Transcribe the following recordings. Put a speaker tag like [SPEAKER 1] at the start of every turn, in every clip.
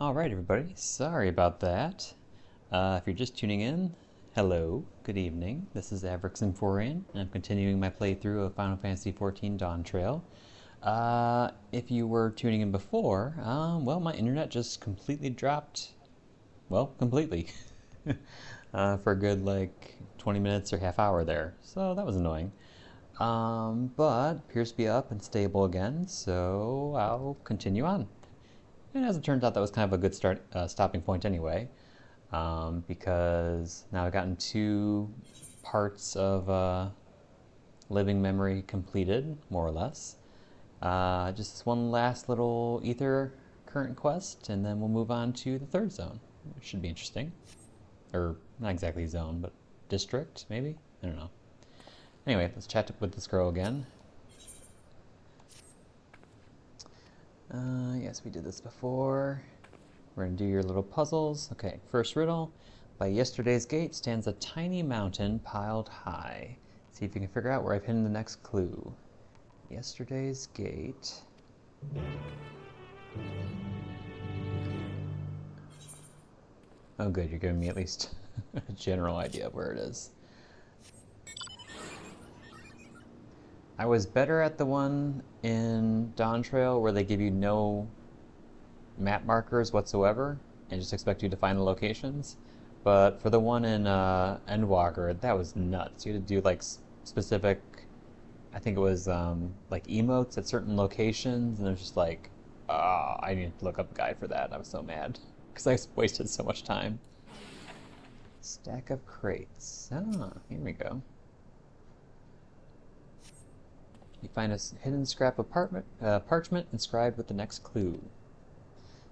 [SPEAKER 1] Alright everybody, sorry about that. If you're just tuning in, hello, good evening. This is FFXIV, and I'm continuing my playthrough of Final Fantasy XIV Dawntrail. If you were tuning in before, well, my internet just completely dropped. Well, completely. For a good, 20 minutes or half hour there. So that was annoying. But appears to be up and stable again, so I'll continue on. And as it turns out, that was kind of a good stopping point anyway, because now I've gotten 2 parts of living memory completed, more or less. Just this one last little ether current quest, and then we'll move on to the 3rd zone, which should be interesting. Or, not exactly zone, but district, maybe? I don't know. Anyway, let's chat with this girl again. Yes, we did this before. We're gonna do your little puzzles. Okay, first riddle. By yesterday's gate stands a tiny mountain piled high. See if you can figure out where I've hidden the next clue. Yesterday's gate. Oh good, you're giving me at least a general idea of where it is. I was better at the one in Dawntrail where they give you no map markers whatsoever and just expect you to find the locations. But for the one in Endwalker, that was nuts. You had to do specific, I think it was like emotes at certain locations, and it was just like, I need to look up a guide for that. I was so mad because I wasted so much time. Stack of crates. Ah, here we go. You find a hidden scrap of parchment inscribed with the next clue.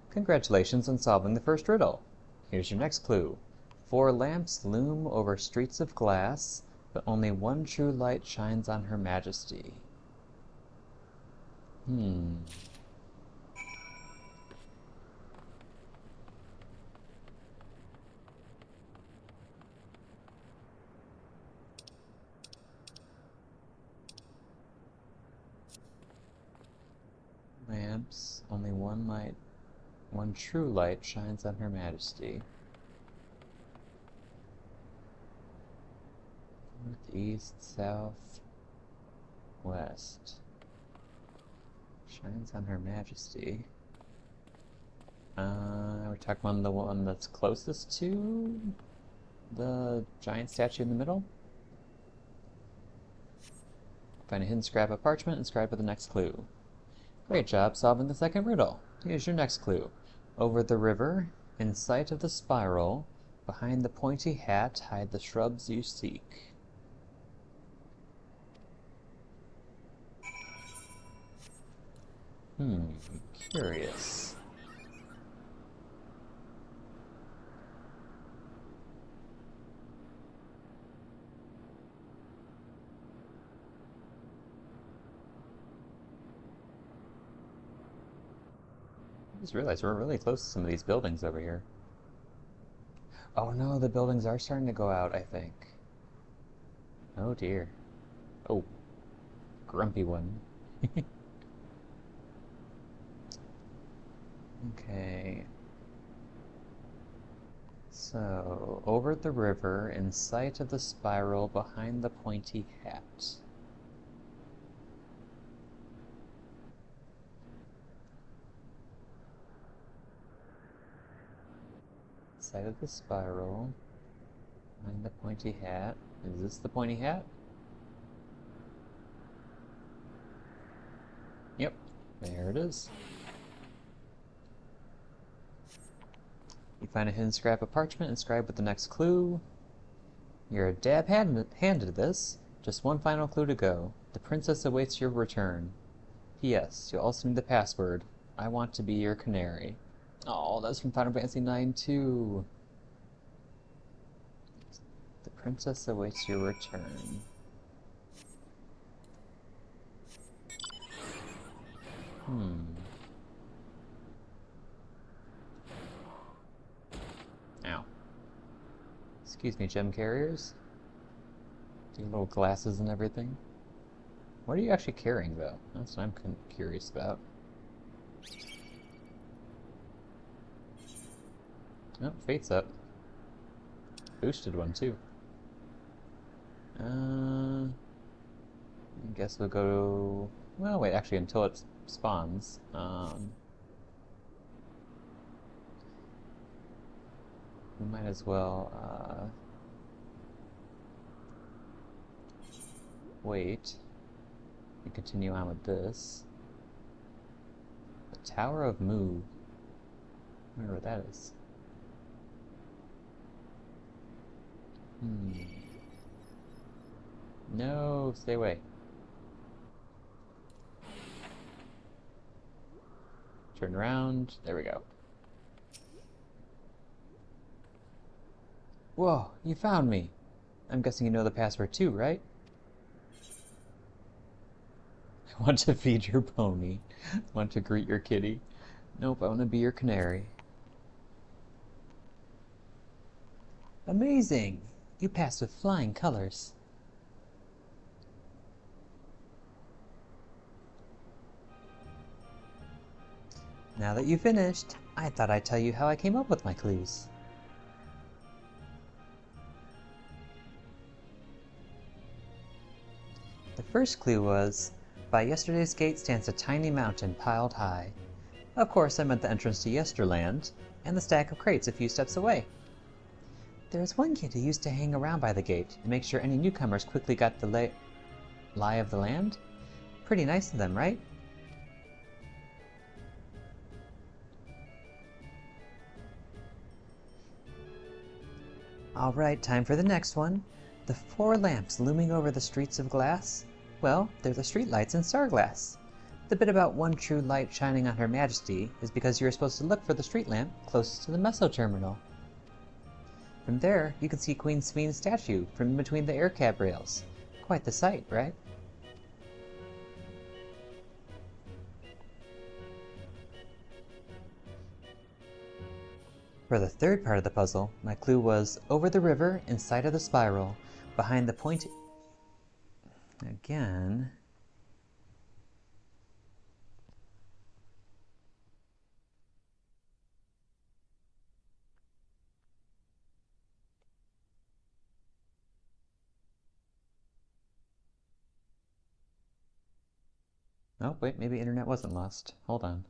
[SPEAKER 1] Congratulations on solving the first riddle. Here's your next clue. 4 lamps loom over streets of glass, but only one true light shines on Her Majesty. Lamps, only one true light shines on Her Majesty. North, east, south, west. Shines on Her Majesty. We're talking about the one that's closest to the giant statue in the middle. Find a hidden scrap of parchment inscribed with the next clue. Great job solving the second riddle. Here's your next clue. Over the river, in sight of the spiral, behind the pointy hat hide the shrubs you seek. Curious. I just realized we're really close to some of these buildings over here. Oh no, the buildings are starting to go out, I think. Oh dear. Oh, grumpy one. Okay. So, over the river, in sight of the spiral, behind the pointy hat. Sight of the spiral, behind the pointy hat. Is this the pointy hat? Yep, there it is. You find a hidden scrap of parchment inscribed with the next clue. You're a dab hand at this. Just one final clue to go. The princess awaits your return. P.S. You'll also need the password. I want to be your canary. Oh, that's from Final Fantasy IX too. The princess awaits your return. Ow. Excuse me, gem carriers. Your little glasses and everything. What are you actually carrying, though? That's what I'm curious about. Oh, fate's up. Boosted one, too. I guess we'll go... Well, wait, actually, until it spawns. We might as well, wait and continue on with this. The Tower of Mu. I wonder what that is. No, stay away. Turn around. There we go. Whoa, you found me. I'm guessing you know the password too, right? I want to feed your pony. I want to greet your kitty. Nope, I want to be your canary. Amazing! You passed with flying colors. Now that you've finished, I thought I'd tell you how I came up with my clues. The first clue was, by yesterday's gate stands a tiny mountain piled high. Of course, I meant the entrance to Yesterland, and the stack of crates a few steps away. There was one kid who used to hang around by the gate and make sure any newcomers quickly got the lie of the land. Pretty nice of them, right? Alright, time for the next one. The 4 lamps looming over the streets of glass? Well, they're the streetlights in Starglass. The bit about one true light shining on Her Majesty is because you're supposed to look for the street lamp closest to the Meso Terminal. From there, you can see Queen Swene's statue from in between the air cab rails. Quite the sight, right? For the third part of the puzzle, my clue was over the river, inside of the spiral, behind the point... Again... Oh, wait, maybe internet wasn't lost. Hold on.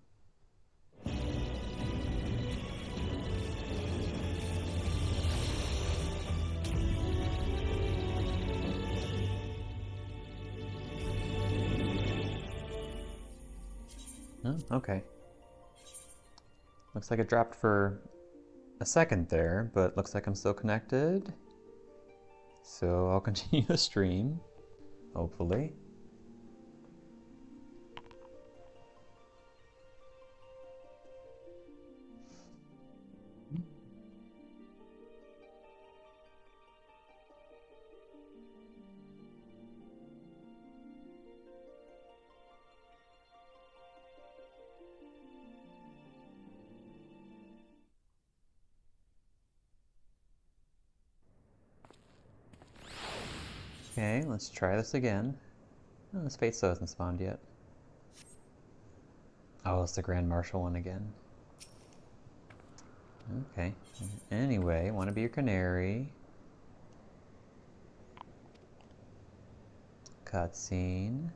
[SPEAKER 1] Oh, okay. Looks like it dropped for a second there, but looks like I'm still connected. So I'll continue the stream, hopefully. Okay, let's try this again. Oh, this fate still hasn't spawned yet. Oh, it's the Grand Marshal one again. Okay. Anyway, want to be your canary. Cutscene.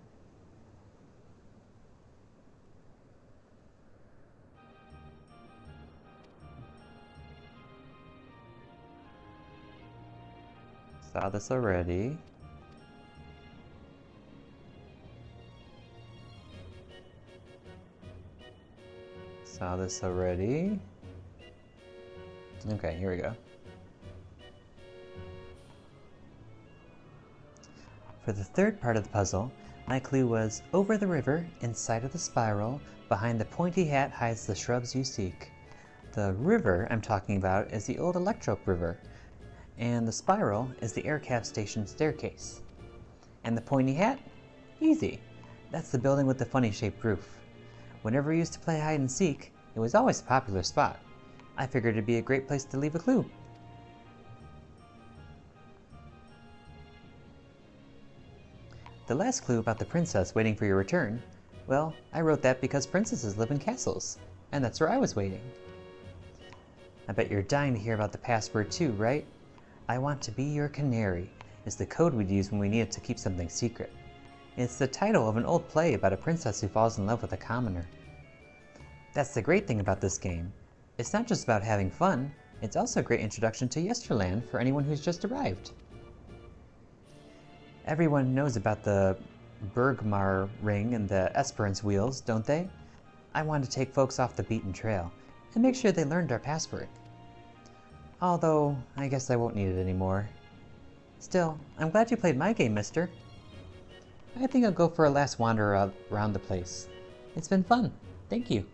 [SPEAKER 1] Saw this already. Saw this already. Okay, here we go. For the third part of the puzzle, my clue was over the river, inside of the spiral, behind the pointy hat hides the shrubs you seek. The river I'm talking about is the old Electrope River, and the spiral is the aircab station staircase. And the pointy hat? Easy. That's the building with the funny shaped roof. Whenever we used to play hide and seek, it was always a popular spot. I figured it'd be a great place to leave a clue. The last clue about the princess waiting for your return, well, I wrote that because princesses live in castles, and that's where I was waiting. I bet you're dying to hear about the password too, right? I want to be your canary is the code we'd use when we needed to keep something secret. It's the title of an old play about a princess who falls in love with a commoner. That's the great thing about this game. It's not just about having fun, it's also a great introduction to Yesterland for anyone who's just arrived. Everyone knows about the Bergmar ring and the Esperance wheels, don't they? I wanted to take folks off the beaten trail and make sure they learned our password. Although, I guess I won't need it anymore. Still, I'm glad you played my game, mister. I think I'll go for a last wander around the place. It's been fun. Thank you.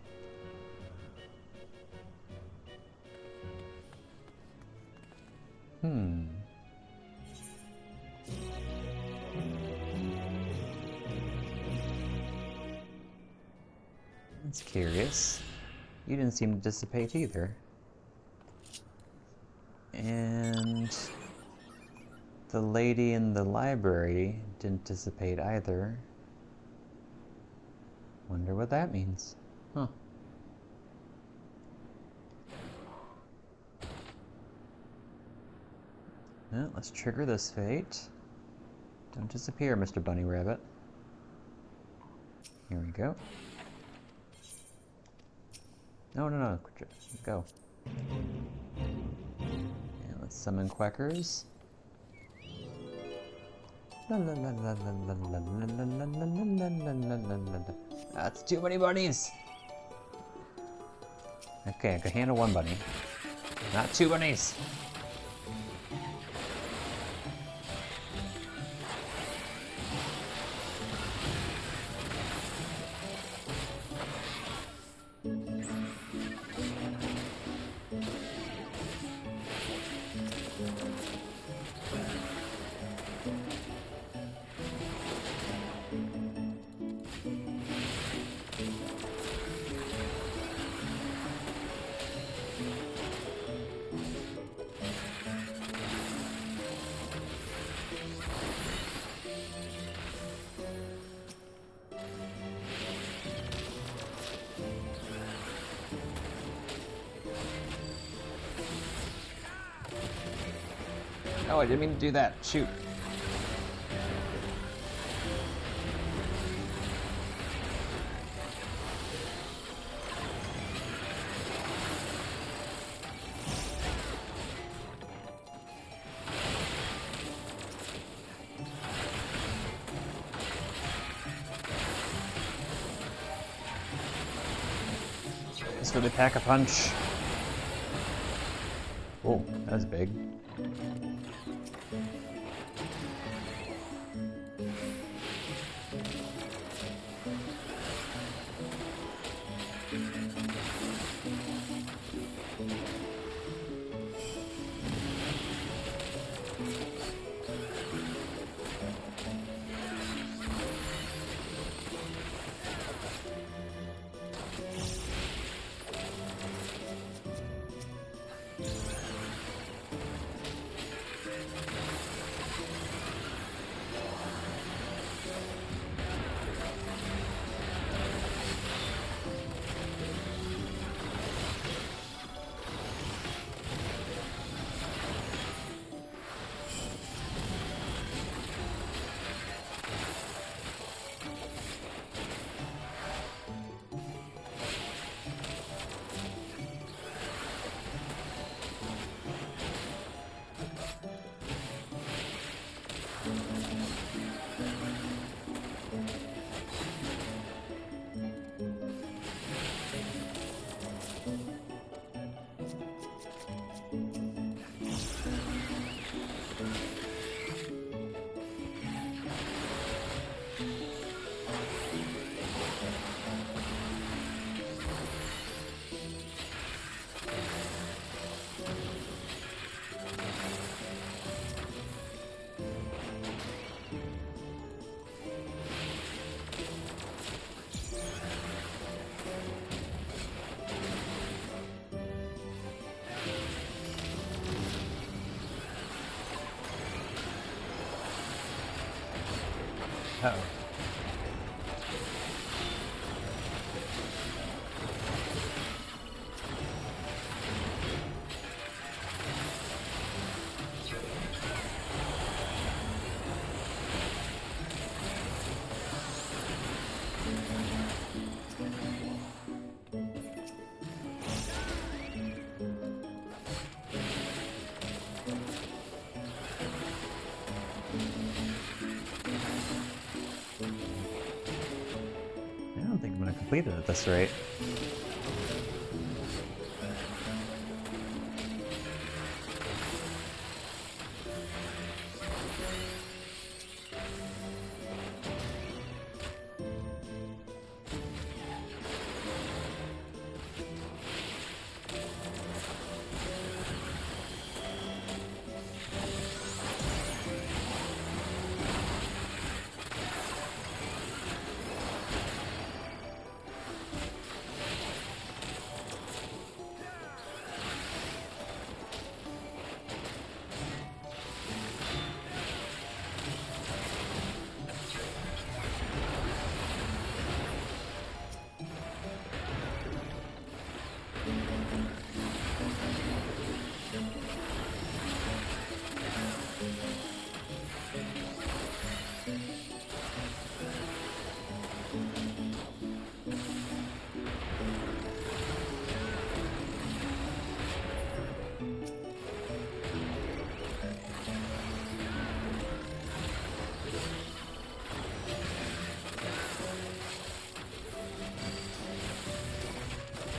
[SPEAKER 1] That's curious. You didn't seem to dissipate either. And the lady in the library didn't dissipate either. Wonder what that means. Huh. Well, let's trigger this fate. Don't disappear, Mr. Bunny Rabbit. Here we go. No, go. And let's summon Quackers. That's too many bunnies! Okay, I can handle one bunny. Not two bunnies! Oh, I didn't mean to do that. Shoot. This really pack a punch. Oh, that was big. Uh-oh. completed at this rate.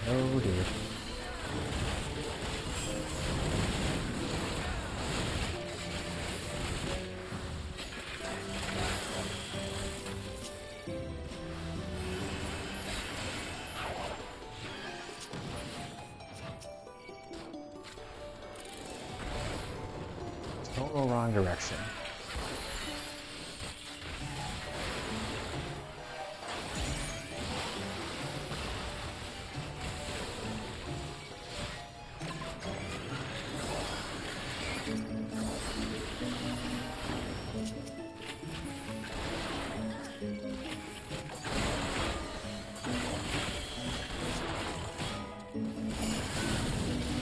[SPEAKER 1] Oh dear. Total wrong direction.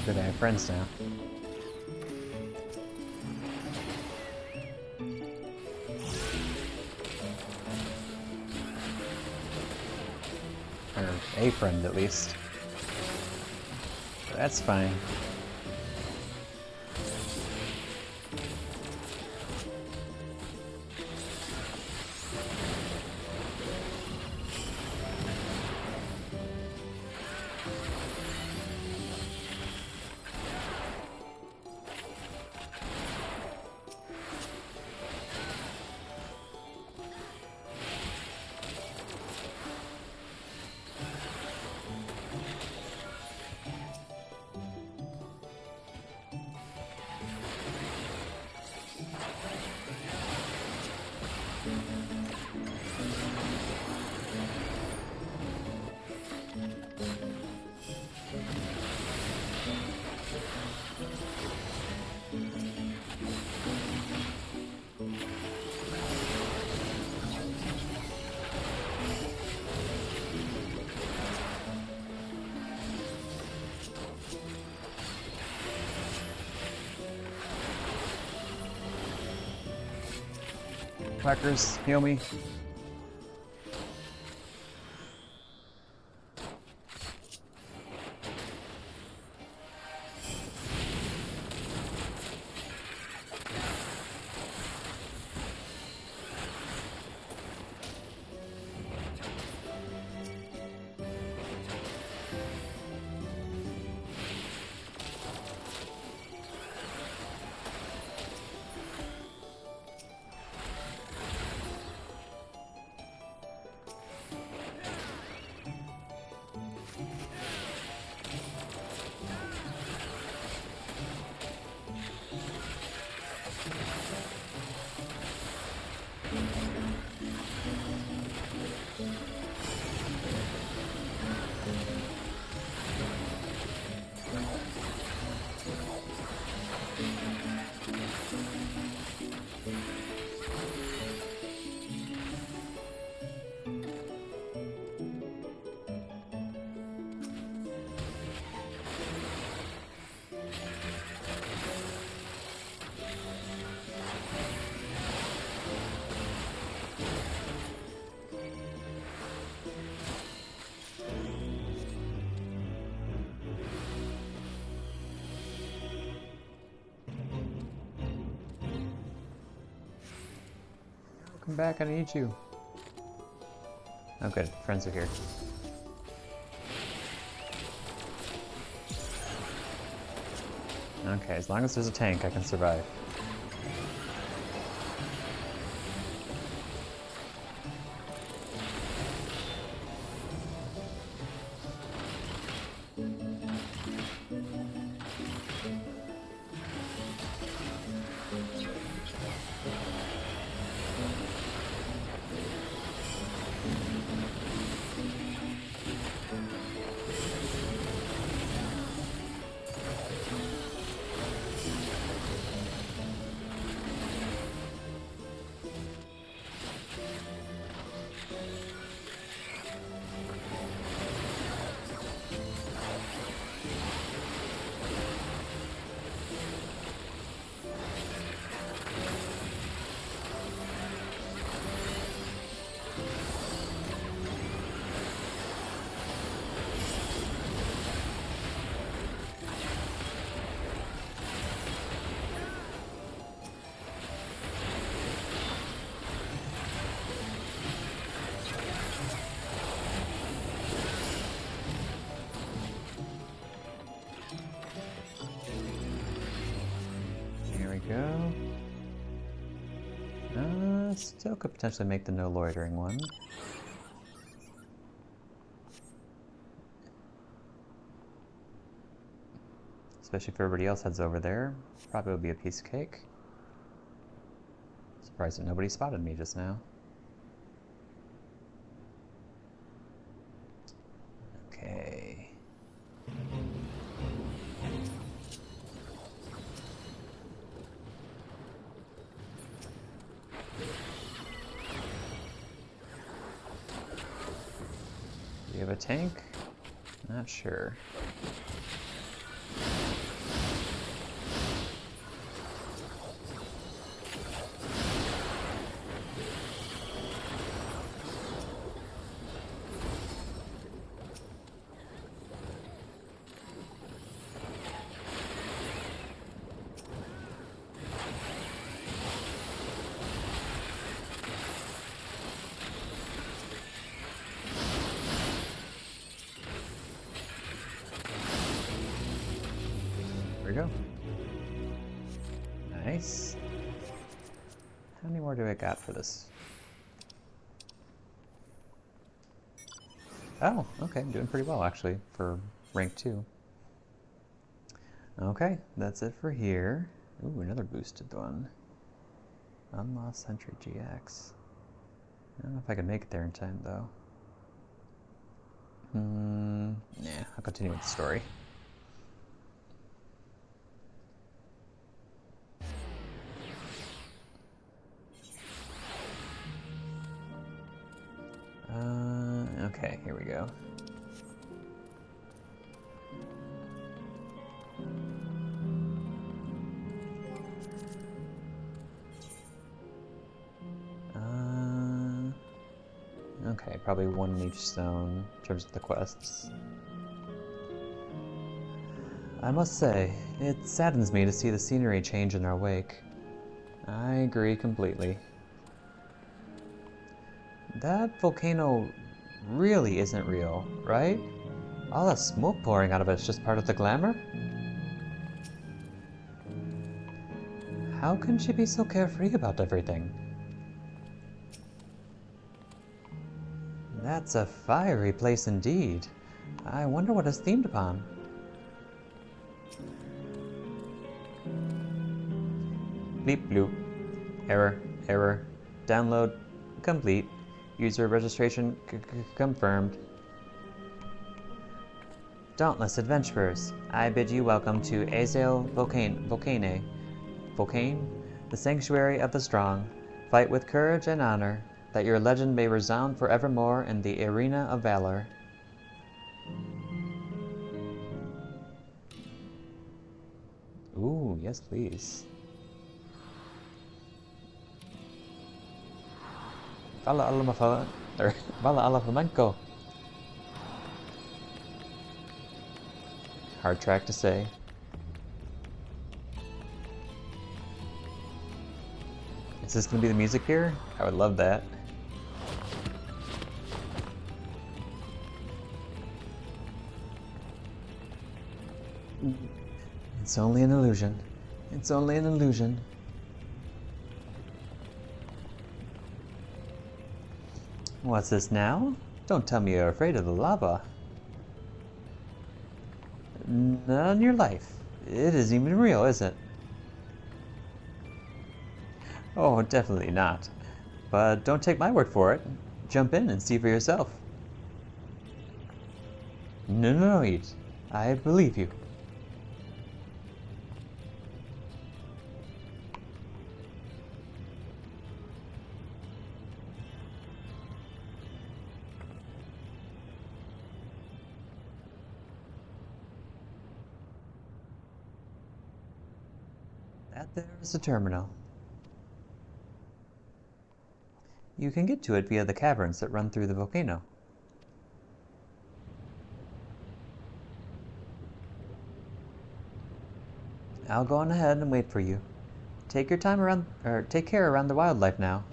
[SPEAKER 1] Good, I have friends now. Or a friend, at least. That's fine. Clackers, heal me. Come back, I need you. Oh good, friends are here. Okay, as long as there's a tank, I can survive. Go. Still could potentially make the no loitering one. Especially if everybody else heads over there. Probably would be a piece of cake. Surprised that nobody spotted me just now. Okay. Do you have a tank? Not sure. There we go. Nice. How many more do I got for this? Oh, okay, I'm doing pretty well actually for rank 2. Okay, that's it for here. Ooh, another boosted one. Unlost Sentry GX. I don't know if I can make it there in time though. Nah, I'll continue with the story. Okay, here we go. Okay, probably one in each zone in terms of the quests. I must say, it saddens me to see the scenery change in our wake. I agree completely. That volcano really isn't real, right? All the smoke pouring out of it's just part of the glamour? How can she be so carefree about everything? That's a fiery place indeed. I wonder what it's themed upon. Bleep bloop. Error, error. Download complete. User registration confirmed. Dauntless adventurers, I bid you welcome to Azael Volcane, the sanctuary of the strong. Fight with courage and honor, that your legend may resound forevermore in the arena of valor. Ooh, yes please. Vala alla flamenco. Hard track to say. Is this gonna be the music here? I would love that. It's only an illusion. It's only an illusion. What's this now? Don't tell me you're afraid of the lava. Not on your life. It isn't even real, is it? Oh, definitely not. But don't take my word for it. Jump in and see for yourself. No, Eat. I believe you. That there is the terminal. You can get to it via the caverns that run through the volcano. I'll go on ahead and wait for you. Take your time around, or take care around the wildlife now.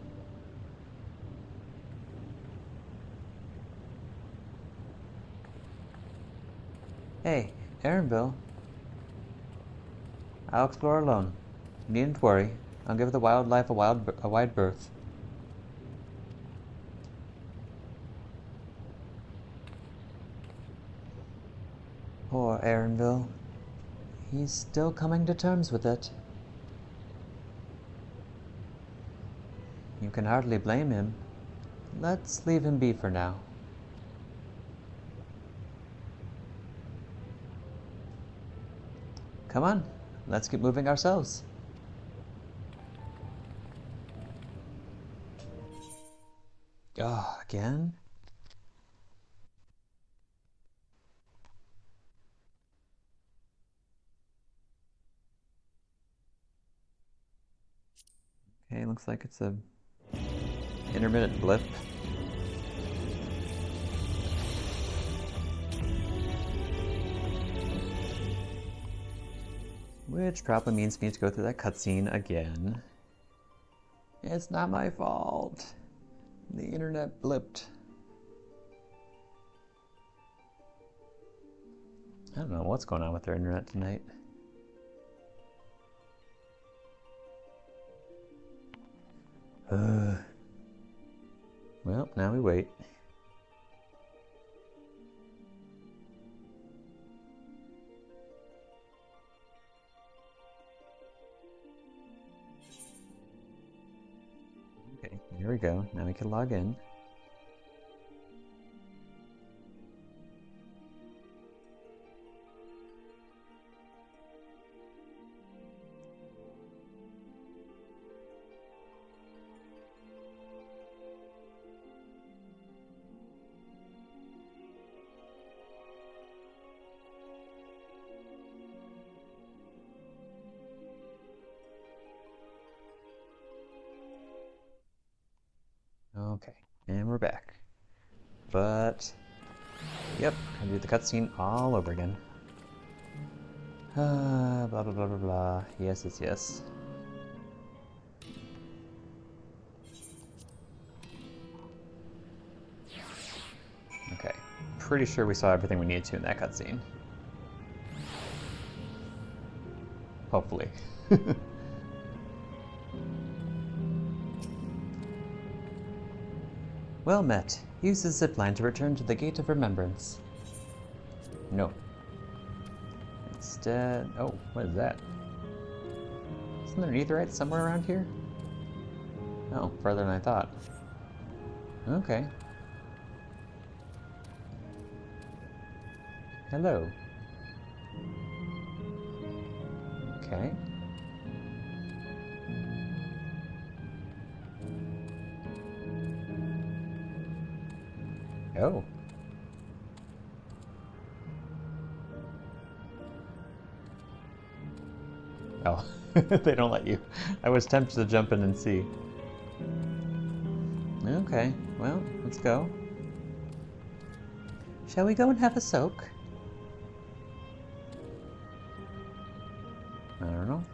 [SPEAKER 1] Hey, Aaronville. I'll explore alone. You needn't worry. I'll give the wildlife a wide berth. Poor Aaronville. He's still coming to terms with it. You can hardly blame him. Let's leave him be for now. Come on, let's get moving ourselves. Again? Okay, looks like it's a intermittent blip. Which probably means we need to go through that cutscene again. It's not my fault. The internet blipped. I don't know what's going on with their internet tonight. Well, now we wait. Okay, here we go. Now we can log in. Okay, and we're back. But, yep, gonna do the cutscene all over again. Blah, blah, blah, blah, blah. Yes, yes, yes. Okay, pretty sure we saw everything we needed to in that cutscene. Hopefully. Well met. Use the zipline to return to the Gate of Remembrance. No. Instead... Oh, what is that? Isn't there an aetheryte somewhere around here? Oh, further than I thought. Okay. Hello. Okay. Oh. Oh, they don't let you. I was tempted to jump in and see. Okay, well, let's go. Shall we go and have a soak? I don't know.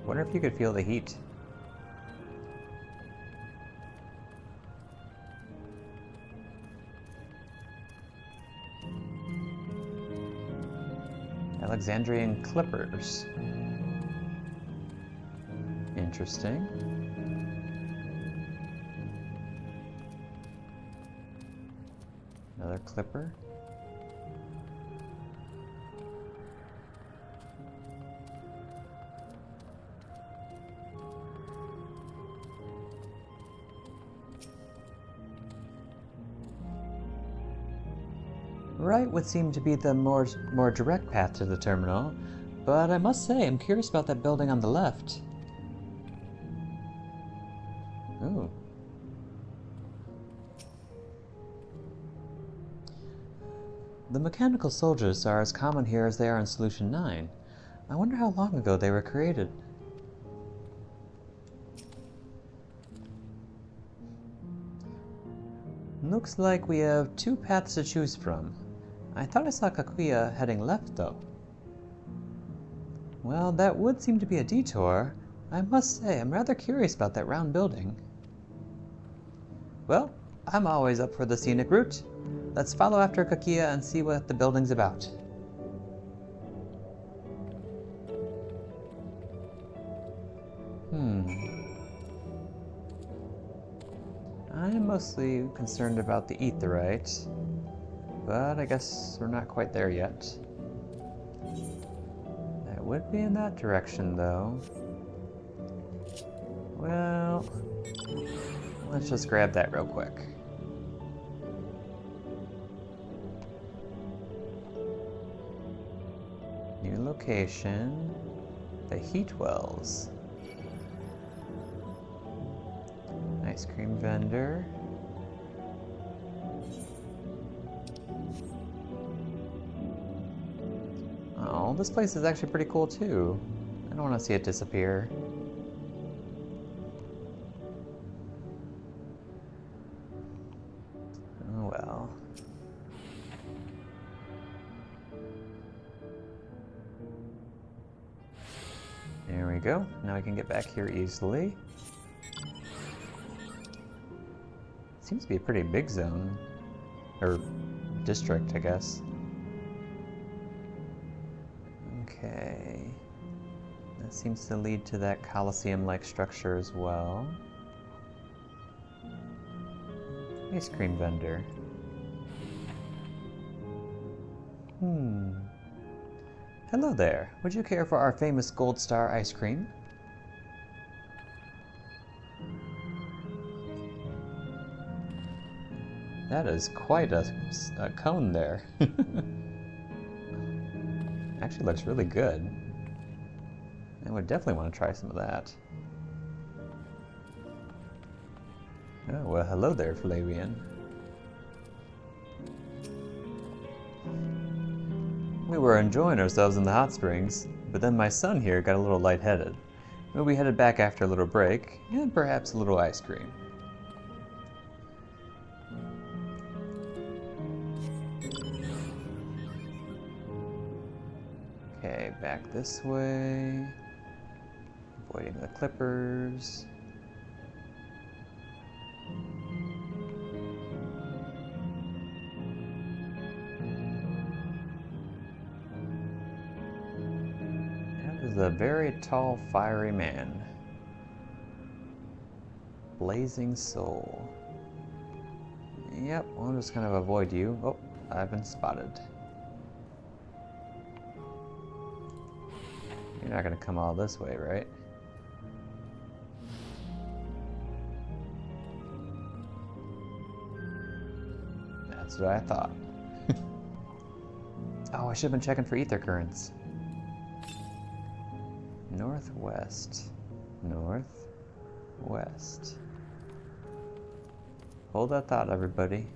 [SPEAKER 1] Wonder if you could feel the heat. Alexandrian clippers. Interesting. Another clipper. Right would seem to be the more direct path to the terminal, but I must say I'm curious about that building on the left. Ooh. The mechanical soldiers are as common here as they are in Solution 9. I wonder how long ago they were created. Looks like we have two paths to choose from. I thought I saw Kakuya heading left, though. Well, that would seem to be a detour. I must say, I'm rather curious about that round building. Well, I'm always up for the scenic route. Let's follow after Kakuya and see what the building's about. I'm mostly concerned about the aetheryte, but I guess we're not quite there yet. That would be in that direction, though. Well, let's just grab that real quick. New location, the heat wells. Ice cream vendor. Oh, this place is actually pretty cool too. I don't want to see it disappear. Oh well. There we go. Now I can get back here easily. Seems to be a pretty big zone. Or district, I guess. Okay. That seems to lead to that Colosseum-like structure as well. Ice cream vendor. Hello there. Would you care for our famous Gold Star ice cream? That is quite a cone there. Actually looks really good. I would definitely want to try some of that. Oh, well, hello there, Flavian. We were enjoying ourselves in the hot springs, but then my son here got a little lightheaded. We headed back after a little break, and perhaps a little ice cream. Okay, back this way. Avoiding the clippers. That is a very tall, fiery man. Blazing soul. Yep, I'll just kind of avoid you. Oh, I've been spotted. You're not going to come all this way, right? That's what I thought. Oh, I should have been checking for ether currents. Northwest. Northwest. Hold that thought, everybody.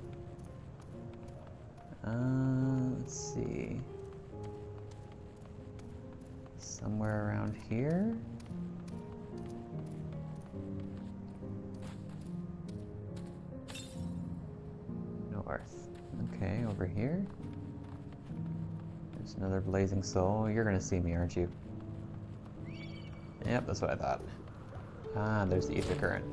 [SPEAKER 1] Let's see. Somewhere around here? North. Okay, over here. There's another blazing soul. You're gonna see me, aren't you? Yep, that's what I thought. Ah, there's the ether current.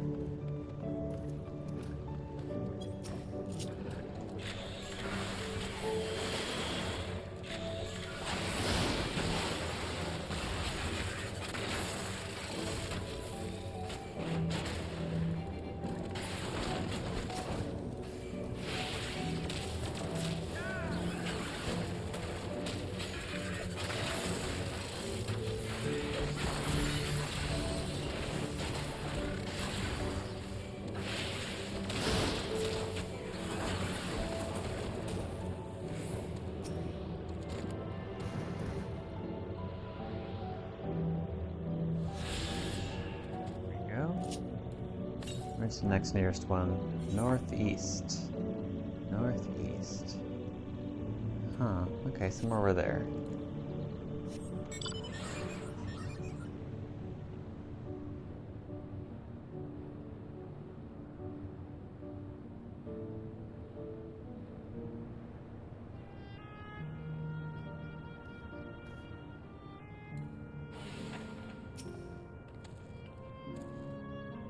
[SPEAKER 1] Where's the next nearest one? Northeast. Northeast. Huh, okay, somewhere over there.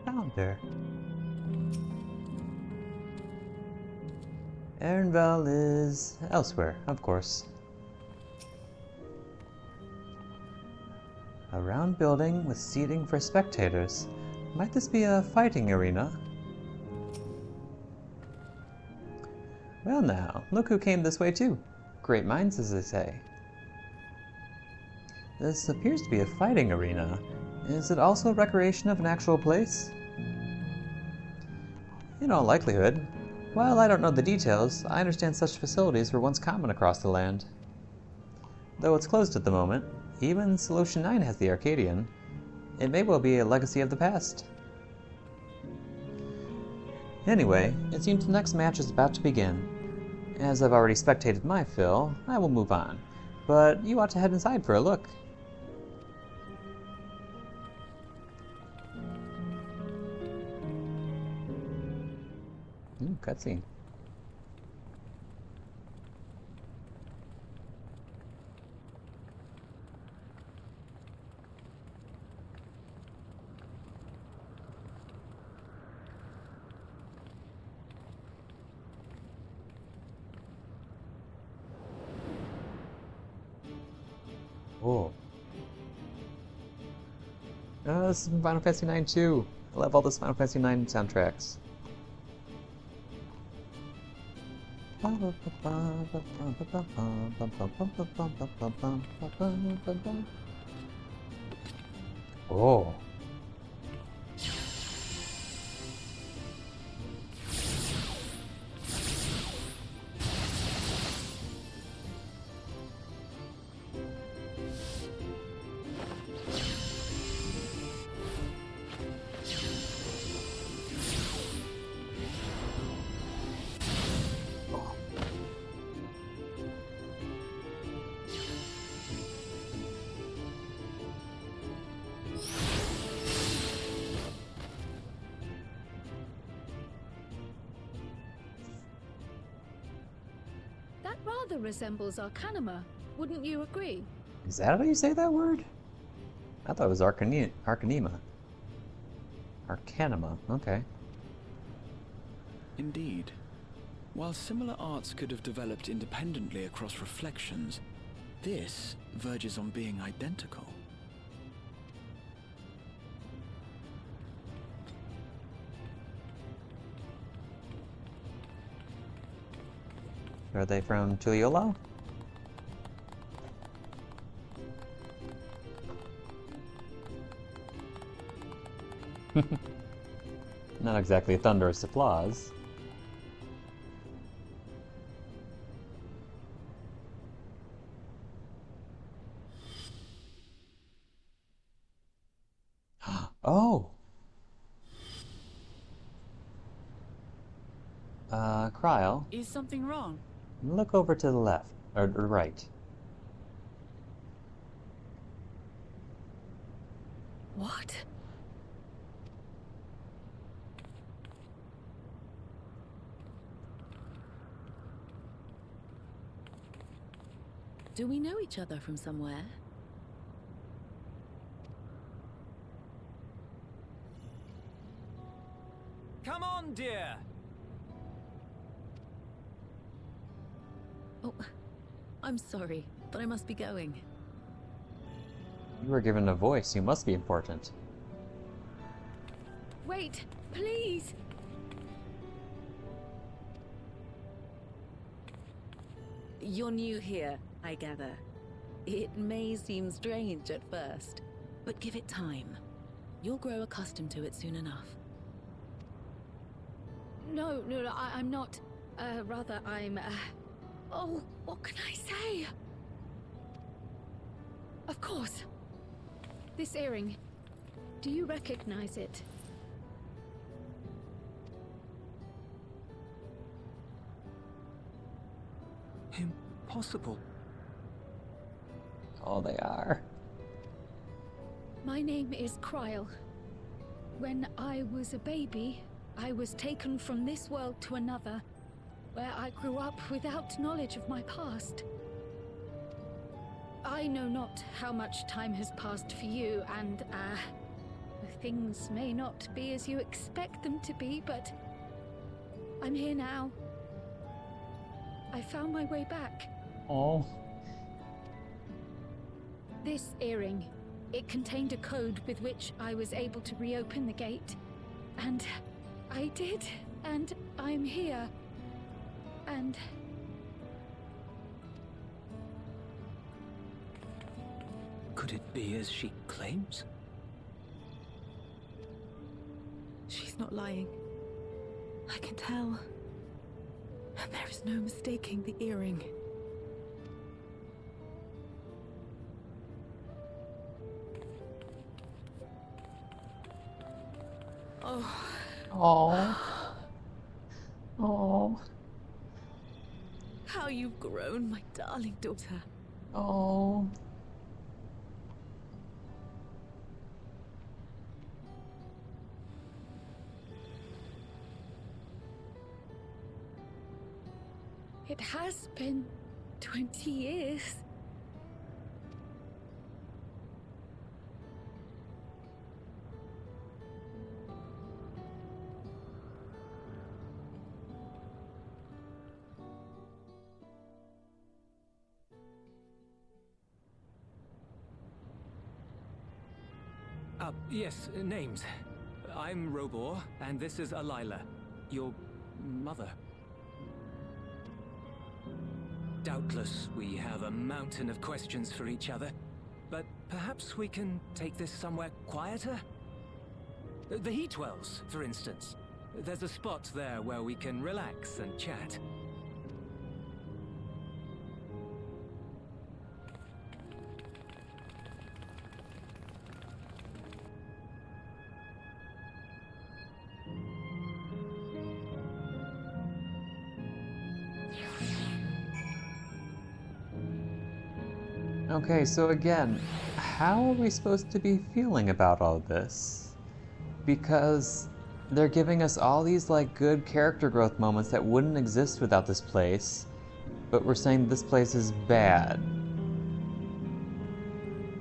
[SPEAKER 1] Found her. Erinval is elsewhere, of course. A round building with seating for spectators. Might this be a fighting arena? Well now, look who came this way too. Great minds, as they say. This appears to be a fighting arena. Is it also recreation of an actual place? In all likelihood. While I don't know the details, I understand such facilities were once common across the land. Though it's closed at the moment, even Solution 9 has the Arcadian. It may well be a legacy of the past. Anyway, it seems the next match is about to begin. As I've already spectated my fill, I will move on. But you ought to head inside for a look. Ooh, cutscene. Oh. This is from Final Fantasy IX too. I love all this Final Fantasy IX soundtracks. Oh.
[SPEAKER 2] That rather resembles Arcanima, wouldn't you agree?
[SPEAKER 1] Is that how you say that word? I thought it was Arcanima. Arcanima, okay.
[SPEAKER 3] Indeed. While similar arts could have developed independently across reflections, this verges on being identical.
[SPEAKER 1] Are they from Tuliolo? Not exactly thunderous applause. Oh! Kryl,
[SPEAKER 4] Is something wrong?
[SPEAKER 1] look over to the left, or right.
[SPEAKER 2] What?
[SPEAKER 4] Do we know each other from somewhere?
[SPEAKER 5] Come on, dear!
[SPEAKER 4] Oh, I'm sorry, but I must be going.
[SPEAKER 1] You were given a voice, you must be important.
[SPEAKER 2] Wait, please!
[SPEAKER 4] You're new here, I gather. It may seem strange at first, but give it time. You'll grow accustomed to it soon enough.
[SPEAKER 2] No, I'm not. Rather, I'm, Oh, what can I say? Of course. This earring. Do you recognize it?
[SPEAKER 5] Impossible.
[SPEAKER 1] Oh, they are.
[SPEAKER 2] My name is Kryl. When I was a baby, I was taken from this world to another, where I grew up without knowledge of my past. I know not how much time has passed for you, and, things may not be as you expect them to be, but I'm here now. I found my way back.
[SPEAKER 1] Oh.
[SPEAKER 2] This earring, it contained a code with which I was able to reopen the gate. And I did, and I'm here. And...
[SPEAKER 5] Could it be as she claims?
[SPEAKER 4] She's not lying. I can tell. And there is no mistaking the earring. Oh.
[SPEAKER 1] Oh. Oh.
[SPEAKER 4] How you've grown, my darling daughter.
[SPEAKER 1] Oh.
[SPEAKER 2] It has been 20 years.
[SPEAKER 5] Yes, names. I'm Robor, and this is Alila, your mother. Doubtless, we have a mountain of questions for each other, but perhaps we can take this somewhere quieter? The Heatwells, for instance. There's a spot there where we can relax and chat.
[SPEAKER 1] Okay, so again, how are we supposed to be feeling about all this? Because they're giving us all these like good character growth moments that wouldn't exist without this place, but we're saying this place is bad.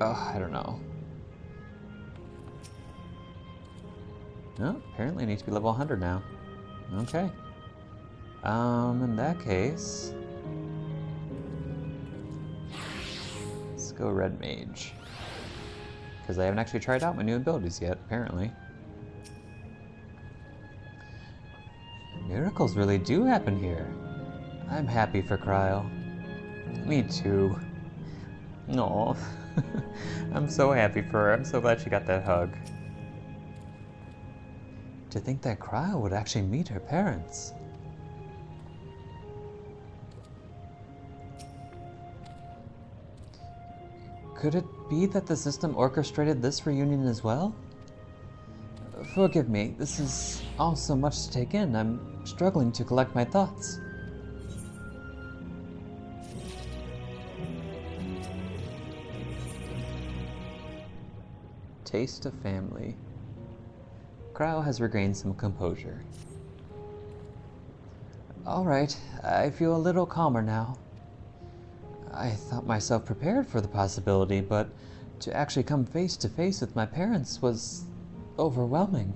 [SPEAKER 1] Oh, I don't know. Oh, apparently I need to be level 100 now. Okay. In that case... let's go Red Mage. Because I haven't actually tried out my new abilities yet, apparently. Miracles really do happen here. I'm happy for Kryl. Me too. Aw. I'm so happy for her. I'm so glad she got that hug. To think that Kryl would actually meet her parents. Could it be that the system orchestrated this reunion as well? Forgive me, this is all so much to take in. I'm struggling to collect my thoughts. Taste of family. Kryl has regained some composure. Alright, I feel a little calmer now. I thought myself prepared for the possibility, but to actually come face to face with my parents was overwhelming.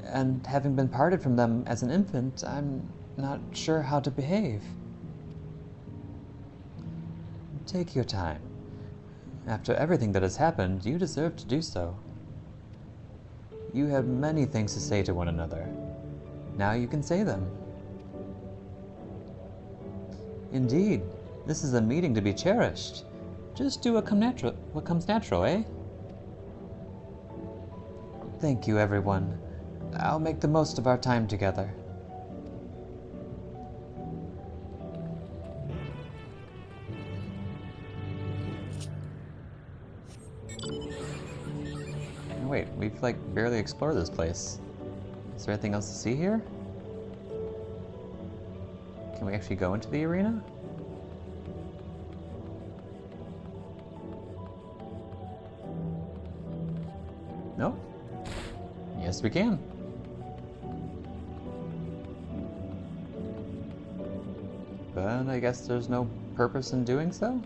[SPEAKER 1] And having been parted from them as an infant, I'm not sure how to behave. Take your time. After everything that has happened, you deserve to do so. You had many things to say to one another. Now you can say them. Indeed, this is a meeting to be cherished. Just do what comes natural, eh? Thank you, everyone. I'll make the most of our time together. Oh, wait, we've like barely explored this place. Is there anything else to see here? Can we actually go into the arena? Nope. Yes, we can. But I guess there's no purpose in doing so?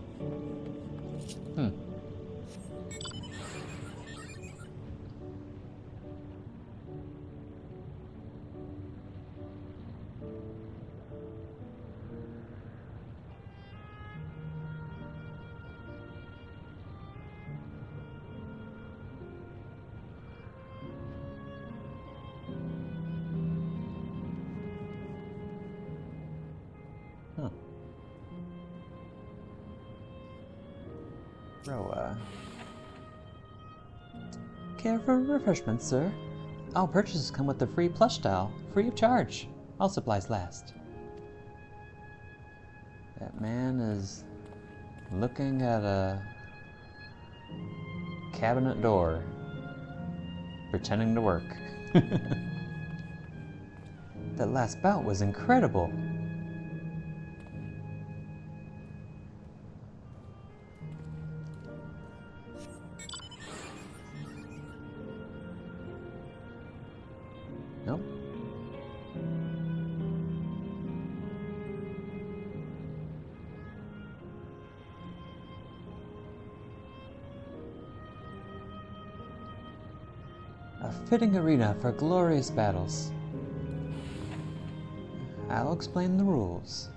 [SPEAKER 1] Roa. Care for refreshments, sir? All purchases come with a free plush doll, free of charge. All supplies last. That man is looking at a cabinet door, pretending to work. That last bout was incredible. Nope. A fitting arena for glorious battles. I'll explain the rules.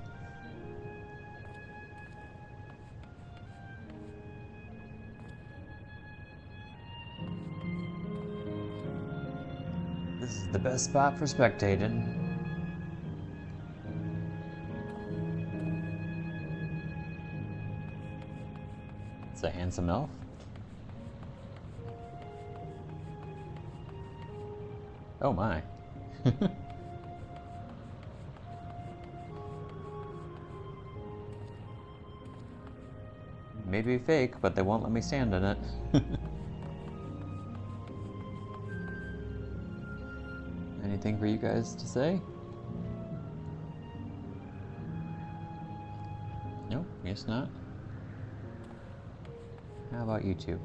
[SPEAKER 1] This is the best spot for spectating. It's a handsome elf. Oh my. Maybe fake, but they won't let me stand in it. Anything for you guys to say? Nope, guess not. How about you two?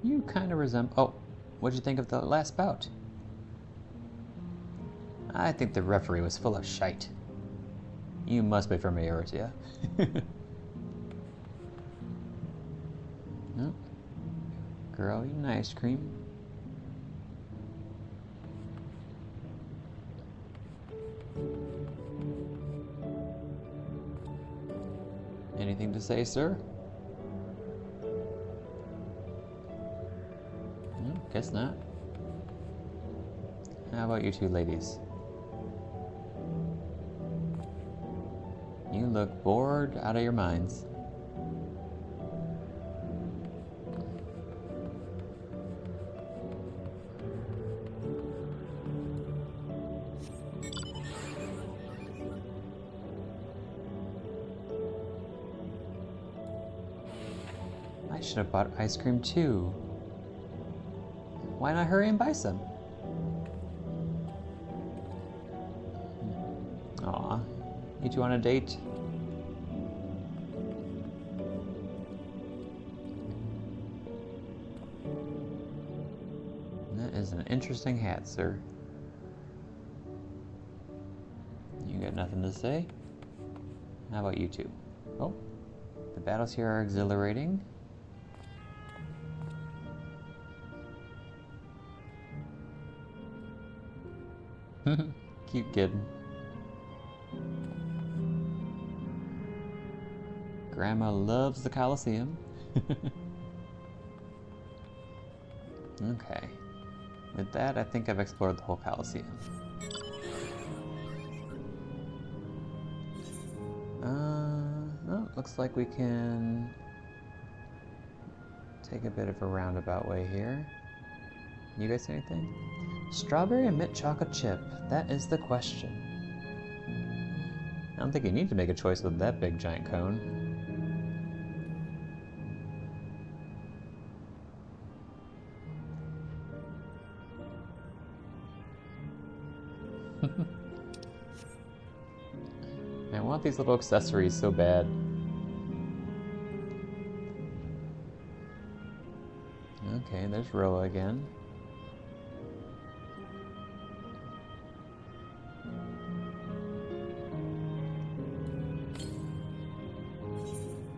[SPEAKER 1] You kind of resemble... Oh, what'd you think of the last bout? I think the referee was full of shite. You must be from Eorzea. No. Girl, eating ice cream. Anything to say, sir? No, guess not. How about you two ladies? You look bored out of your minds. I should have bought ice cream too. Why not hurry and buy some? Aw, you two on a date? That is an interesting hat, sir. You got nothing to say? How about you two? Oh, the battles here are exhilarating. Cute kid. Grandma loves the Colosseum. Okay. With that, I think I've explored the whole Colosseum. Oh, looks like we can take a bit of a roundabout way here. You guys see anything? Strawberry and mint chocolate chip. That is the question. I don't think you need to make a choice with that big giant cone. I want these little accessories so bad. Okay, there's Roa again.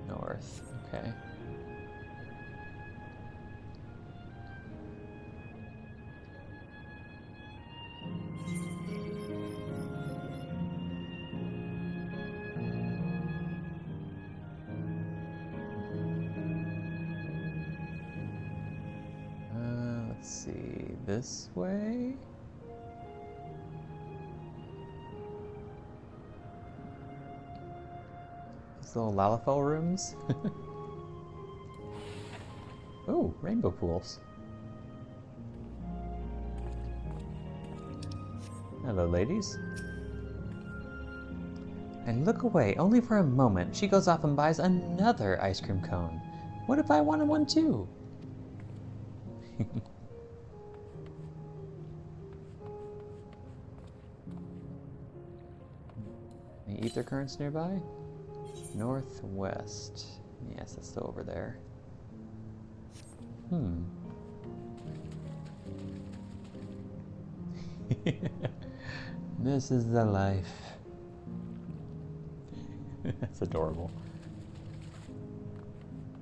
[SPEAKER 1] North, okay. Let's see, this way? These little Lalafell rooms? Oh, rainbow pools. Hello, ladies. I look away only for a moment. She goes off and buys another ice cream cone. What if I wanted one too? Any ether currents nearby? Northwest. Yes, that's still over there. This is the life. That's adorable.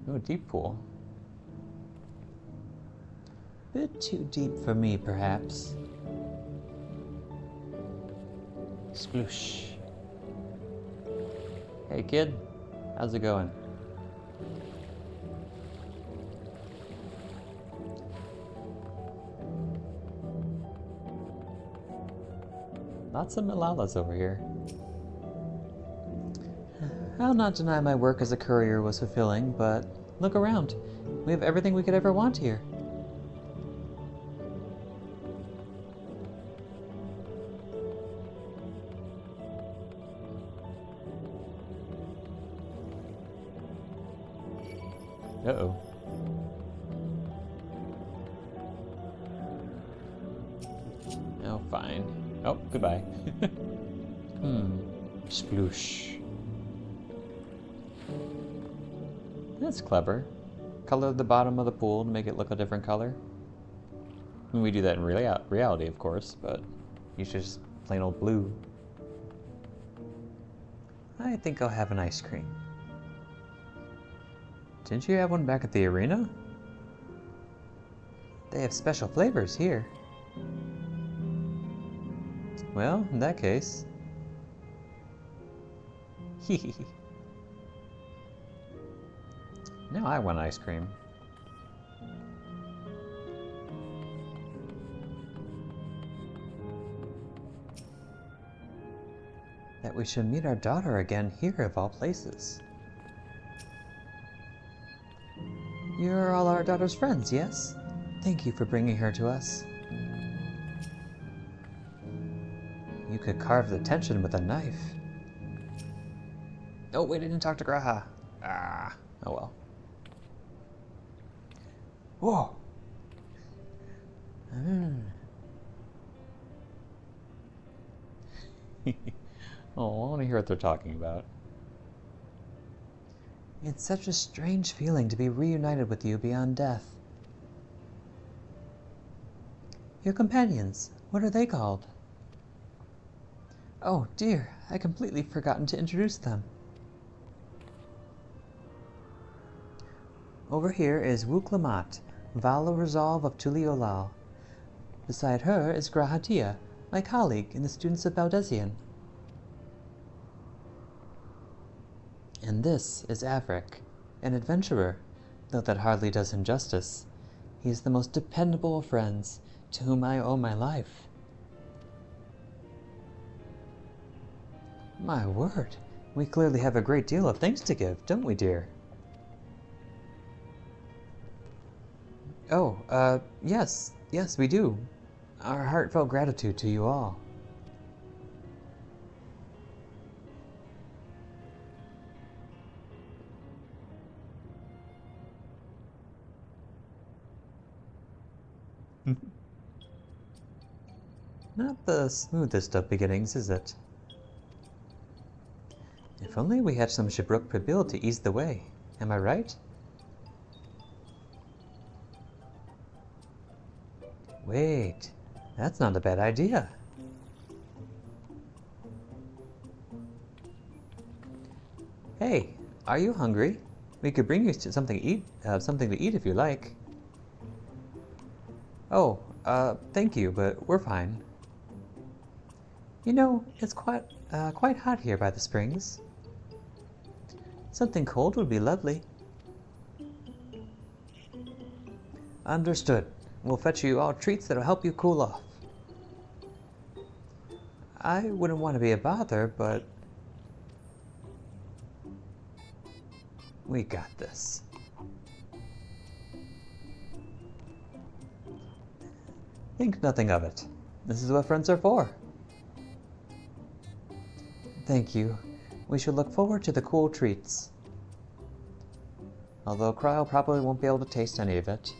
[SPEAKER 1] Oh, deep pool. Bit too deep for me, perhaps. Sploosh. Hey, kid. How's it going? Lots of Millalas over here. I'll not deny my work as a courier was fulfilling, but look around. We have everything we could ever want here. Uh-oh. Oh, fine. Oh, goodbye. Sploosh. That's clever. Color the bottom of the pool to make it look a different color. I mean, we do that in reality, of course, but you should just plain old blue. I think I'll have an ice cream. Didn't you have one back at the arena? They have special flavors here. Well, in that case... Hehe. Now I want ice cream. That we should meet our daughter again here of all places. You're all our daughter's friends, yes? Thank you for bringing her to us. You could carve the tension with a knife. Oh, wait, I didn't talk to Graha. Ah, oh well. Whoa! Oh, I want to hear what they're talking about. It's such a strange feeling to be reunited with you beyond death. Your companions, what are they called? Oh dear, I completely forgotten to introduce them. Over here is Wook Lamat, Vala Resolve of Tuliolal. Beside her is Grahatia, my colleague in the Students of Baldesian. And this is Avric, an adventurer, though that hardly does him justice. He is the most dependable of friends, to whom I owe my life. My word, we clearly have a great deal of thanks to give, don't we, dear? Oh, yes, we do. Our heartfelt gratitude to you all. Not the smoothest of beginnings, is it? If only we had some Shabrook Pabil to ease the way. Am I right? Wait, that's not a bad idea. Hey, are you hungry? We could bring you something to eat if you like. Oh, thank you, but we're fine. You know, it's quite hot here by the springs. Something cold would be lovely. Understood. We'll fetch you all treats that'll help you cool off. I wouldn't want to be a bother, but we got this. Think nothing of it. This is what friends are for. Thank you. We should look forward to the cool treats. Although Cryo probably won't be able to taste any of it.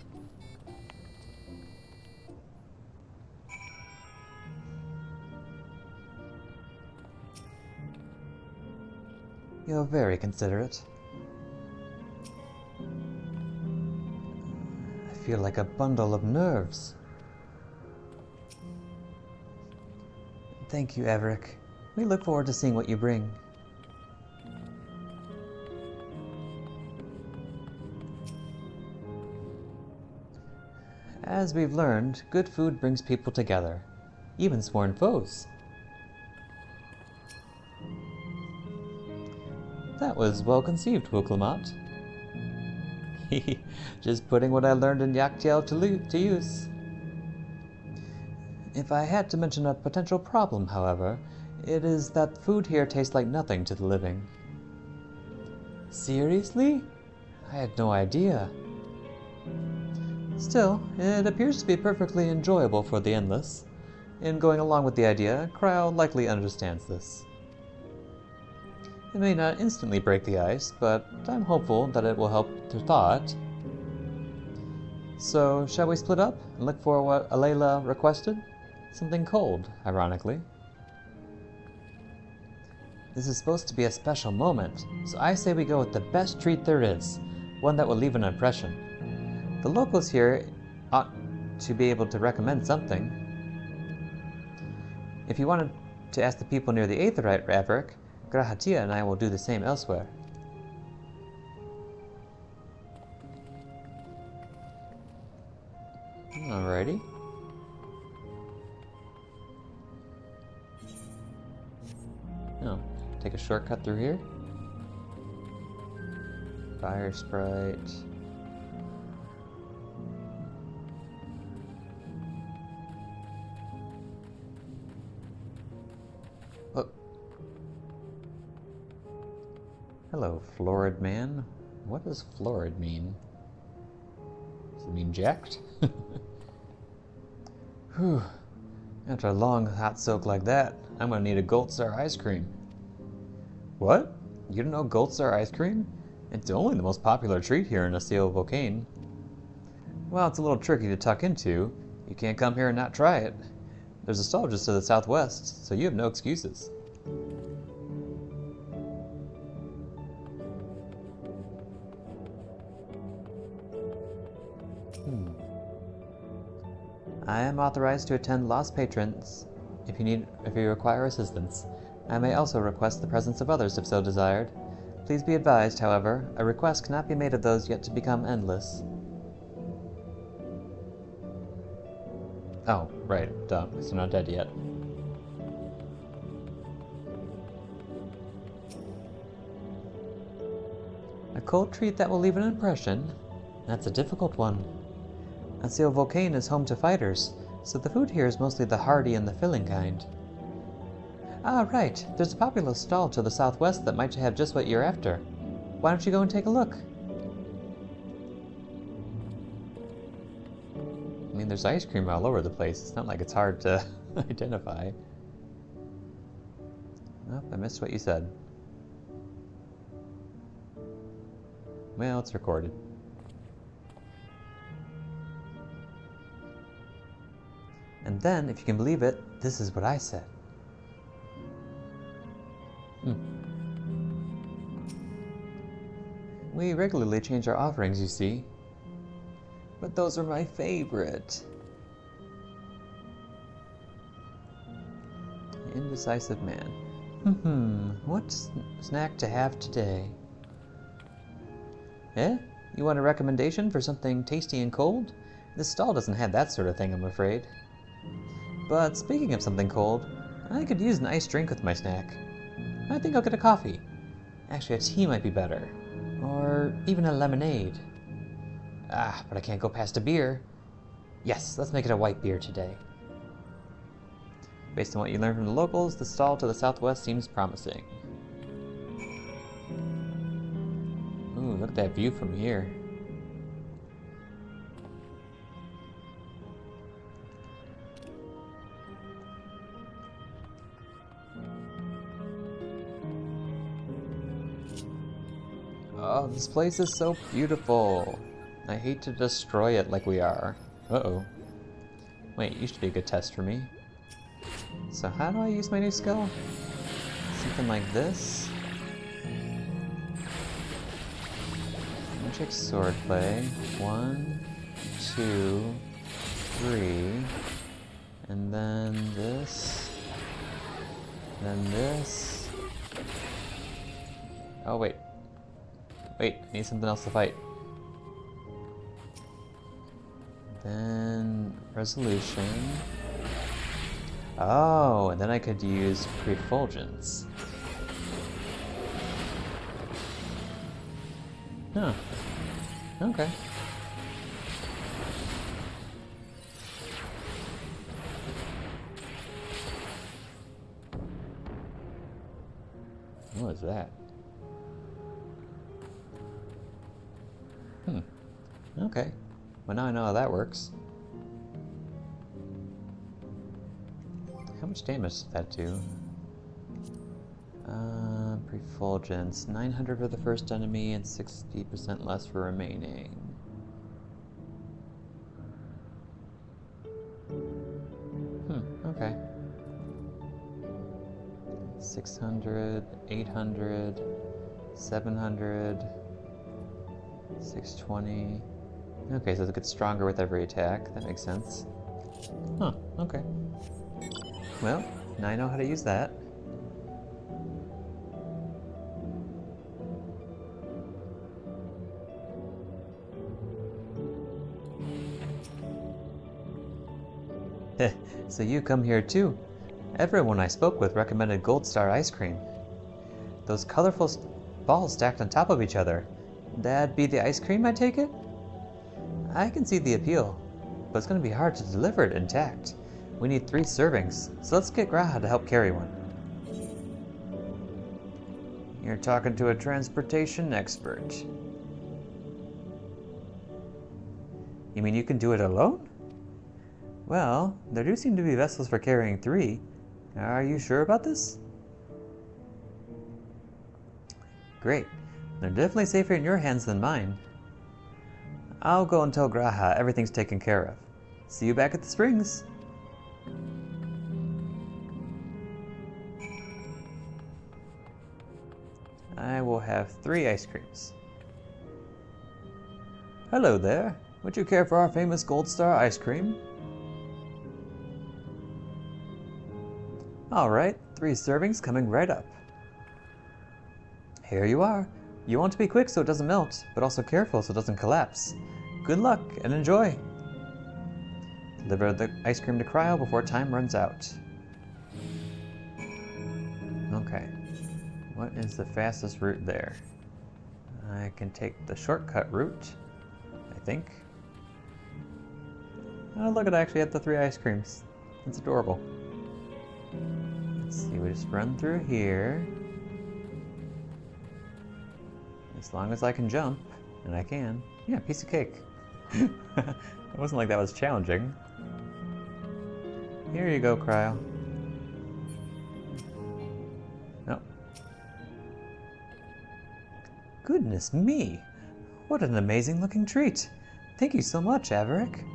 [SPEAKER 1] You're very considerate. I feel like a bundle of nerves. Thank you, Everick. We look forward to seeing what you bring. As we've learned, good food brings people together, even sworn foes. That was well conceived, Wuklamot. Just putting what I learned in Yaktiel to use. If I had to mention a potential problem, however, it is that food here tastes like nothing to the living. Seriously? I had no idea. Still, it appears to be perfectly enjoyable for the Endless. In going along with the idea, Cryo likely understands this. It may not instantly break the ice, but I'm hopeful that it will help their thought. So, shall we split up and look for what Alayla requested? Something cold, ironically. This is supposed to be a special moment, so I say we go with the best treat there is, one that will leave an impression. The locals here ought to be able to recommend something. If you wanted to ask the people near the Aetherite, Everick, Grahatia and I will do the same elsewhere. Alrighty. Oh, take a shortcut through here. Fire Sprite. Oh. Hello, florid man. What does florid mean? Does it mean jacked? Whew. After a long hot soak like that, I'm gonna need a Gold Star ice cream. What? You don't know Gold Star ice cream? It's only the most popular treat here in Asio Volcane. Well, it's a little tricky to tuck into. You can't come here and not try it. There's a stall just to the southwest, so you have no excuses. I am authorized to attend Lost Patrons if you require assistance. I may also request the presence of others if so desired. Please be advised, however, a request cannot be made of those yet to become endless. Oh, right, duh, because they're not dead yet. A cold treat that will leave an impression? That's a difficult one. Asio Volcane is home to fighters, so the food here is mostly the hearty and the filling kind. Ah, right. There's a popular stall to the southwest that might have just what you're after. Why don't you go and take a look? I mean, there's ice cream all over the place. It's not like it's hard to identify. Oh, I missed what you said. Well, it's recorded. And then, if you can believe it, this is what I said. We regularly change our offerings, you see. But those are my favorite. Indecisive man. What snack to have today? Eh? You want a recommendation for something tasty and cold? This stall doesn't have that sort of thing, I'm afraid. But speaking of something cold, I could use an iced drink with my snack. I think I'll get a coffee. Actually, a tea might be better. Or even a lemonade. But I can't go past a beer. Yes, let's make it a white beer today. Based on what you learned from the locals, the stall to the southwest seems promising. Ooh, look at that view from here. Oh, this place is so beautiful. I hate to destroy it like we are. Uh-oh. Wait, you should be a good test for me. So how do I use my new skill? Something like this. Magic swordplay. 1, 2, 3. And then this. Then this. Oh, wait. Wait, I need something else to fight. Then resolution. Oh, and then I could use prefulgence. Huh. Okay. What is that? Okay. Well, now I know how that works. How much damage does that do? Prefulgence. 900 for the first enemy and 60% less for remaining. Okay. 600, 800, 700, 620. Okay, so it gets stronger with every attack. That makes sense. Huh, okay. Well, now I know how to use that. So you come here too. Everyone I spoke with recommended Gold Star ice cream. Those colorful balls stacked on top of each other. That'd be the ice cream, I take it? I can see the appeal, but it's going to be hard to deliver it intact. We need 3 servings, so let's get Graha to help carry one. You're talking to a transportation expert. You mean you can do it alone? Well, there do seem to be vessels for carrying 3. Are you sure about this? Great. They're definitely safer in your hands than mine. I'll go and tell Graha everything's taken care of. See you back at the springs. I will have 3 ice creams. Hello there. Would you care for our famous Gold Star ice cream? Alright, 3 servings coming right up. Here you are. You want to be quick so it doesn't melt, but also careful so it doesn't collapse. Good luck and enjoy! Deliver the ice cream to Cryo before time runs out. Okay. What is the fastest route there? I can take the shortcut route, I think. Oh, look, it actually had the 3 ice creams. It's adorable. Let's see, we just run through here. As long as I can jump, and I can. Yeah, piece of cake. It wasn't like that was challenging. Here you go, Cryo. Oh. Goodness me! What an amazing looking treat! Thank you so much, Averick.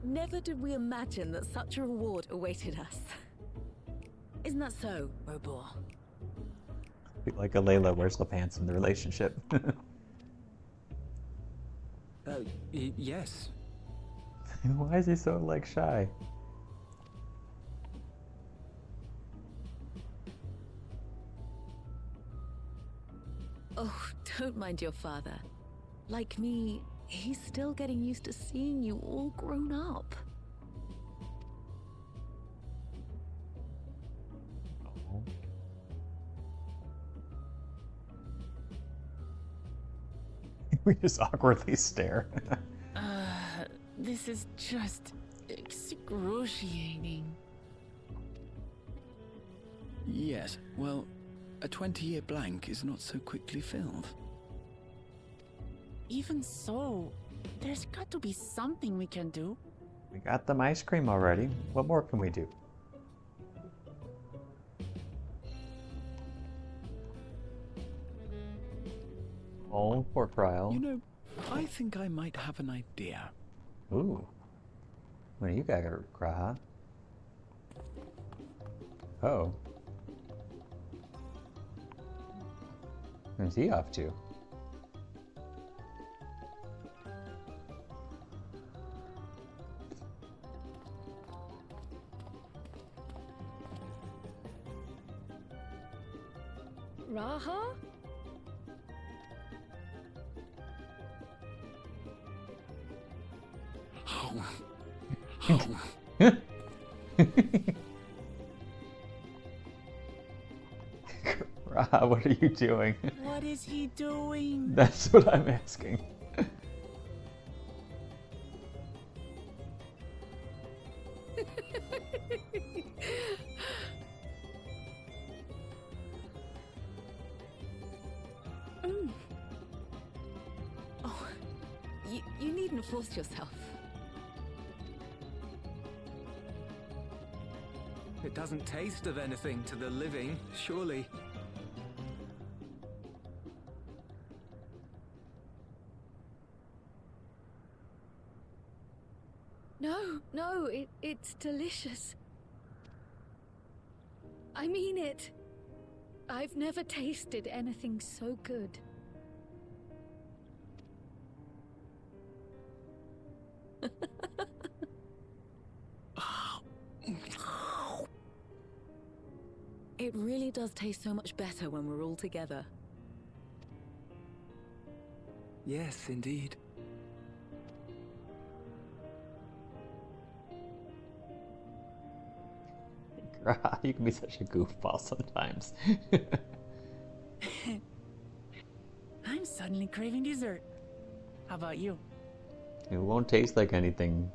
[SPEAKER 4] Never did we imagine that such a reward awaited us. Isn't that so, Robor?
[SPEAKER 1] Like a Layla wears the pants in the relationship.
[SPEAKER 5] Yes.
[SPEAKER 1] Why is he so, like, shy?
[SPEAKER 4] Oh, don't mind your father. Like me, he's still getting used to seeing you all grown up.
[SPEAKER 1] Oh. We just awkwardly stare.
[SPEAKER 6] This is just excruciating.
[SPEAKER 3] Yes, well, a 20-year blank is not so quickly filled.
[SPEAKER 6] Even so, there's got to be something we can do.
[SPEAKER 1] We got them ice cream already. What more can we do? Oh, poor Kryl.
[SPEAKER 3] You know, I think I might have an idea.
[SPEAKER 1] Ooh. What do you got, Graha? Oh. Where's he off to?
[SPEAKER 2] Raha?
[SPEAKER 1] Graha, what are you doing?
[SPEAKER 6] What is he doing?
[SPEAKER 1] That's what I'm asking.
[SPEAKER 4] Oh, you needn't force yourself.
[SPEAKER 5] It doesn't taste of anything to the living, surely.
[SPEAKER 2] No, it's delicious. I mean it. I've never tasted anything so good.
[SPEAKER 4] It really does taste so much better when we're all together.
[SPEAKER 5] Yes, indeed.
[SPEAKER 1] Graha, you can be such a goofball sometimes.
[SPEAKER 6] I'm suddenly craving dessert. How about you?
[SPEAKER 1] It won't taste like anything.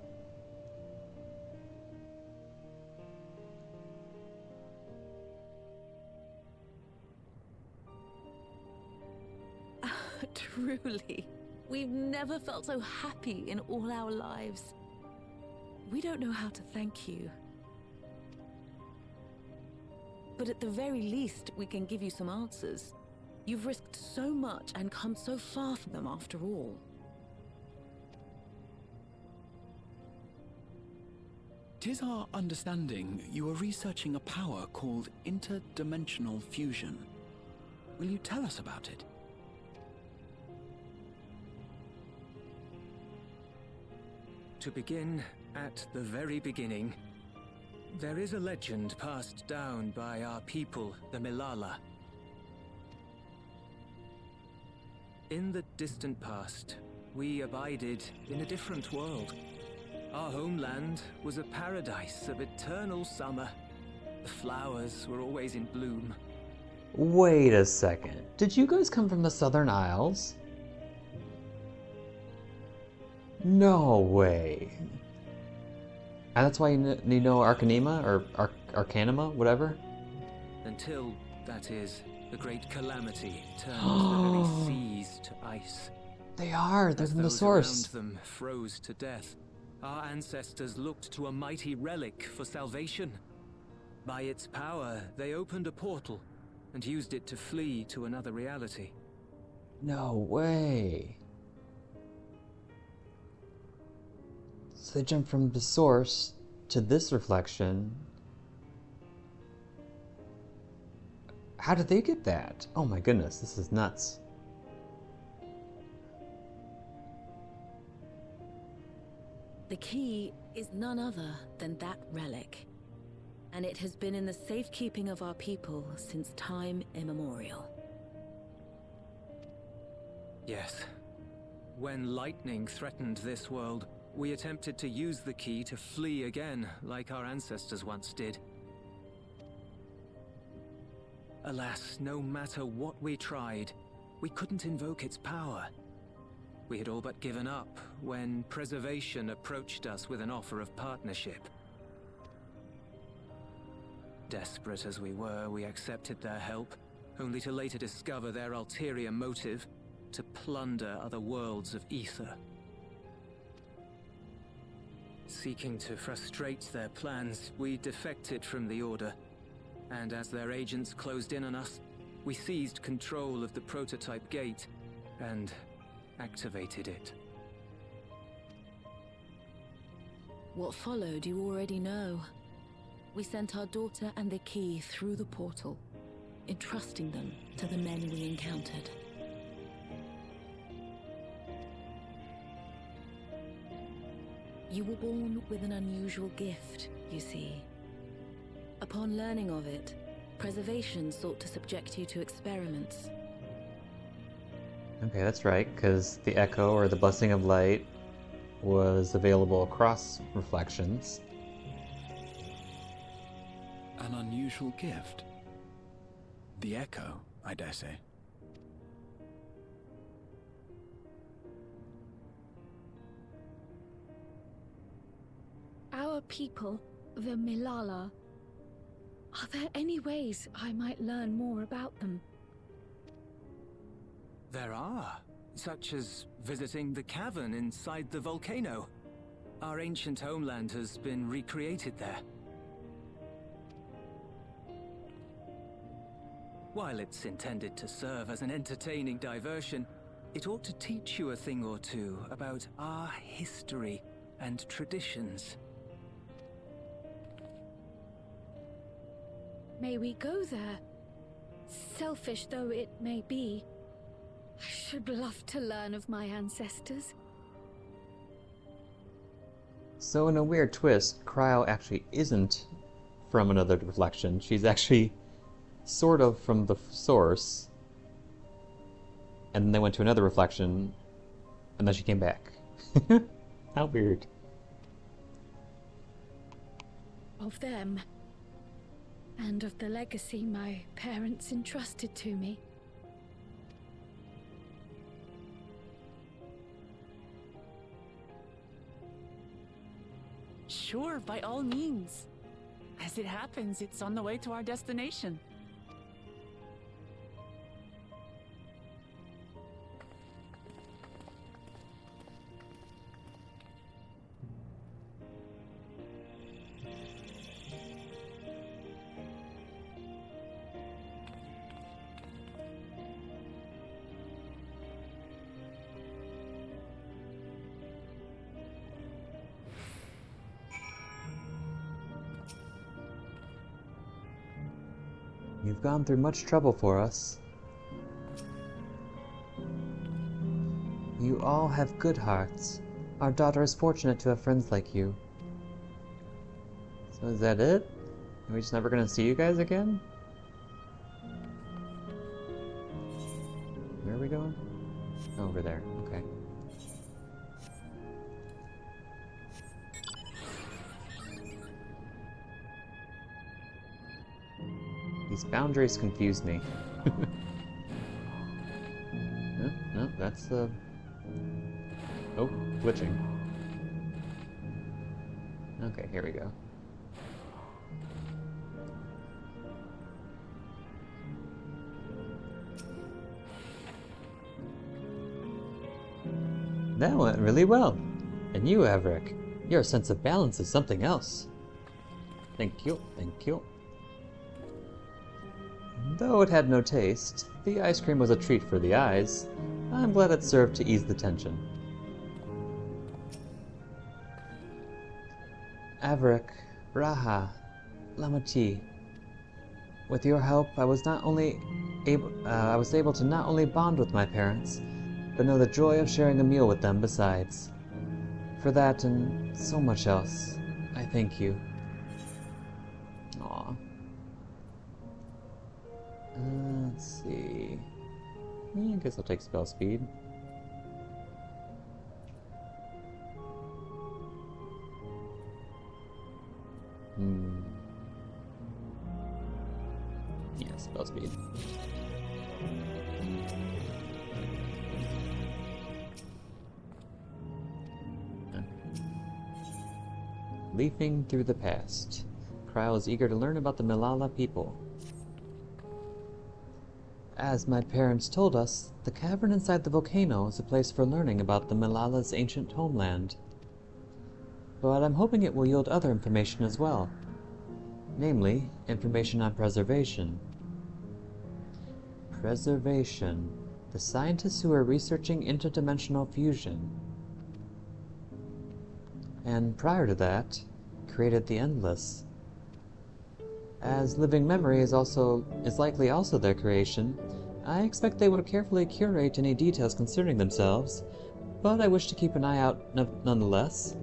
[SPEAKER 4] Truly, we've never felt so happy in all our lives. We don't know how to thank you. But at the very least, we can give you some answers. You've risked so much and come so far from them after all.
[SPEAKER 3] Tis our understanding you are researching a power called interdimensional fusion. Will you tell us about it?
[SPEAKER 5] To begin at the very beginning, there is a legend passed down by our people, the Millala. In the distant past, we abided in a different world. Our homeland was a paradise of eternal summer. The flowers were always in bloom.
[SPEAKER 1] Wait a second. Did you guys come from the Southern Isles? No way. And that's why you know Arcanema or Arcanima, whatever?
[SPEAKER 5] Until, that is, the great calamity turned the very seas to ice.
[SPEAKER 1] They are. They're
[SPEAKER 5] As
[SPEAKER 1] from the
[SPEAKER 5] those
[SPEAKER 1] source.
[SPEAKER 5] around them froze to death, our ancestors looked to a mighty relic for salvation. By its power, they opened a portal and used it to flee to another reality.
[SPEAKER 1] No way. So they jumped from the source to this reflection. How did they get that? Oh my goodness, this is nuts.
[SPEAKER 4] The key is none other than that relic, and it has been in the safekeeping of our people since time immemorial.
[SPEAKER 5] Yes. When lightning threatened this world, we attempted to use the key to flee again, like our ancestors once did. Alas, no matter what we tried, we couldn't invoke its power. We had all but given up when Preservation approached us with an offer of partnership. Desperate as we were, we accepted their help, only to later discover their ulterior motive: to plunder other worlds of ether. Seeking to frustrate their plans, we defected from the Order, and as their agents closed in on us, we seized control of the prototype gate and activated it.
[SPEAKER 4] What followed you already know. We sent our daughter and the key through the portal, entrusting them to the men we encountered. You were born with an unusual gift, you see. Upon learning of it, Preservation sought to subject you to experiments.
[SPEAKER 1] Okay, that's right, because the Echo, or the Blessing of Light, was available across reflections.
[SPEAKER 3] An unusual gift. The Echo, I dare say.
[SPEAKER 2] Our people, the Millala, are there any ways I might learn more about them?
[SPEAKER 5] There are, such as visiting the cavern inside the volcano. Our ancient homeland has been recreated there. While it's intended to serve as an entertaining diversion, it ought to teach you a thing or two about our history and traditions.
[SPEAKER 2] May we go there? Selfish though it may be, I should love to learn of my ancestors.
[SPEAKER 1] So in a weird twist, Cryo actually isn't from another reflection. She's actually sort of from the source. And then they went to another reflection, and then she came back. How weird.
[SPEAKER 2] Of them, and of the legacy my parents entrusted to me.
[SPEAKER 6] Sure, by all means. As it happens, it's on the way to our destination.
[SPEAKER 1] You've gone through much trouble for us. You all have good hearts. Our daughter is fortunate to have friends like you. So is that it? Are we just never gonna see you guys again? Where are we going? Oh, over there. Okay. These boundaries confuse me. No, that's the... Oh, glitching. Okay, here we go. That went really well. And you, Averick, your sense of balance is something else. Thank you, thank you. Though it had no taste, the ice cream was a treat for the eyes. I'm glad it served to ease the tension. Averick, Raha, Lamati. With your help, I was able to not only bond with my parents, but know the joy of sharing a meal with them besides. For that and so much else, I thank you. Aw. Let's see. I guess I'll take spell speed. Yeah, spell speed. Leafing through the past. Kryle is eager to learn about the Millala people. As my parents told us, the cavern inside the volcano is a place for learning about the Millala's ancient homeland. But I'm hoping it will yield other information as well. Namely, information on preservation. Preservation. The scientists who are researching interdimensional fusion. And prior to that, created the Endless. As living memory is likely also their creation, I expect they would carefully curate any details concerning themselves, but I wish to keep an eye out nonetheless.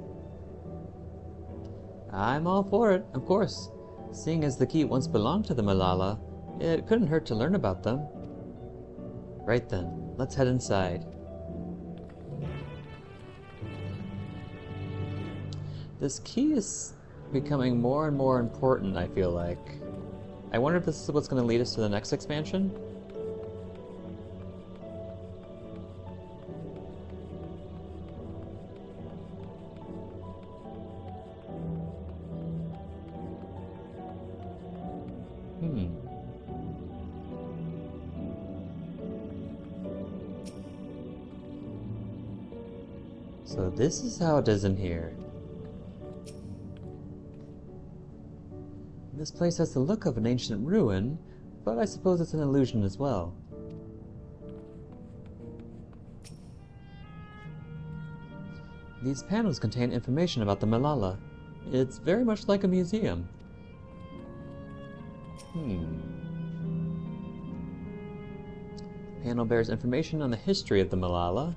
[SPEAKER 1] I'm all for it, of course. Seeing as the key once belonged to the Millala, it couldn't hurt to learn about them. Right then, let's head inside. This key is becoming more and more important, I feel like. I wonder if this is what's going to lead us to the next expansion? So this is how it is in here. This place has the look of an ancient ruin, but I suppose it's an illusion as well. These panels contain information about the Millala. It's very much like a museum. Panel bears information on the history of the Millala.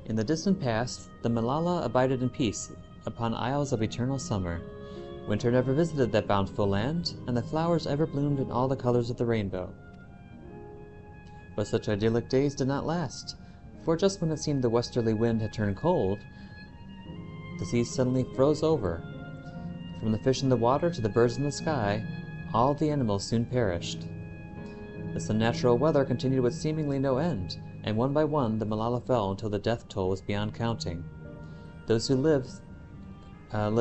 [SPEAKER 1] In the distant past, the Millala abided in peace upon isles of eternal summer. Winter never visited that bountiful land, and the flowers ever bloomed in all the colors of the rainbow. But such idyllic days did not last, for just when it seemed the westerly wind had turned cold, the seas suddenly froze over. From the fish in the water to the birds in the sky, all the animals soon perished. This unnatural weather continued with seemingly no end, and one by one the Millala fell until the death toll was beyond counting. Those who lived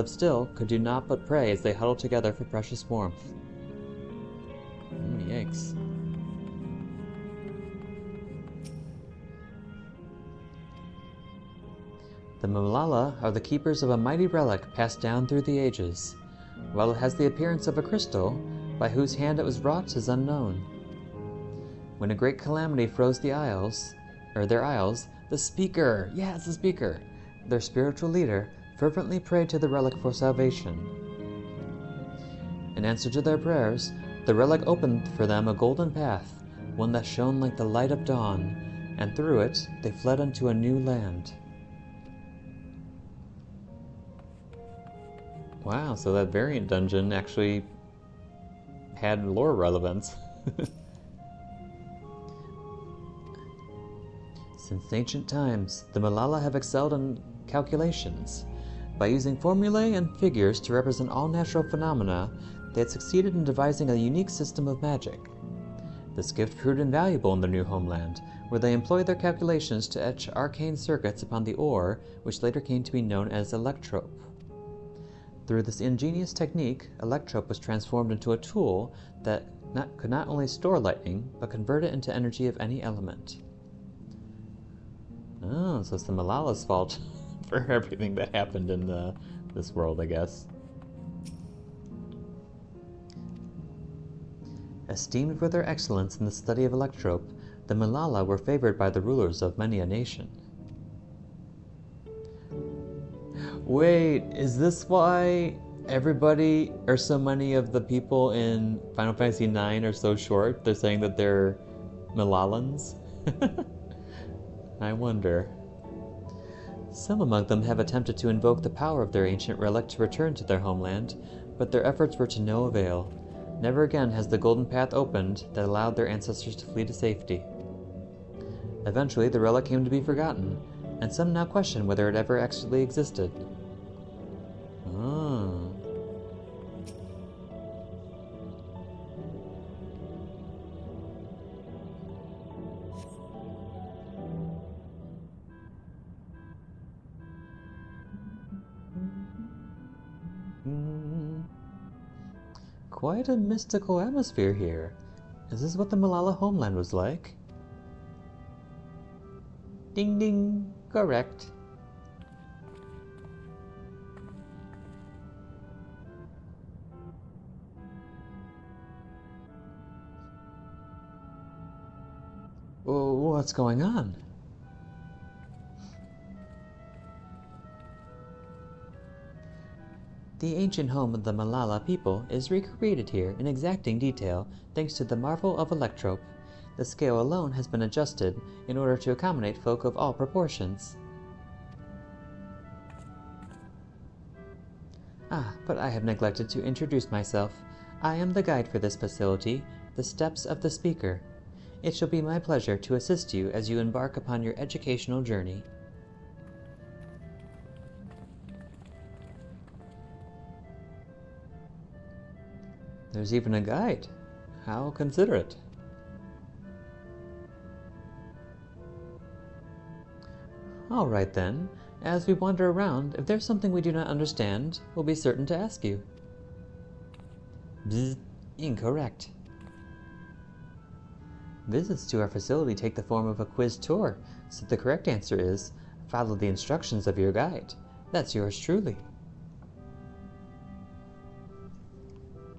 [SPEAKER 1] still could do naught but pray as they huddled together for precious warmth. Yikes. The Millala are the keepers of a mighty relic passed down through the ages. While it has the appearance of a crystal, by whose hand it was wrought is unknown. When a great calamity froze their isles, the Speaker, their spiritual leader, fervently prayed to the relic for salvation. In answer to their prayers, the relic opened for them a golden path, one that shone like the light of dawn, and through it they fled unto a new land. Wow, so that variant dungeon actually had lore relevance. Since ancient times, the Millala have excelled in calculations. By using formulae and figures to represent all natural phenomena, they had succeeded in devising a unique system of magic. This gift proved invaluable in their new homeland, where they employed their calculations to etch arcane circuits upon the ore, which later came to be known as electrope. Through this ingenious technique, electrope was transformed into a tool that could not only store lightning, but convert it into energy of any element. Oh, so it's the Millala's fault for everything that happened in this world, I guess. Esteemed for their excellence in the study of electrope, the Millala were favored by the rulers of many a nation. Wait, is this why everybody, or so many of the people in Final Fantasy IX are so short? They're saying that they're Millalans? I wonder. Some among them have attempted to invoke the power of their ancient relic to return to their homeland, but their efforts were to no avail. Never again has the golden path opened that allowed their ancestors to flee to safety. Eventually, the relic came to be forgotten, and some now question whether it ever actually existed. Ah. Quite a mystical atmosphere here. Is this what the Millala homeland was like? Ding ding, correct. What's going on? The ancient home of the Millala people is recreated here in exacting detail thanks to the marvel of electrope. The scale alone has been adjusted in order to accommodate folk of all proportions. But I have neglected to introduce myself. I am the guide for this facility, the Steps of the Speaker. It shall be my pleasure to assist you as you embark upon your educational journey. There's even a guide. How considerate. All right then. As we wander around, if there's something we do not understand, we'll be certain to ask you. Bzz, incorrect. Visits to our facility take the form of a quiz tour, so the correct answer is, follow the instructions of your guide. That's yours truly.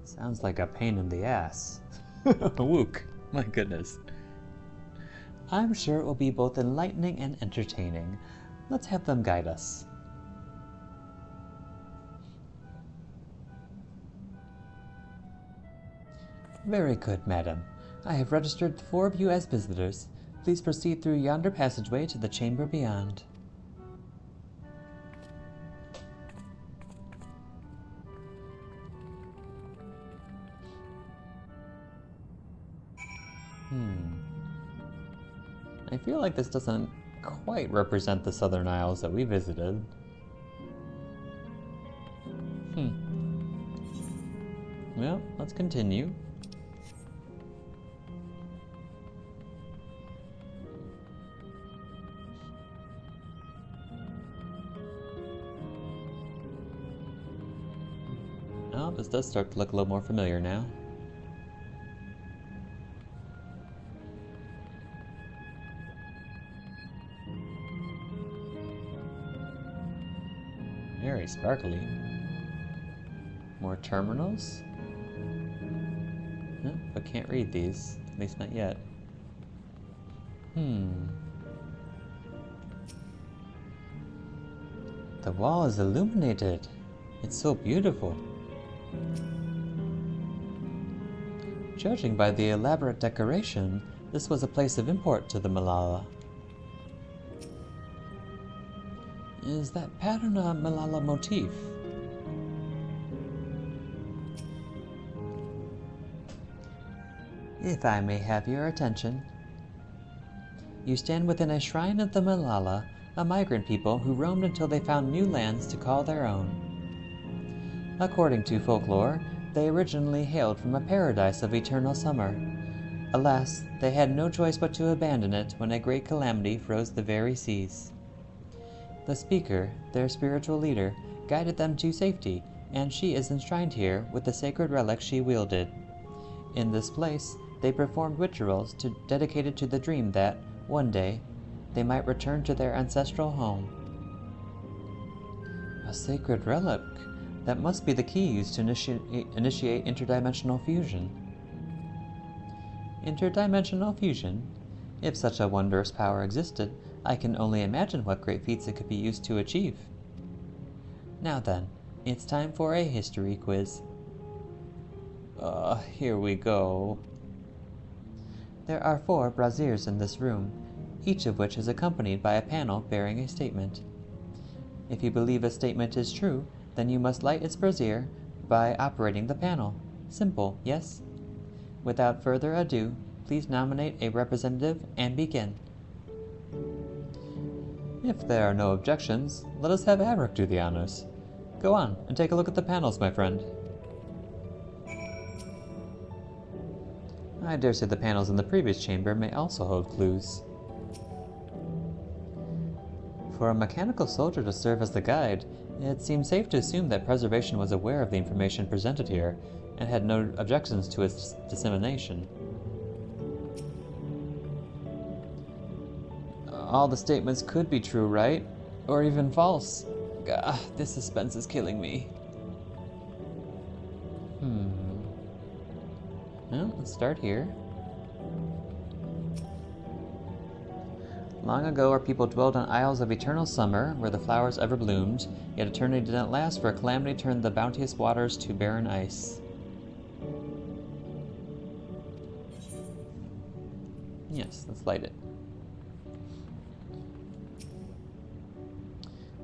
[SPEAKER 1] Sounds like a pain in the ass. Wook, my goodness. I'm sure it will be both enlightening and entertaining. Let's have them guide us. Very good, madam. I have registered 4 of you as visitors. Please proceed through yonder passageway to the chamber beyond. I feel like this doesn't quite represent the Southern Isles that we visited. Well, let's continue. Oh, this does start to look a little more familiar now. Very sparkly. More terminals? No, but can't read these. At least not yet. The wall is illuminated. It's so beautiful. Judging by the elaborate decoration, this was a place of import to the Millala. Is that pattern a Millala motif? If I may have your attention. You stand within a shrine of the Millala, a migrant people who roamed until they found new lands to call their own. According to folklore, they originally hailed from a paradise of eternal summer. Alas, they had no choice but to abandon it when a great calamity froze the very seas. The speaker, their spiritual leader, guided them to safety, and she is enshrined here with the sacred relic she wielded. In this place, they performed rituals dedicated to the dream that, one day, they might return to their ancestral home. A sacred relic. That must be the key used to initiate interdimensional fusion. Interdimensional fusion? If such a wondrous power existed, I can only imagine what great feats it could be used to achieve. Now then, it's time for a history quiz. Here we go. There are 4 braziers in this room, each of which is accompanied by a panel bearing a statement. If you believe a statement is true, then you must light its brazier by operating the panel. Simple, yes? Without further ado, please nominate a representative and begin. If there are no objections, let us have Averick do the honors. Go on and take a look at the panels, my friend. I dare say the panels in the previous chamber may also hold clues. For a mechanical soldier to serve as the guide, it seems safe to assume that preservation was aware of the information presented here and had no objections to its dissemination. All the statements could be true, right? Or even false. Gah, this suspense is killing me. Well, let's start here. Long ago our people dwelled on isles of eternal summer, where the flowers ever bloomed, yet eternity did not last, for a calamity turned the bounteous waters to barren ice. Yes, let's light it.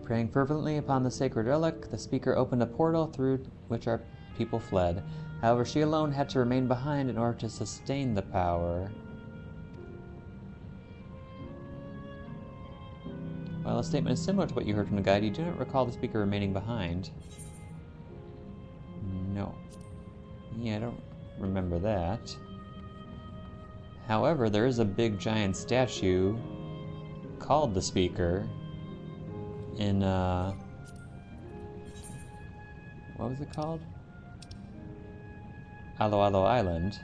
[SPEAKER 1] Praying fervently upon the sacred relic, the speaker opened a portal through which our people fled. However, she alone had to remain behind in order to sustain the power. While a statement is similar to what you heard from the guide, you do not recall the speaker remaining behind. No. Yeah, I don't remember that. However, there is a big giant statue called the speaker in, what was it called? Alo Alo Island.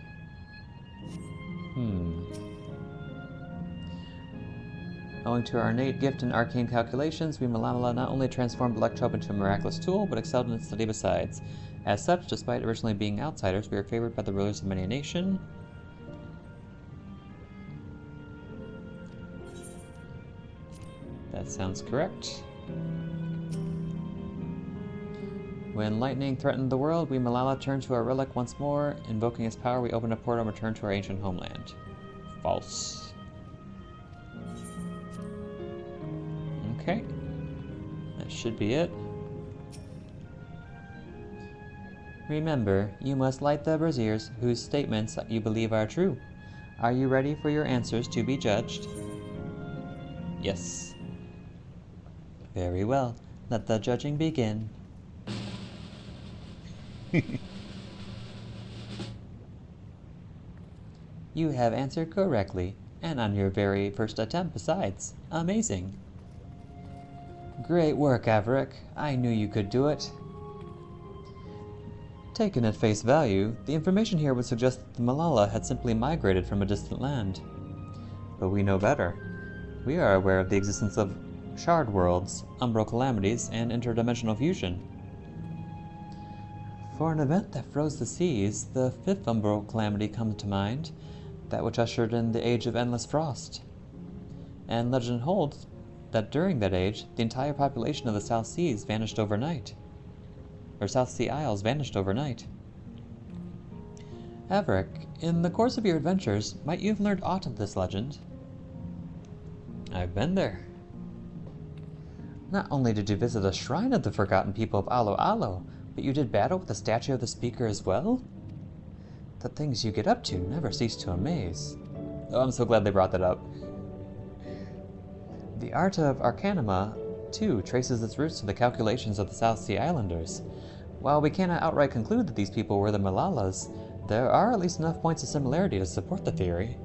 [SPEAKER 1] Owing to our innate gift in arcane calculations, we Millala not only transformed Electrope into a miraculous tool, but excelled in its study besides. As such, despite originally being outsiders, we are favored by the rulers of many a nation. That sounds correct. When lightning threatened the world, we Millala turned to our relic once more. Invoking its power, we opened a portal and returned to our ancient homeland. False. Okay. That should be it. Remember, you must light the braziers whose statements you believe are true. Are you ready for your answers to be judged? Yes. Very well. Let the judging begin. You have answered correctly, and on your very first attempt besides. Amazing. Great work, Averick. I knew you could do it. Taken at face value, the information here would suggest that the Millala had simply migrated from a distant land. But we know better. We are aware of the existence of shard worlds, umbral calamities, and interdimensional fusion. For an event that froze the seas, the 5th umbral calamity comes to mind, that which ushered in the Age of Endless Frost. And legend holds that during that age, the entire population of the South Seas vanished overnight. Or South Sea Isles vanished overnight. Averick, in the course of your adventures, might you have learned aught of this legend? I've been there. Not only did you visit a shrine of the forgotten people of Alo Alo, but you did battle with the statue of the speaker as well? The things you get up to never cease to amaze. Oh, I'm so glad they brought that up. The art of Arcanima, too, traces its roots to the calculations of the South Sea Islanders. While we cannot outright conclude that these people were the Millalas, there are at least enough points of similarity to support the theory.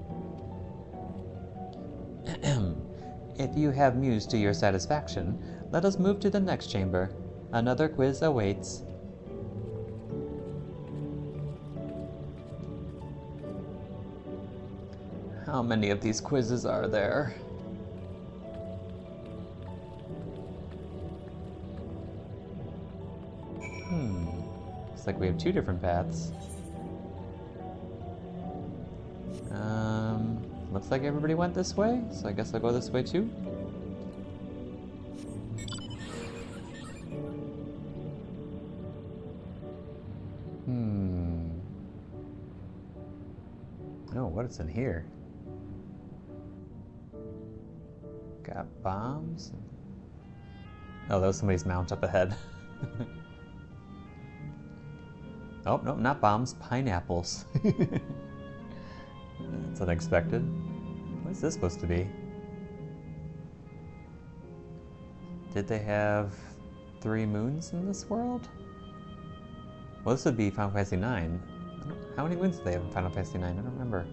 [SPEAKER 1] If you have mused to your satisfaction, let us move to the next chamber. Another quiz awaits. How many of these quizzes are there? Looks like we have 2 different paths. Looks like everybody went this way, so I guess I'll go this way too. Oh, what's in here? Got bombs? Oh, that was somebody's mount up ahead. Oh, no, not bombs, pineapples. That's unexpected. What is this supposed to be? Did they have 3 moons in this world? Well, this would be Final Fantasy IX. How many moons do they have in Final Fantasy IX? I don't remember.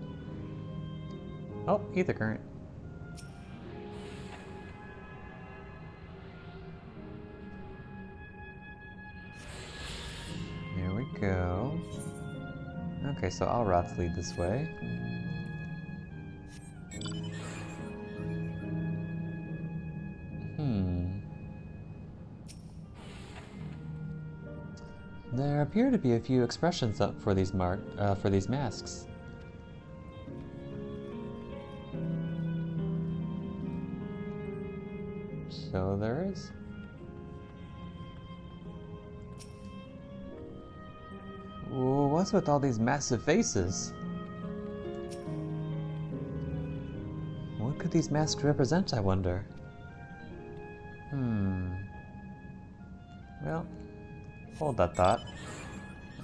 [SPEAKER 1] Oh, ether current. There we go. Okay, so Alroth's lead this way. There appear to be a few expressions up for these masks. So there is. Ooh, what's with all these massive faces? What could these masks represent, I wonder? Well, hold that thought.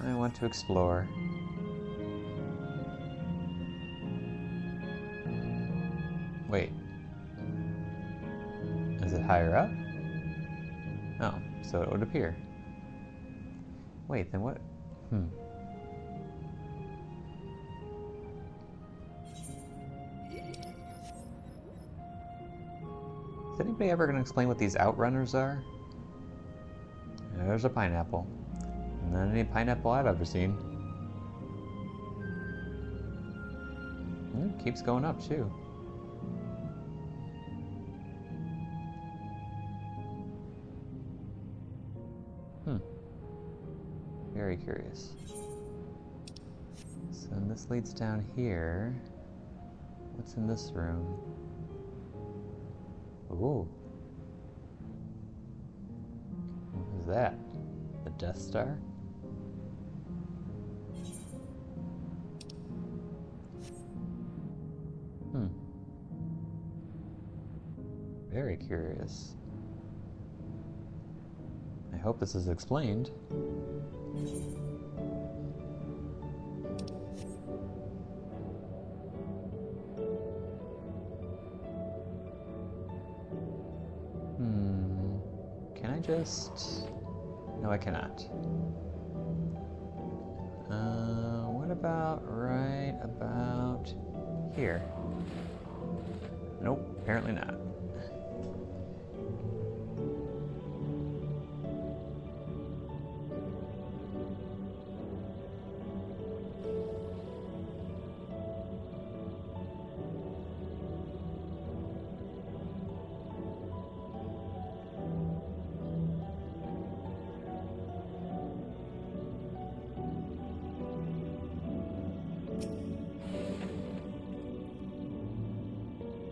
[SPEAKER 1] I want to explore. Wait. Is it higher up? Oh, so it would appear. Wait, then what? Is anybody ever going to explain what these outrunners are? There's a pineapple. Not any pineapple I've ever seen. It keeps going up, too. Very curious. So this leads down here. What's in this room? Ooh. What is that? The Death Star? Very curious. I hope this is explained. Can I just... No, I cannot. What about right about here? Nope, apparently not.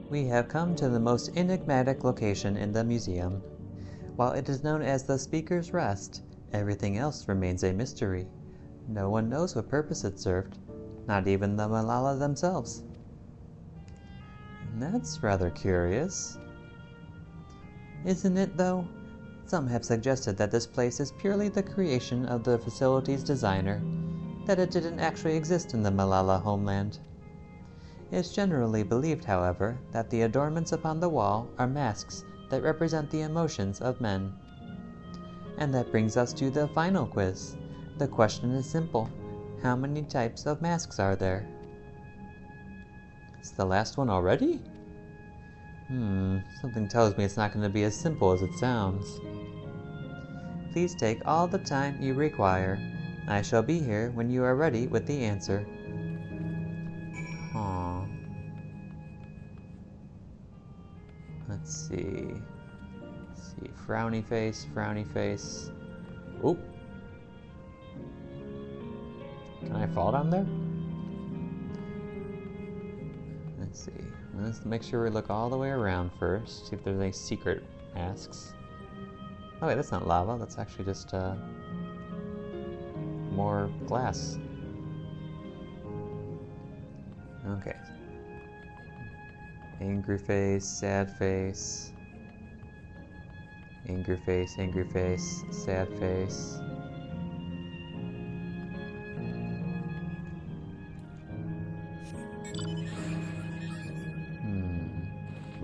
[SPEAKER 1] We have come to the most enigmatic location in the museum. While it is known as the Speaker's Rest, everything else remains a mystery. No one knows what purpose it served, not even the Millala themselves. That's rather curious. Isn't it, though? Some have suggested that this place is purely the creation of the facility's designer, that it didn't actually exist in the Millala homeland. It's generally believed, however, that the adornments upon the wall are masks that represent the emotions of men. And that brings us to the final quiz. The question is simple. How many types of masks are there? It's the last one already? Something tells me it's not going to be as simple as it sounds. Please take all the time you require. I shall be here when you are ready with the answer. Aww. Let's see. Frowny face, frowny face. Oop. Can I fall down there? Let's Let's see. Let's make sure we look all the way around first. See if there's any secret masks. Oh wait, that's not lava. That's actually just more glass. Okay. Angry face, sad face. Angry face, sad face.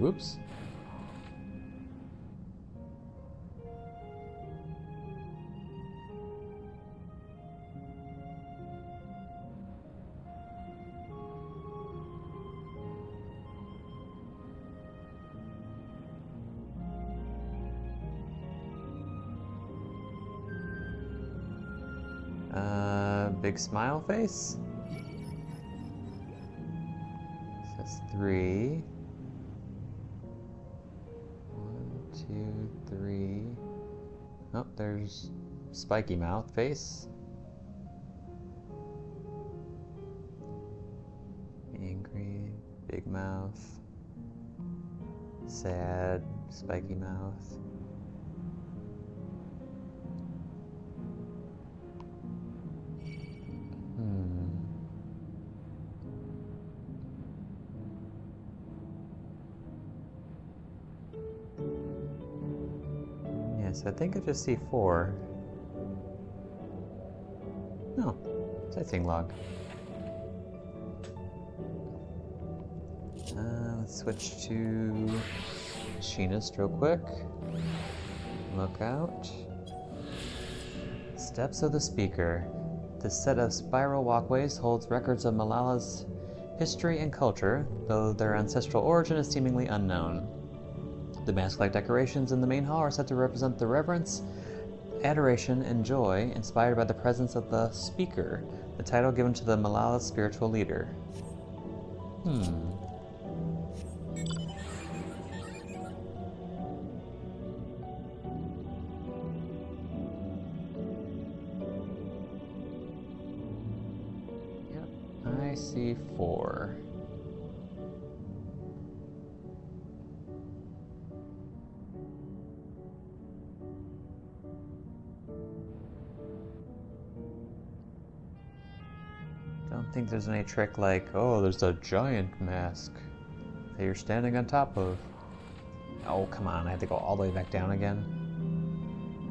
[SPEAKER 1] Oops. Big smile face. So that's 3. 1, 2, 3. Oh, there's spiky mouth face. Angry, big mouth. Sad, spiky mouth. Yes, I think I just see 4. No, sightseeing log. Let's switch to machinist real quick. Look out. Steps of the Speaker. This set of spiral walkways holds records of Millala's history and culture, though their ancestral origin is seemingly unknown. The mask-like decorations in the main hall are said to represent the reverence, adoration, and joy inspired by the presence of the Speaker, the title given to the Millala's spiritual leader. I see 4. Don't think there's any trick like, oh, there's a giant mask that you're standing on top of. Oh, come on, I have to go all the way back down again?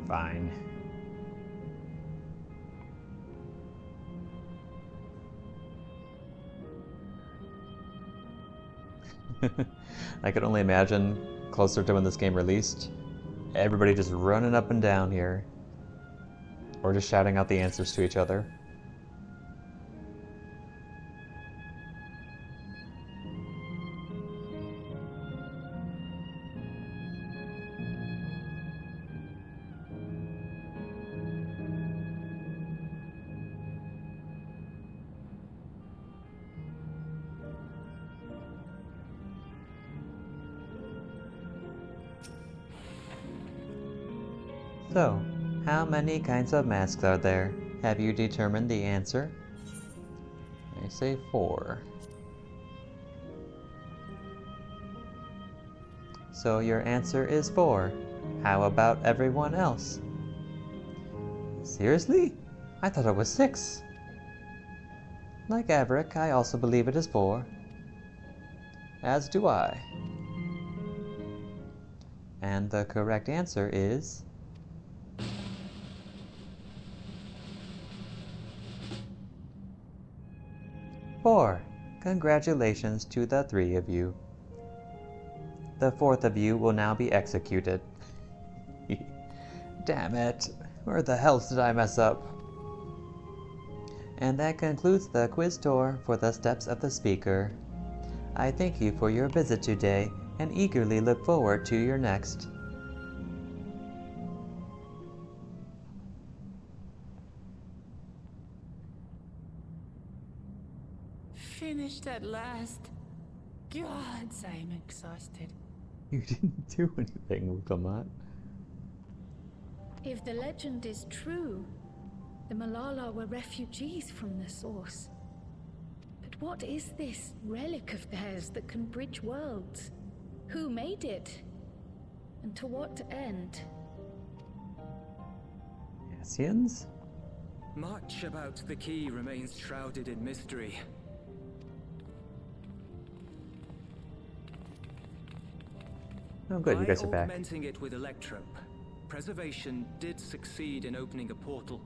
[SPEAKER 1] Fine. I could only imagine, closer to when this game released, everybody just running up and down here. Or just shouting out the answers to each other. So, how many kinds of masks are there? Have you determined the answer? I say 4. So your answer is 4. How about everyone else? Seriously? I thought it was 6. Like Averick, I also believe it is 4. As do I. And the correct answer is... 4. Congratulations to the 3 of you. The 4th of you will now be executed. Damn it! Where the hell did I mess up? And that concludes the quiz tour for the Steps of the Speaker. I thank you for your visit today and eagerly look forward to your next.
[SPEAKER 6] Finished at last. God, I'm exhausted.
[SPEAKER 1] You didn't do anything, Wilmot.
[SPEAKER 2] If the legend is true, the Millala were refugees from the source. But what is this relic of theirs that can bridge worlds? Who made it? And to what end?
[SPEAKER 1] Asians?
[SPEAKER 5] Much about the key remains shrouded in mystery.
[SPEAKER 1] Oh good, you guys are
[SPEAKER 5] By
[SPEAKER 1] back.
[SPEAKER 5] augmenting it with electrope, Preservation did succeed in opening a portal.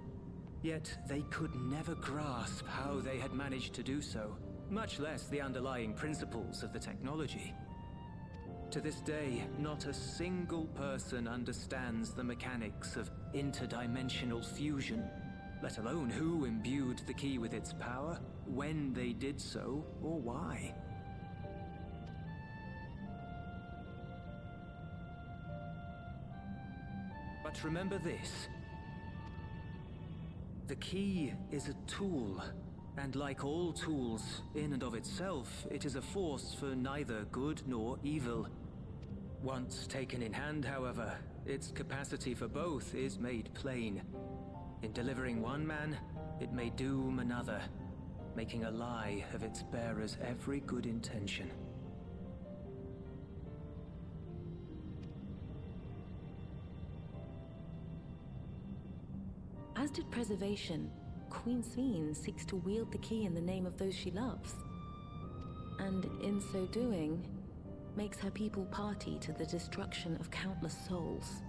[SPEAKER 5] Yet they could never grasp how they had managed to do so, much less the underlying principles of the technology. To this day, not a single person understands the mechanics of interdimensional fusion, let alone who imbued the key with its power, when they did so, or why. But remember this. The key is a tool, and like all tools, in and of itself, it is a force for neither good nor evil. Once taken in hand, however, its capacity for both is made plain. In delivering one man, it may doom another, making a lie of its bearer's every good intention.
[SPEAKER 4] As did Preservation, Queen Sveen seeks to wield the key in the name of those she loves. And in so doing, makes her people party to the destruction of countless souls.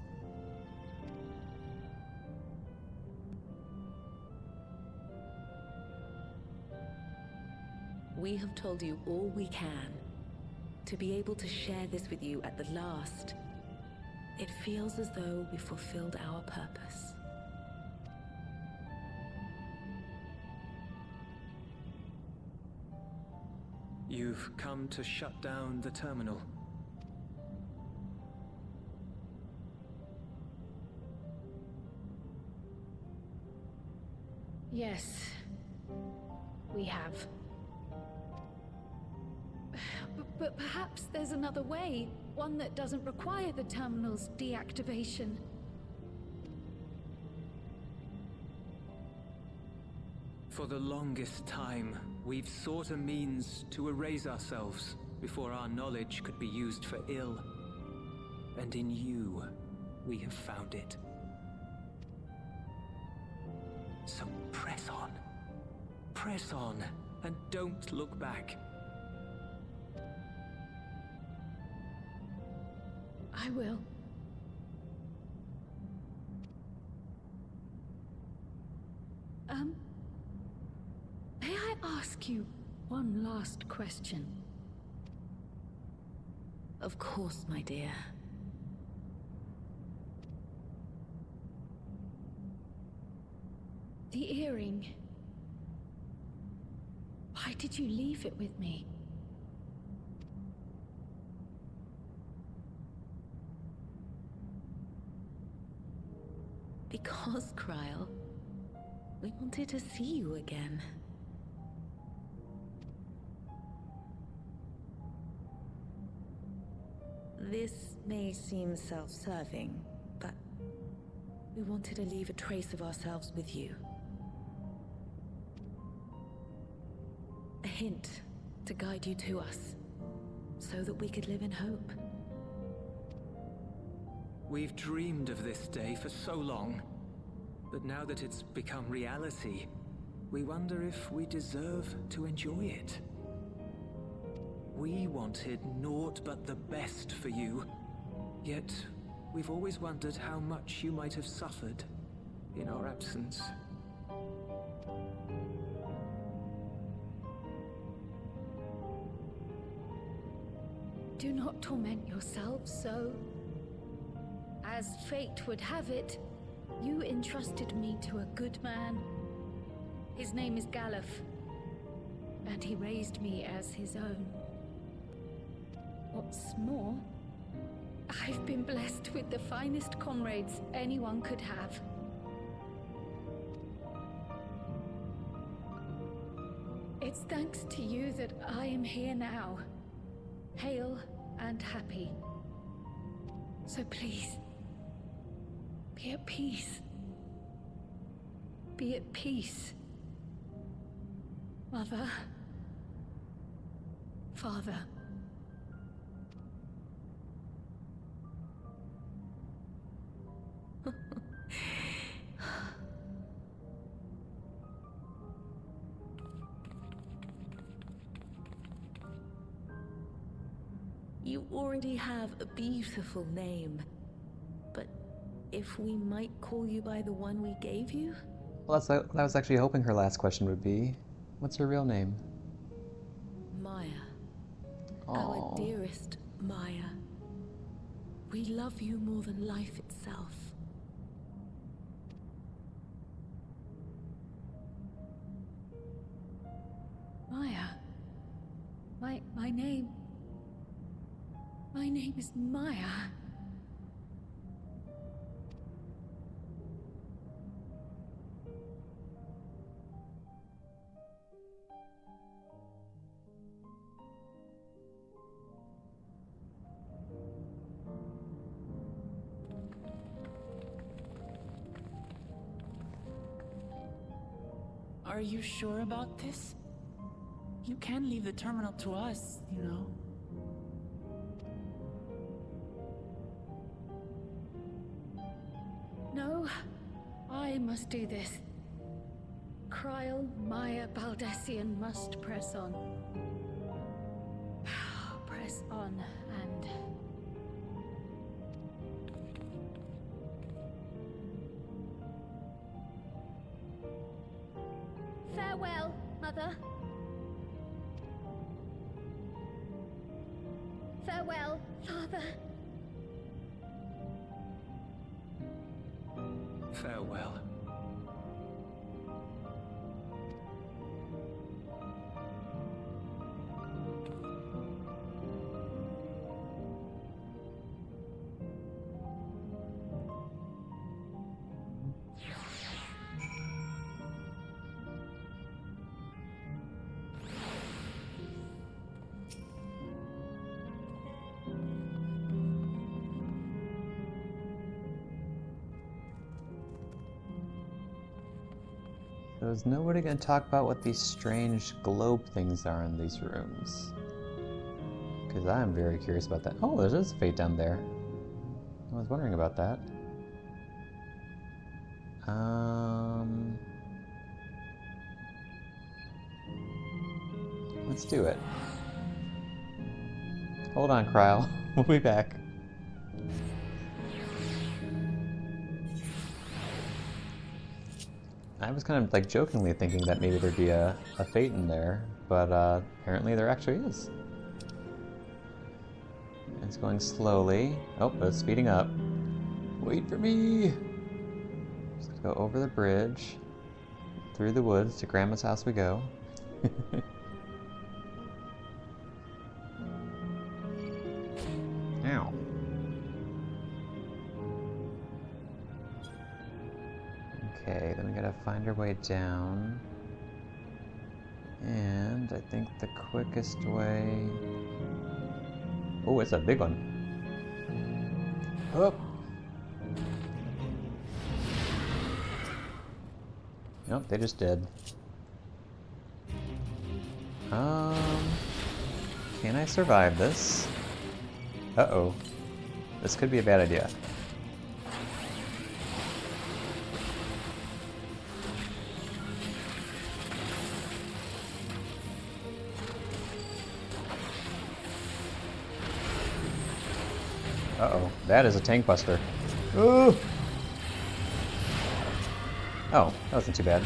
[SPEAKER 4] We have told you all we can. To be able to share this with you at the last, it feels as though we fulfilled our purpose.
[SPEAKER 5] You've come to shut down the terminal.
[SPEAKER 2] Yes, we have. But perhaps there's another way, one that doesn't require the terminal's deactivation.
[SPEAKER 5] For the longest time, we've sought a means to erase ourselves before our knowledge could be used for ill. And in you, we have found it. So press on. Press on, and don't look back.
[SPEAKER 2] I will. May I ask you one last question?
[SPEAKER 4] Of course, my dear.
[SPEAKER 2] The earring. Why did you leave it with me?
[SPEAKER 4] Because, Kryl, we wanted to see you again. This may seem self-serving, but we wanted to leave a trace of ourselves with you. A hint to guide you to us, so that we could live in hope.
[SPEAKER 5] We've dreamed of this day for so long, but now that it's become reality, we wonder if we deserve to enjoy it. We wanted naught but the best for you, yet we've always wondered how much you might have suffered in our absence.
[SPEAKER 2] Do not torment yourselves so. As fate would have it, you entrusted me to a good man. His name is Galuf, and he raised me as his own. What's more, I've been blessed with the finest comrades anyone could have. It's thanks to you that I am here now, hale and happy. So please, be at peace. Be at peace. Mother, father.
[SPEAKER 4] You already have a beautiful name, but if we might call you by the one we gave you?
[SPEAKER 1] Well, that's what I was actually hoping her last question would be. What's her real name?
[SPEAKER 4] Maya.
[SPEAKER 1] Aww.
[SPEAKER 4] Our dearest Maya. We love you more than life itself.
[SPEAKER 2] Maya. My name... My name is Maya.
[SPEAKER 6] Are you sure about this? You can leave the terminal to us, you know.
[SPEAKER 2] No, I must do this. Kryl, Maya, Baldessian must press on. Press on and... Farewell, Mother. Farewell, Father.
[SPEAKER 5] Farewell.
[SPEAKER 1] So is nobody going to talk about what these strange globe things are in these rooms? Because I'm very curious about that. Oh, there is a fate down there. I was wondering about that. Let's do it. Hold on, Kryl. We'll be back. I was kind of like jokingly thinking that maybe there'd be a fate in there, but apparently there actually is. It's going slowly. Oh, but it's speeding up. Wait for me! Just gonna go over the bridge, through the woods, to Grandma's house we go. Ow. Okay, then we gotta find our way down. And I think the quickest way... Oh, it's a big one. Oh! Nope, they just did. Can I survive this? Uh-oh. This could be a bad idea. Uh-oh, that is a tank buster. Ooh! Oh, that wasn't too bad.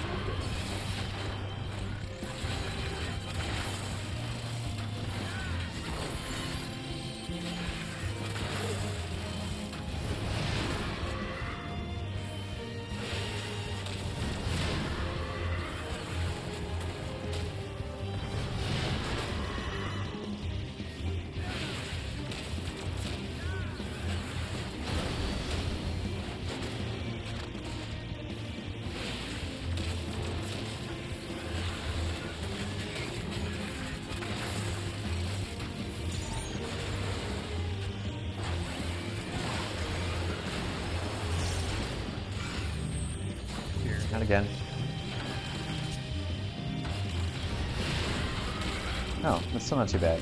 [SPEAKER 1] Not again. Oh, that's still not too bad.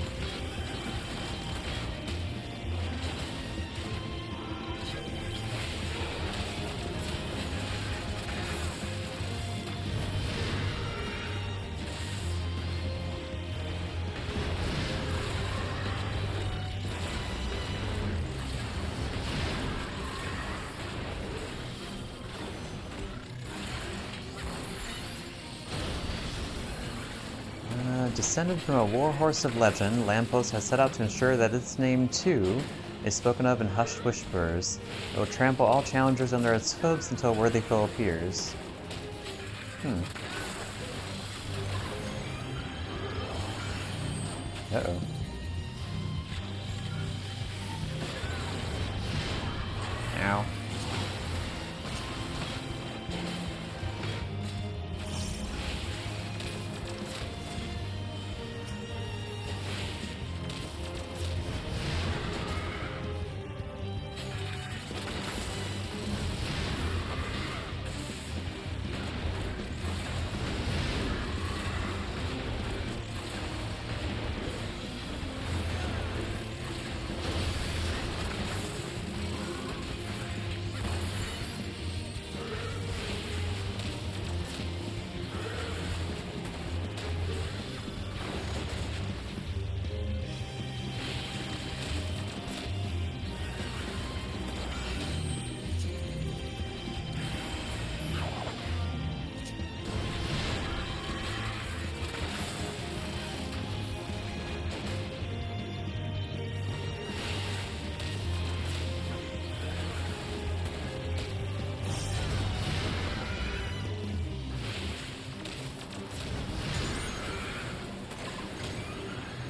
[SPEAKER 1] Descended from a warhorse of legend, Lamppost has set out to ensure that its name, too, is spoken of in hushed whispers. It will trample all challengers under its hooves until a worthy foe appears. Uh-oh. Ow.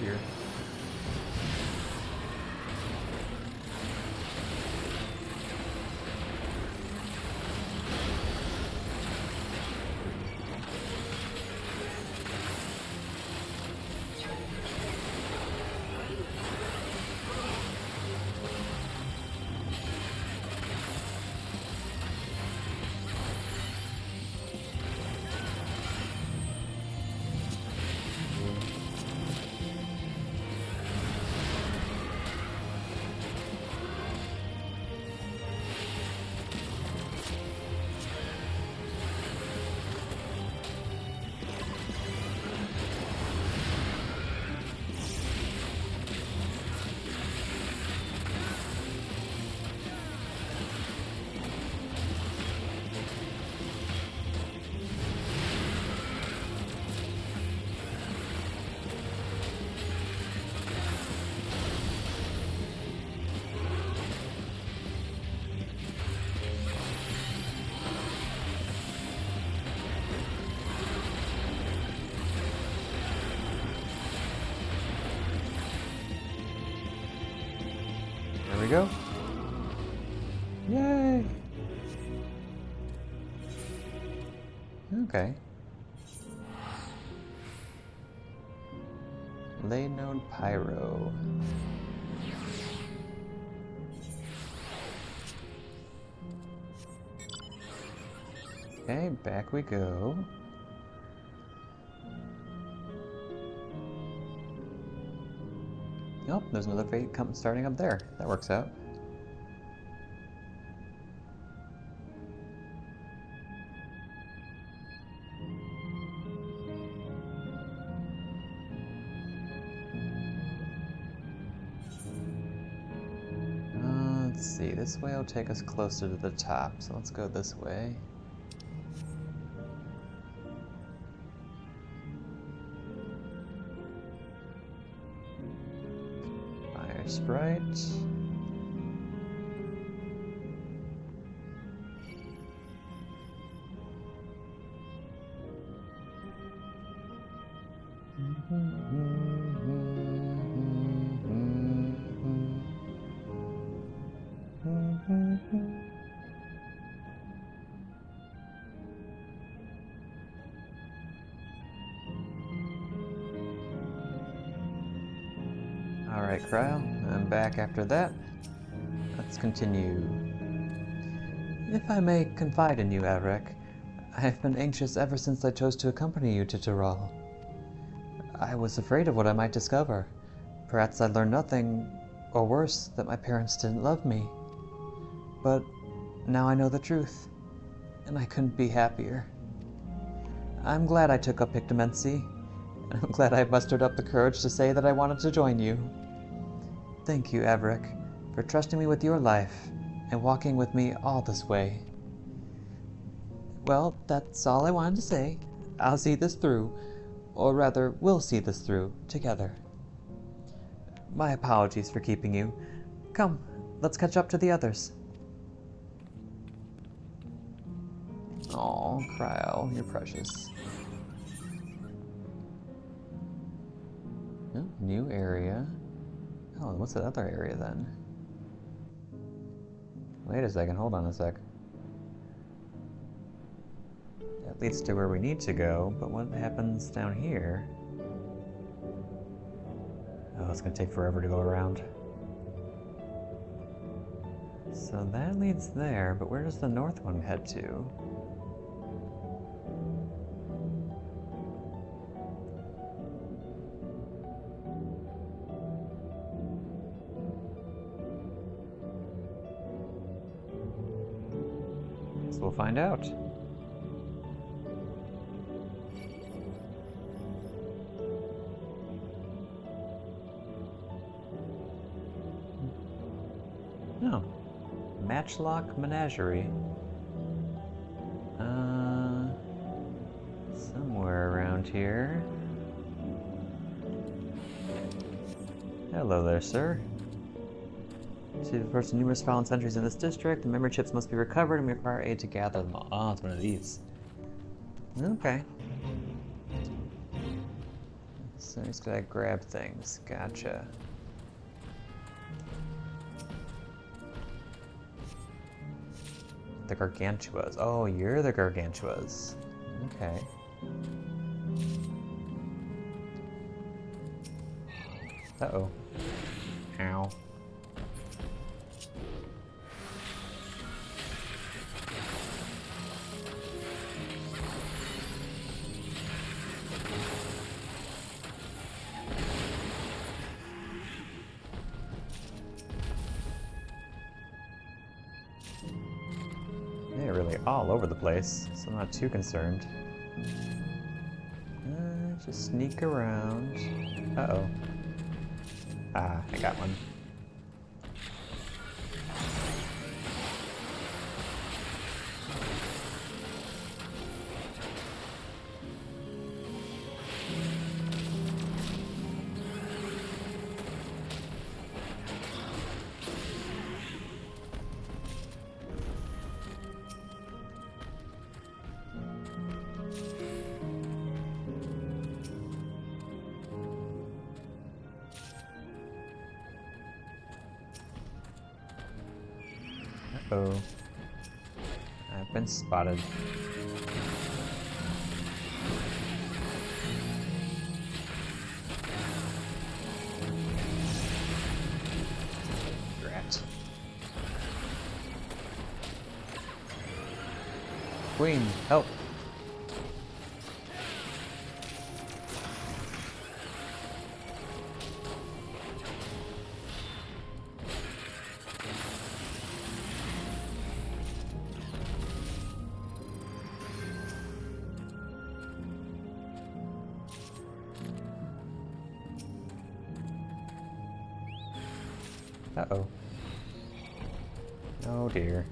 [SPEAKER 1] Here. There we go. Yay! Okay. Lay node pyro. Okay, back we go. Oh, there's another fate starting up there. That works out. Let's see, this way will take us closer to the top, so let's go this way. Fire sprite. Alright, Cryo, I'm back after that. Let's continue. If I may confide in you, Avric, I have been anxious ever since I chose to accompany you to Tyrol. I was afraid of what I might discover. Perhaps I'd learn nothing, or worse, that my parents didn't love me. But now I know the truth, and I couldn't be happier. I'm glad I took up Pictomancy, and I'm glad I mustered up the courage to say that I wanted to join you. Thank you, Everick, for trusting me with your life and walking with me all this way. Well, that's all I wanted to say. I'll see this through, or rather, we'll see this through together. My apologies for keeping you. Come, let's catch up to the others. Aw, Cryo, you're precious. Oh, new area. Oh, what's that other area then? Wait a second, hold on a sec. That leads to where we need to go, but what happens down here? Oh, it's gonna take forever to go around. So that leads there, but where does the north one head to? So we'll find out. No. Matchlock Menagerie. Somewhere around here. Hello there, sir. See the first of numerous fallen sentries in this district. The memory chips must be recovered and we require aid to gather them all. Oh, it's one of these. Okay. So he's gotta grab things. Gotcha. The Gargantuas. Oh, you're the Gargantuas. Okay. Uh-oh. Ow. They're really all over the place, so I'm not too concerned. Just sneak around. Uh-oh. Ah, I got one. Uh-oh. I've been spotted. Drat. Queen, help! Uh-oh. Oh dear.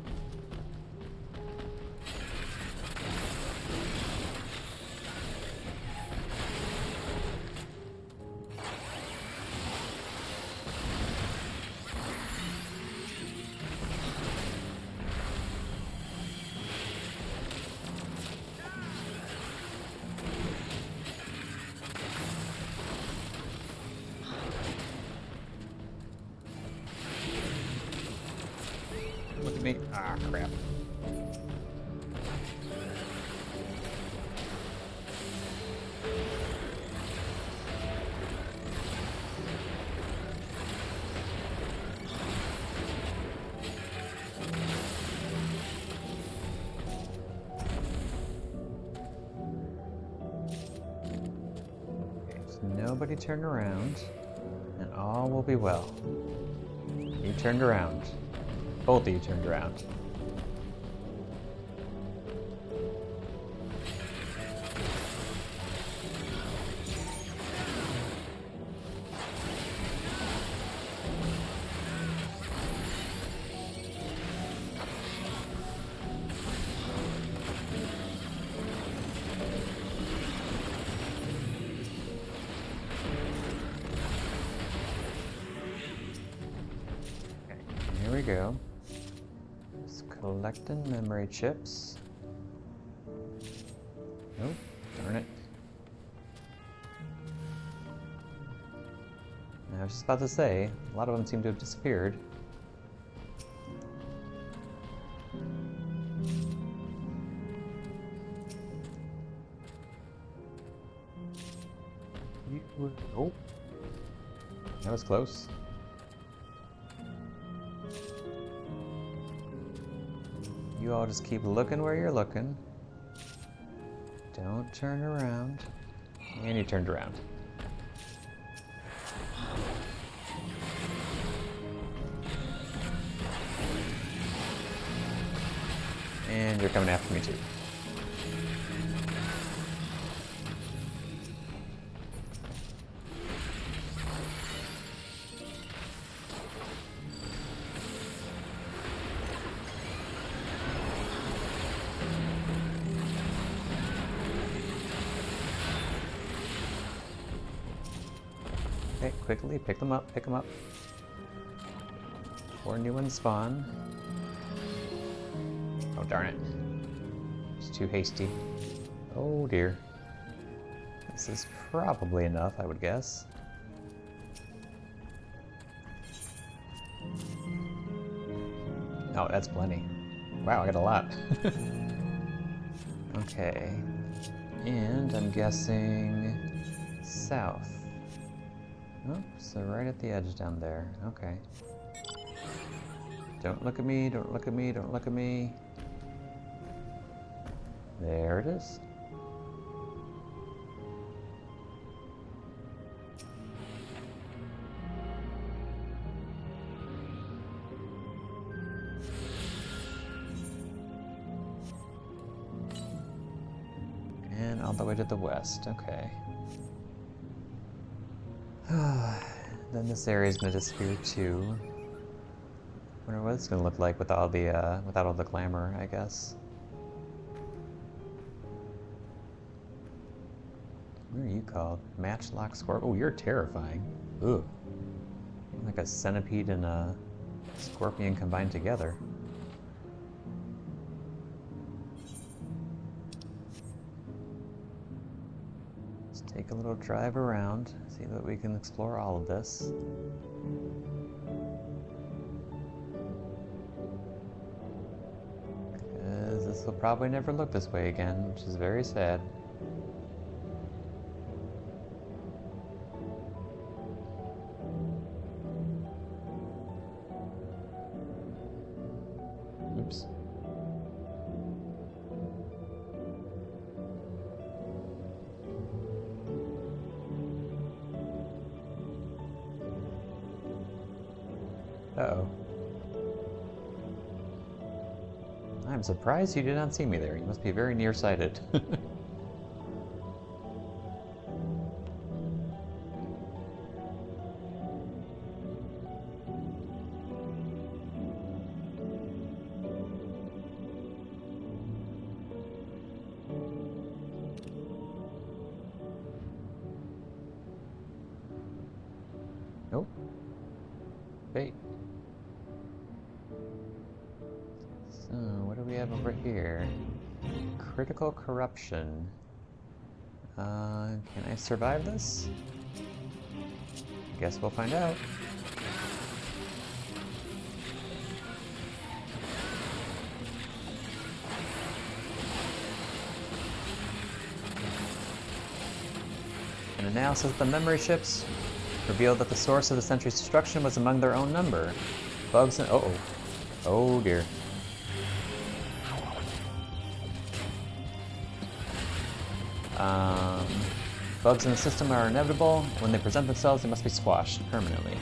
[SPEAKER 1] Look at me. Ah, crap. Nobody turn around, and all will be well. You turned around. Both of you turned around. Here we go. Just collecting memory chips. Nope, darn it. I was just about to say, a lot of them seem to have disappeared. Oh, that was close. You all just keep looking where you're looking. Don't turn around. And you turned around. And you're coming after me too. Okay, quickly, pick them up, pick them up. Before new ones spawn. Oh, darn it. It's too hasty. Oh dear. This is probably enough, I would guess. Oh, that's plenty. Wow, I got a lot. Okay. And I'm guessing south. Oh, so right at the edge down there. Okay. Don't look at me, don't look at me, don't look at me. There it is. And all the way to the west, okay. Then this area is going to disappear too. Wonder what it's going to look like with all the without all the glamour, I guess. What are you called? Matchlock Scorpion? Oh, you're terrifying. Ugh. Like a centipede and a scorpion combined together. Let's take a little drive around, see that we can explore all of this. Because this will probably never look this way again, which is very sad. Oops. Uh-oh. I'm surprised you did not see me there. You must be very nearsighted. Nope. Wait. So, what do we have over here? Critical corruption. Can I survive this? Guess we'll find out. An analysis of the memory chips revealed that the source of the Sentry's destruction was among their own number. Bugs and... uh-oh. Oh dear. Bugs in the system are inevitable. When they present themselves, they must be squashed permanently.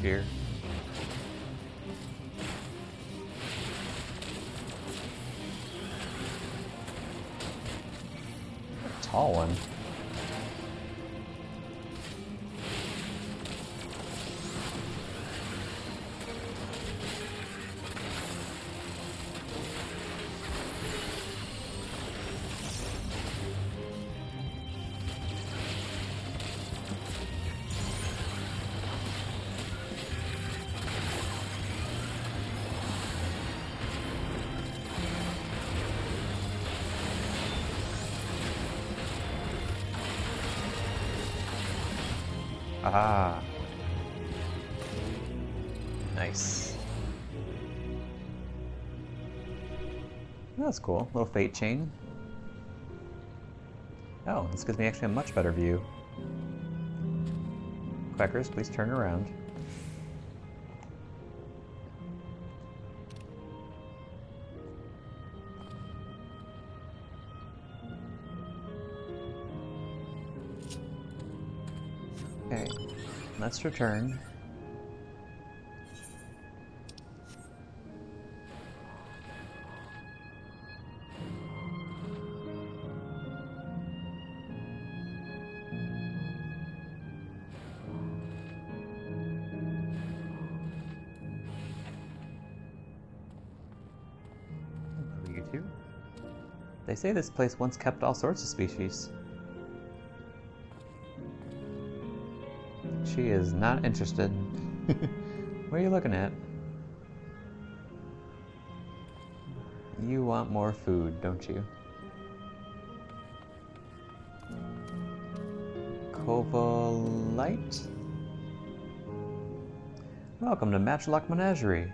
[SPEAKER 1] Here. A tall one. Ah. Nice. That's cool. Little fate chain. Oh, this gives me actually a much better view. Quackers, please turn around. Okay, let's return. You two. They say this place once kept all sorts of species. She is not interested. What are you looking at? You want more food, don't you? Covalite? Welcome to Matchlock Menagerie.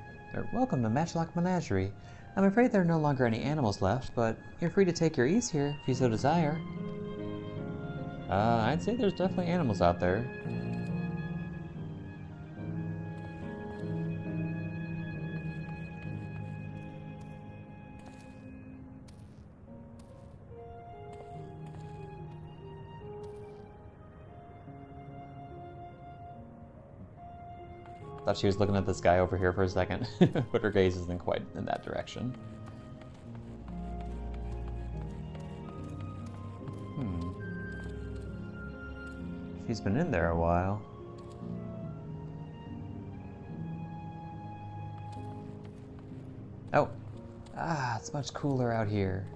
[SPEAKER 1] Welcome to Matchlock Menagerie. I'm afraid there are no longer any animals left, but you're free to take your ease here if you so desire. I'd say there's definitely animals out there. Thought she was looking at this guy over here for a second, but her gaze isn't quite in that direction. She's been in there a while. Oh! Ah, it's much cooler out here.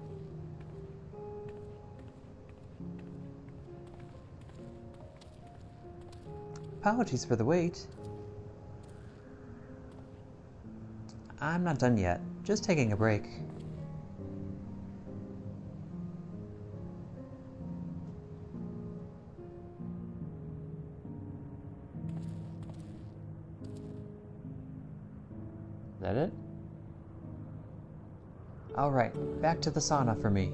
[SPEAKER 1] Apologies for the wait. I'm not done yet. Just taking a break. Is that it? All right, back to the sauna for me.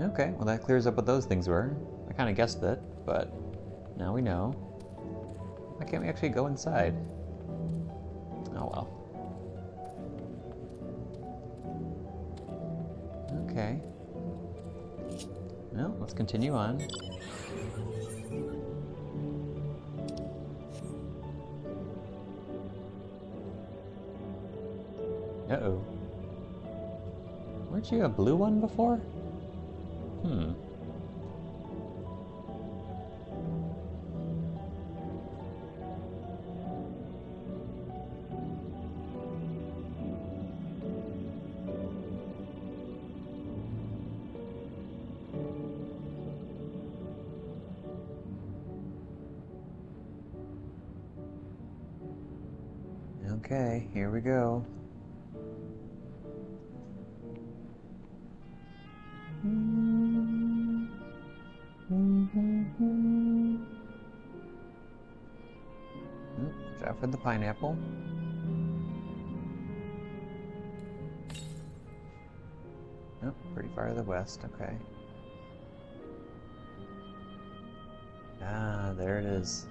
[SPEAKER 1] Okay, well that clears up what those things were. I kind of guessed it, but now we know. Why can't we actually go inside? Oh well. Okay. Well, let's continue on. Uh-oh. Weren't you a blue one before? Hmm. Okay, here we go. Watch out for the pineapple. Oh, pretty far to the west, okay. Ah, there it is.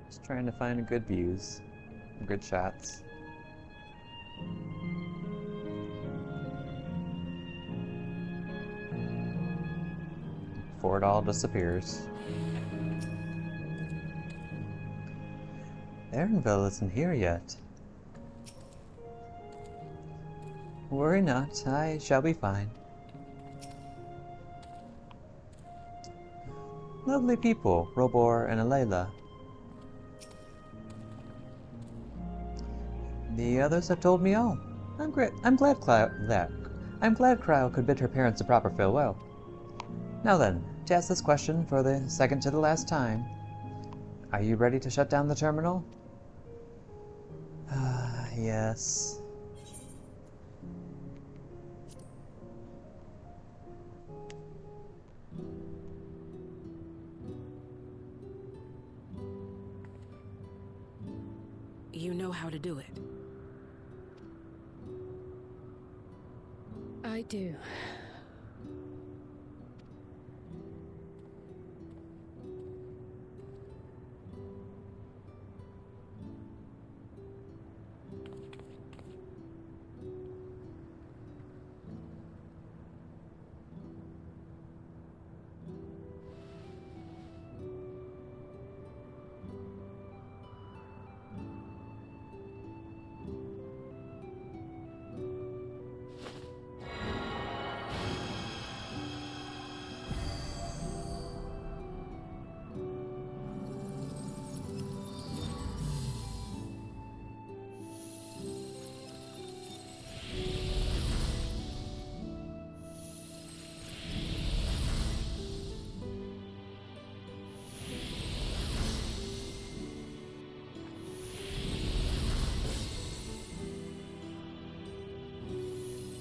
[SPEAKER 1] Just trying to find good views, good shots. Before it all disappears. Erinville isn't here yet. Worry not, I shall be fine. Lovely people, Robor and Alayla. The others have told me all. I'm glad Cryo could bid her parents a proper farewell. Now then, to ask this question for the second to the last time. Are you ready to shut down the terminal? Ah, yes.
[SPEAKER 6] You know how to do it.
[SPEAKER 2] I do.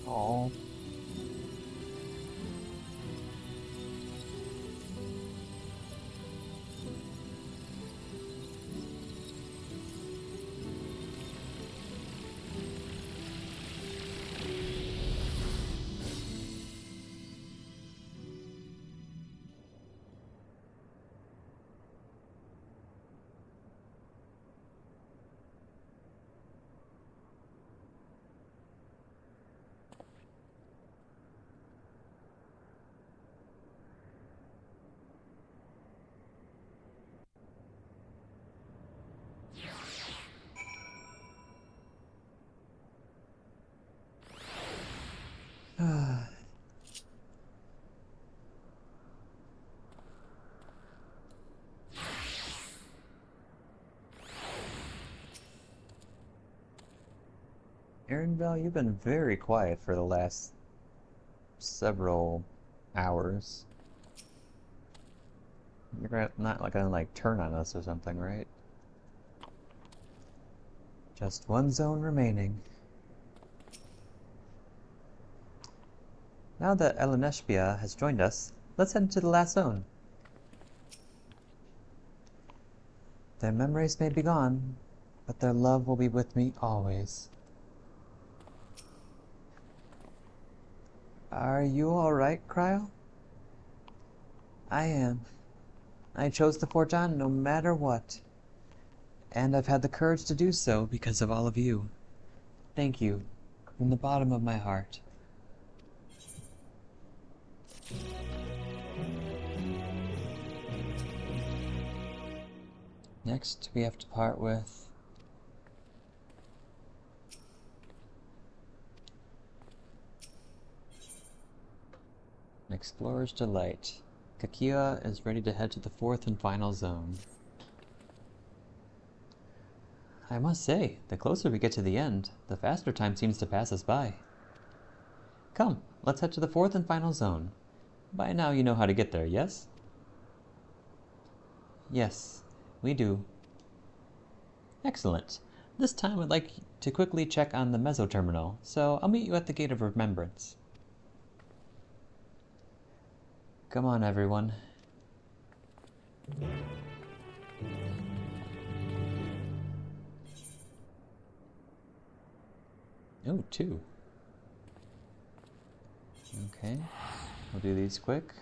[SPEAKER 1] Oh. Erinville, you've been very quiet for the last several hours. You're not gonna like turn on us or something, right? Just one zone remaining. Now that Eleneshpia has joined us, let's head into the last zone. Their memories may be gone, but their love will be with me always. Are you alright, Cryo? I am. I chose to forge on no matter what. And I've had the courage to do so because of all of you. Thank you, from the bottom of my heart. Next, we have to part with an Explorer's Delight. Kakia is ready to head to the fourth and final zone. I must say, the closer we get to the end, the faster time seems to pass us by. Come, let's head to the fourth and final zone. By now you know how to get there, yes? Yes, we do. Excellent. This time I'd like to quickly check on the mesoterminal, so I'll meet you at the Gate of Remembrance. Come on, everyone. Oh, 2. Okay, we'll do these quick.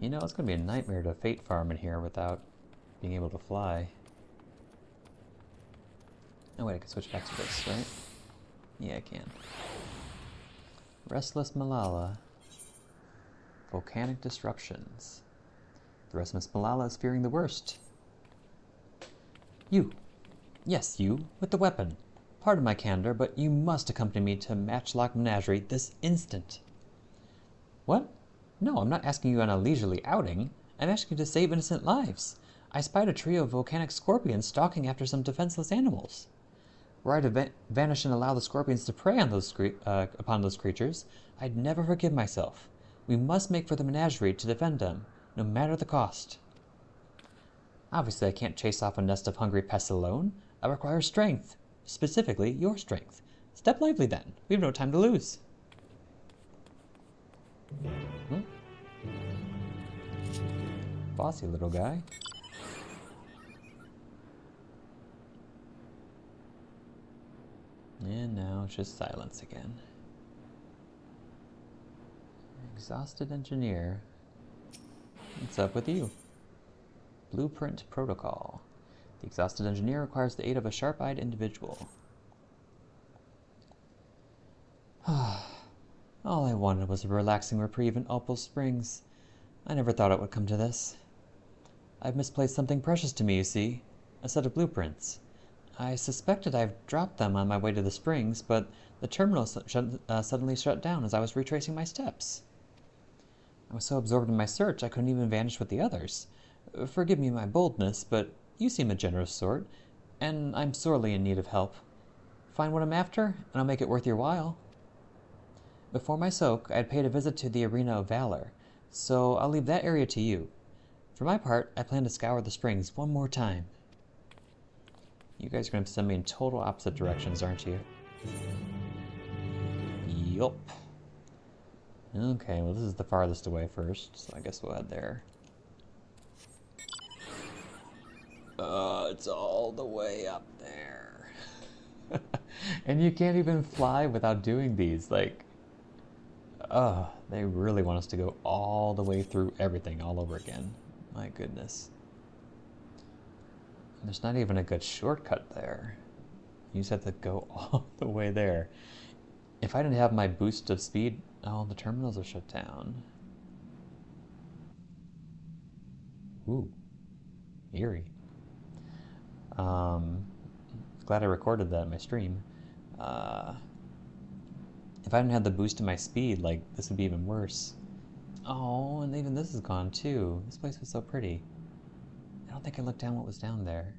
[SPEAKER 1] You know, it's gonna be a nightmare to fate farm in here without being able to fly. Oh wait, I can switch back to this, right? Yeah, I can. Restless Millala. Volcanic disruptions. The restless Millala is fearing the worst. You. Yes, you, with the weapon. Pardon my candor, but you must accompany me to Matchlock Menagerie this instant. What? No, I'm not asking you on a leisurely outing. I'm asking you to save innocent lives. I spied a trio of volcanic scorpions stalking after some defenseless animals. Were I to vanish and allow the scorpions to prey on upon those creatures, I'd never forgive myself. We must make for the menagerie to defend them, no matter the cost. Obviously, I can't chase off a nest of hungry pests alone. I require strength. Specifically, your strength. Step lively, then. We have no time to lose. Hmm? Bossy little guy. And now it's just silence again. Exhausted engineer. What's up with you? Blueprint protocol. The exhausted engineer requires the aid of a sharp-eyed individual. All I wanted was a relaxing reprieve in Opal Springs. I never thought it would come to this. I've misplaced something precious to me, you see. A set of blueprints. I suspected I've dropped them on my way to the springs, but the terminal suddenly shut down as I was retracing my steps. I was so absorbed in my search I couldn't even vanish with the others. Forgive me my boldness, but you seem a generous sort, and I'm sorely in need of help. Find what I'm after, and I'll make it worth your while. Before my soak, I had paid a visit to the Arena of Valor, so I'll leave that area to you. For my part, I plan to scour the springs one more time. You guys are going to send me in total opposite directions, aren't you? Yup. Okay, well this is the farthest away first, so I guess we'll head there. It's all the way up there. And you can't even fly without doing these, like... they really want us to go all the way through everything all over again. My goodness. There's not even a good shortcut there. You just have to go all the way there. If I didn't have my boost of speed... Oh, the terminals are shut down. Ooh. Eerie. Glad I recorded that in my stream. If I didn't have the boost in my speed, like, this would be even worse. Oh, and even this is gone too. This place was so pretty. I don't think I looked down what was down there.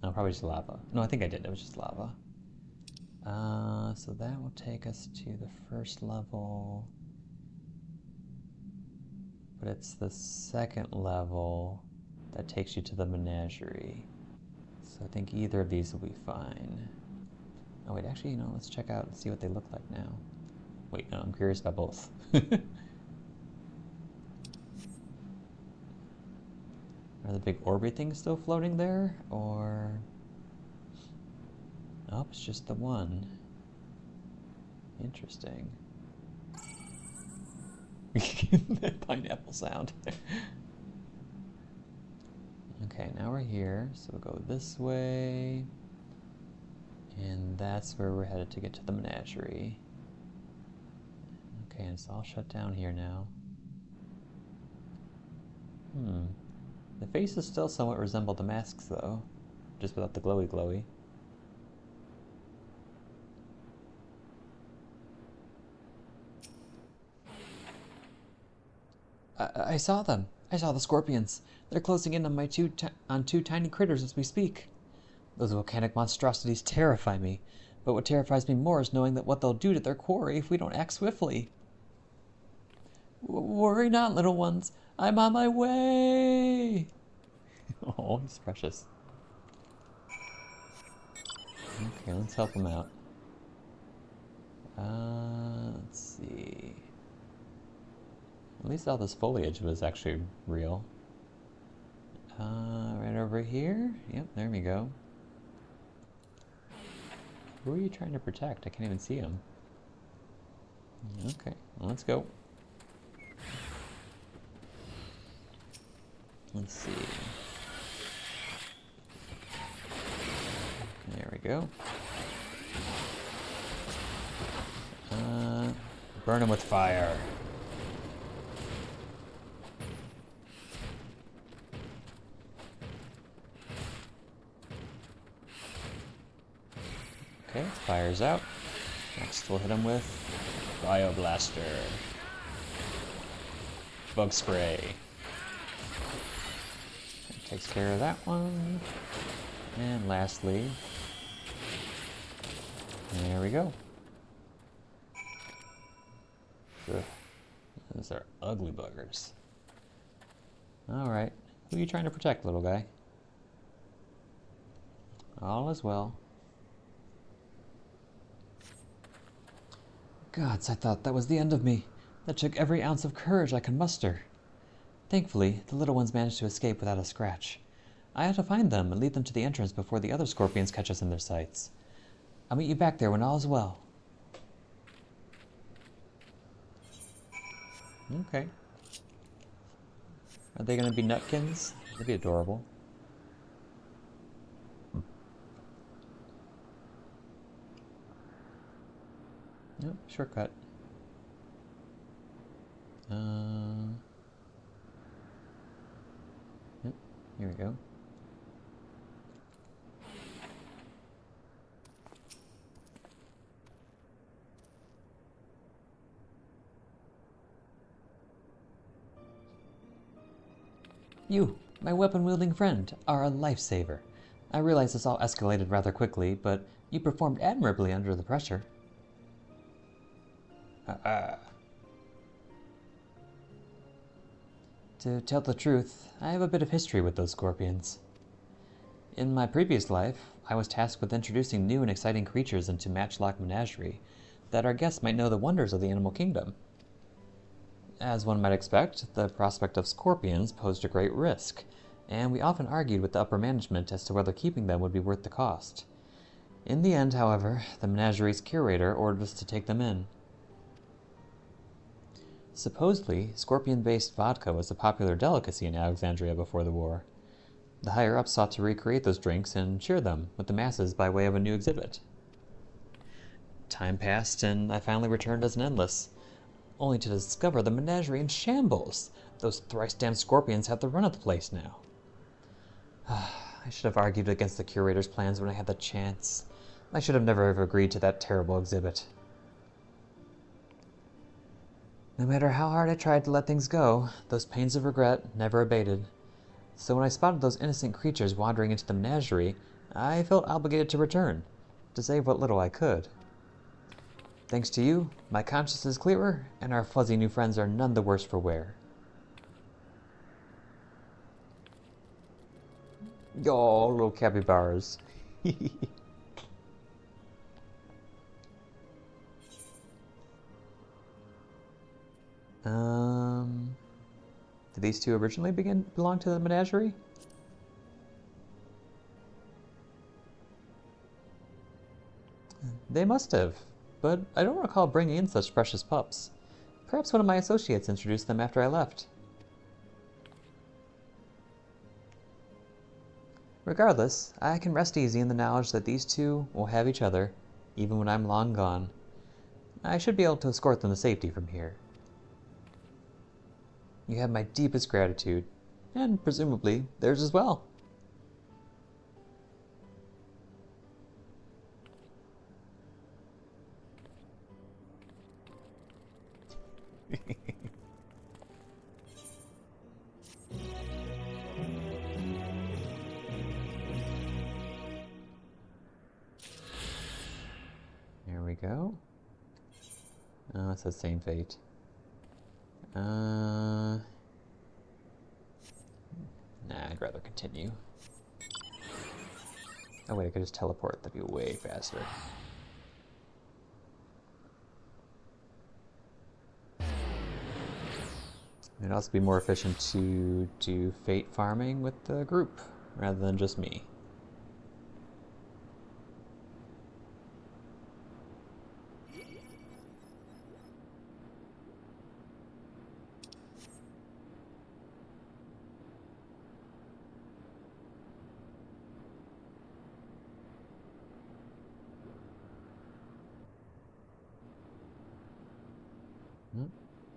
[SPEAKER 1] No, probably just lava. No, I think I did. It was just lava. So that will take us to the first level. But it's the second level that takes you to the menagerie. So I think either of these will be fine. Oh wait, actually, let's check out and see what they look like now. Wait, no, I'm curious about both. Are the big orby things still floating there, or... Oh, it's just the one. Interesting. That pineapple sound. Okay, now we're here, so we'll go this way. And that's where we're headed to get to the menagerie. Okay, and it's all shut down here now. The faces still somewhat resemble the masks, though. Just without the glowy-glowy. I saw them. I saw the scorpions. They're closing in on on two tiny critters as we speak. Those volcanic monstrosities terrify me, but what terrifies me more is knowing that what they'll do to their quarry if we don't act swiftly. Worry not, little ones. I'm on my way. Oh, he's precious. Okay, let's help him out. Let's see. At least all this foliage was actually real. Right over here? Yep, there we go. Who are you trying to protect? I can't even see him. Okay, well, let's go. Let's see. There we go. Burn him with fire. Okay, fire's out. Next we'll hit him with Bio Blaster. Bug spray. That takes care of that one. And lastly, there we go. Ugh. Those are ugly buggers. Alright, who are you trying to protect, little guy? All is well. Gods, I thought that was the end of me. That took every ounce of courage I could muster. Thankfully, the little ones managed to escape without a scratch. I have to find them and lead them to the entrance before the other scorpions catch us in their sights. I'll meet you back there when all is well. Okay. Are they gonna be nutkins? That'd be adorable. Nope, shortcut. Yep, here we go. You, my weapon-wielding friend, are a lifesaver. I realize this all escalated rather quickly, but you performed admirably under the pressure. To tell the truth, I have a bit of history with those scorpions. In my previous life, I was tasked with introducing new and exciting creatures into Matchlock Menagerie, that our guests might know the wonders of the animal kingdom. As one might expect, the prospect of scorpions posed a great risk, and we often argued with the upper management as to whether keeping them would be worth the cost. In the end, however, the menagerie's curator ordered us to take them in. Supposedly, scorpion-based vodka was a popular delicacy in Alexandria before the war. The higher-ups sought to recreate those drinks and cheer them with the masses by way of a new exhibit. Time passed, and I finally returned as an endless, only to discover the menagerie in shambles. Those thrice-damned scorpions have the run of the place now. I should have argued against the curator's plans when I had the chance. I should have never have agreed to that terrible exhibit. No matter how hard I tried to let things go, those pains of regret never abated. So when I spotted those innocent creatures wandering into the menagerie, I felt obligated to return, to save what little I could. Thanks to you, my conscience is clearer, and our fuzzy new friends are none the worse for wear. Yo, little capybaras. Did these two originally belong to the menagerie? They must have, but I don't recall bringing in such precious pups. Perhaps one of my associates introduced them after I left. Regardless, I can rest easy in the knowledge that these two will have each other, even when I'm long gone. I should be able to escort them to safety from here. You have my deepest gratitude, and presumably theirs as well. There we go. Oh, it's the same fate. Nah, I'd rather continue. Oh wait, I could just teleport. That'd be way faster. It'd also be more efficient to do fate farming with the group, rather than just me.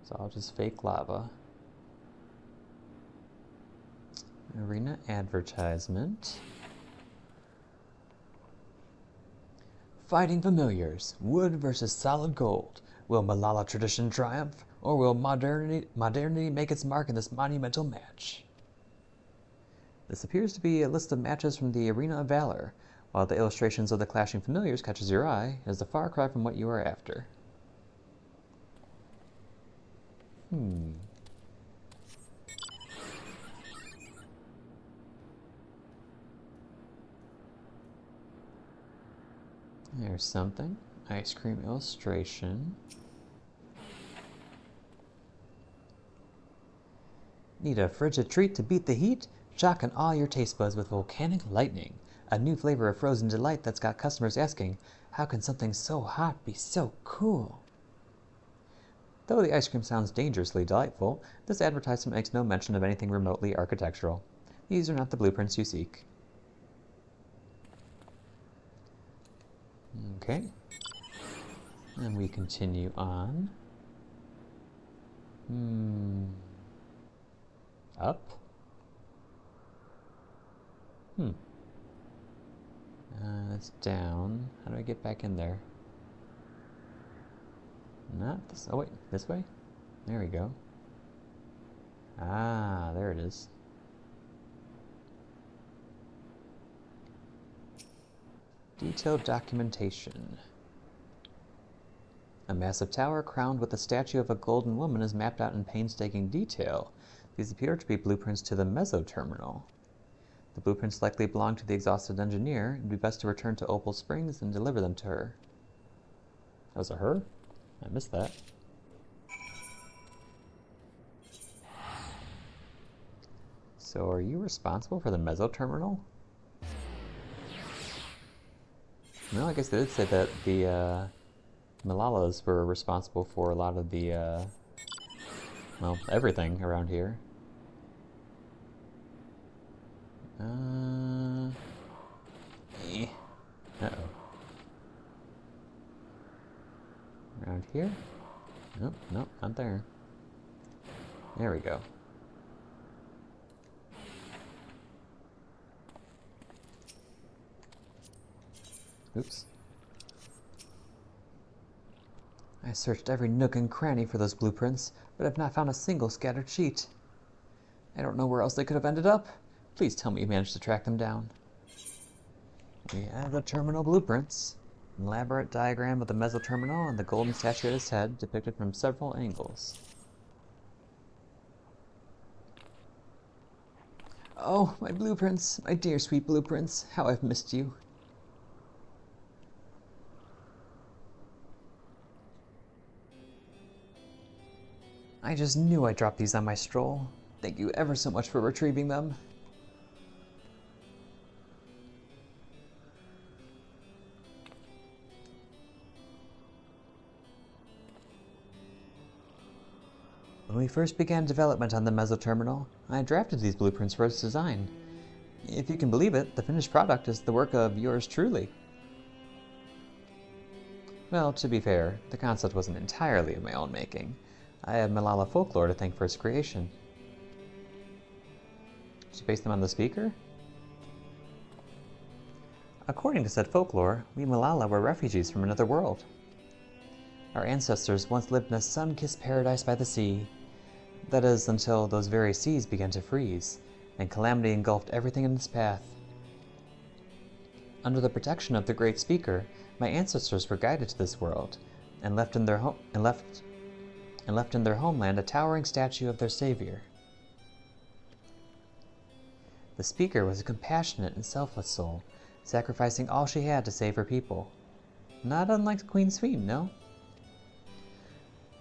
[SPEAKER 1] It's all just fake lava. Arena advertisement. Fighting familiars. Wood versus solid gold. Will Millala tradition triumph, or will modernity make its mark in this monumental match? This appears to be a list of matches from the Arena of Valor. While the illustrations of the clashing familiars catches your eye, it is a far cry from what you are after. There's something. Ice cream illustration. Need a frigid treat to beat the heat? Shock and awe your taste buds with volcanic lightning. A new flavor of frozen delight that's got customers asking, how can something so hot be so cool? Though the ice cream sounds dangerously delightful, this advertisement makes no mention of anything remotely architectural. These are not the blueprints you seek. Okay. And we continue on. Up? That's down. How do I get back in there? Not this. Oh, wait. This way? There we go. Ah, there it is. Detailed documentation. A massive tower crowned with the statue of a golden woman is mapped out in painstaking detail. These appear to be blueprints to the Meso-terminal. The blueprints likely belong to the exhausted engineer. It would be best to return to Opal Springs and deliver them to her. That was a her? I missed that. So are you responsible for the Meso-terminal? Well, I guess they did say that the Millalas were responsible for a lot of the, well, everything around here. Uh-oh. Around here? Nope, nope, not there. There we go. Oops. I searched every nook and cranny for those blueprints, but have not found a single scattered sheet. I don't know where else they could have ended up. Please tell me you managed to track them down. We have the terminal blueprints. An elaborate diagram of the mesoterminal and the golden statue at its head, depicted from several angles. Oh, my blueprints! My dear sweet blueprints! How I've missed you! I just knew I dropped these on my stroll. Thank you ever so much for retrieving them. When we first began development on the mesoterminal, I drafted these blueprints for its design. If you can believe it, the finished product is the work of yours truly. Well, to be fair, the concept wasn't entirely of my own making. I have Millala folklore to thank for its creation. She based them on the speaker? According to said folklore, we Millala were refugees from another world. Our ancestors once lived in a sun-kissed paradise by the sea. That is, until those very seas began to freeze, and calamity engulfed everything in its path. Under the protection of the Great Speaker, my ancestors were guided to this world, and left in their homeland a towering statue of their savior. The Speaker was a compassionate and selfless soul, sacrificing all she had to save her people. Not unlike Queen Sween, no?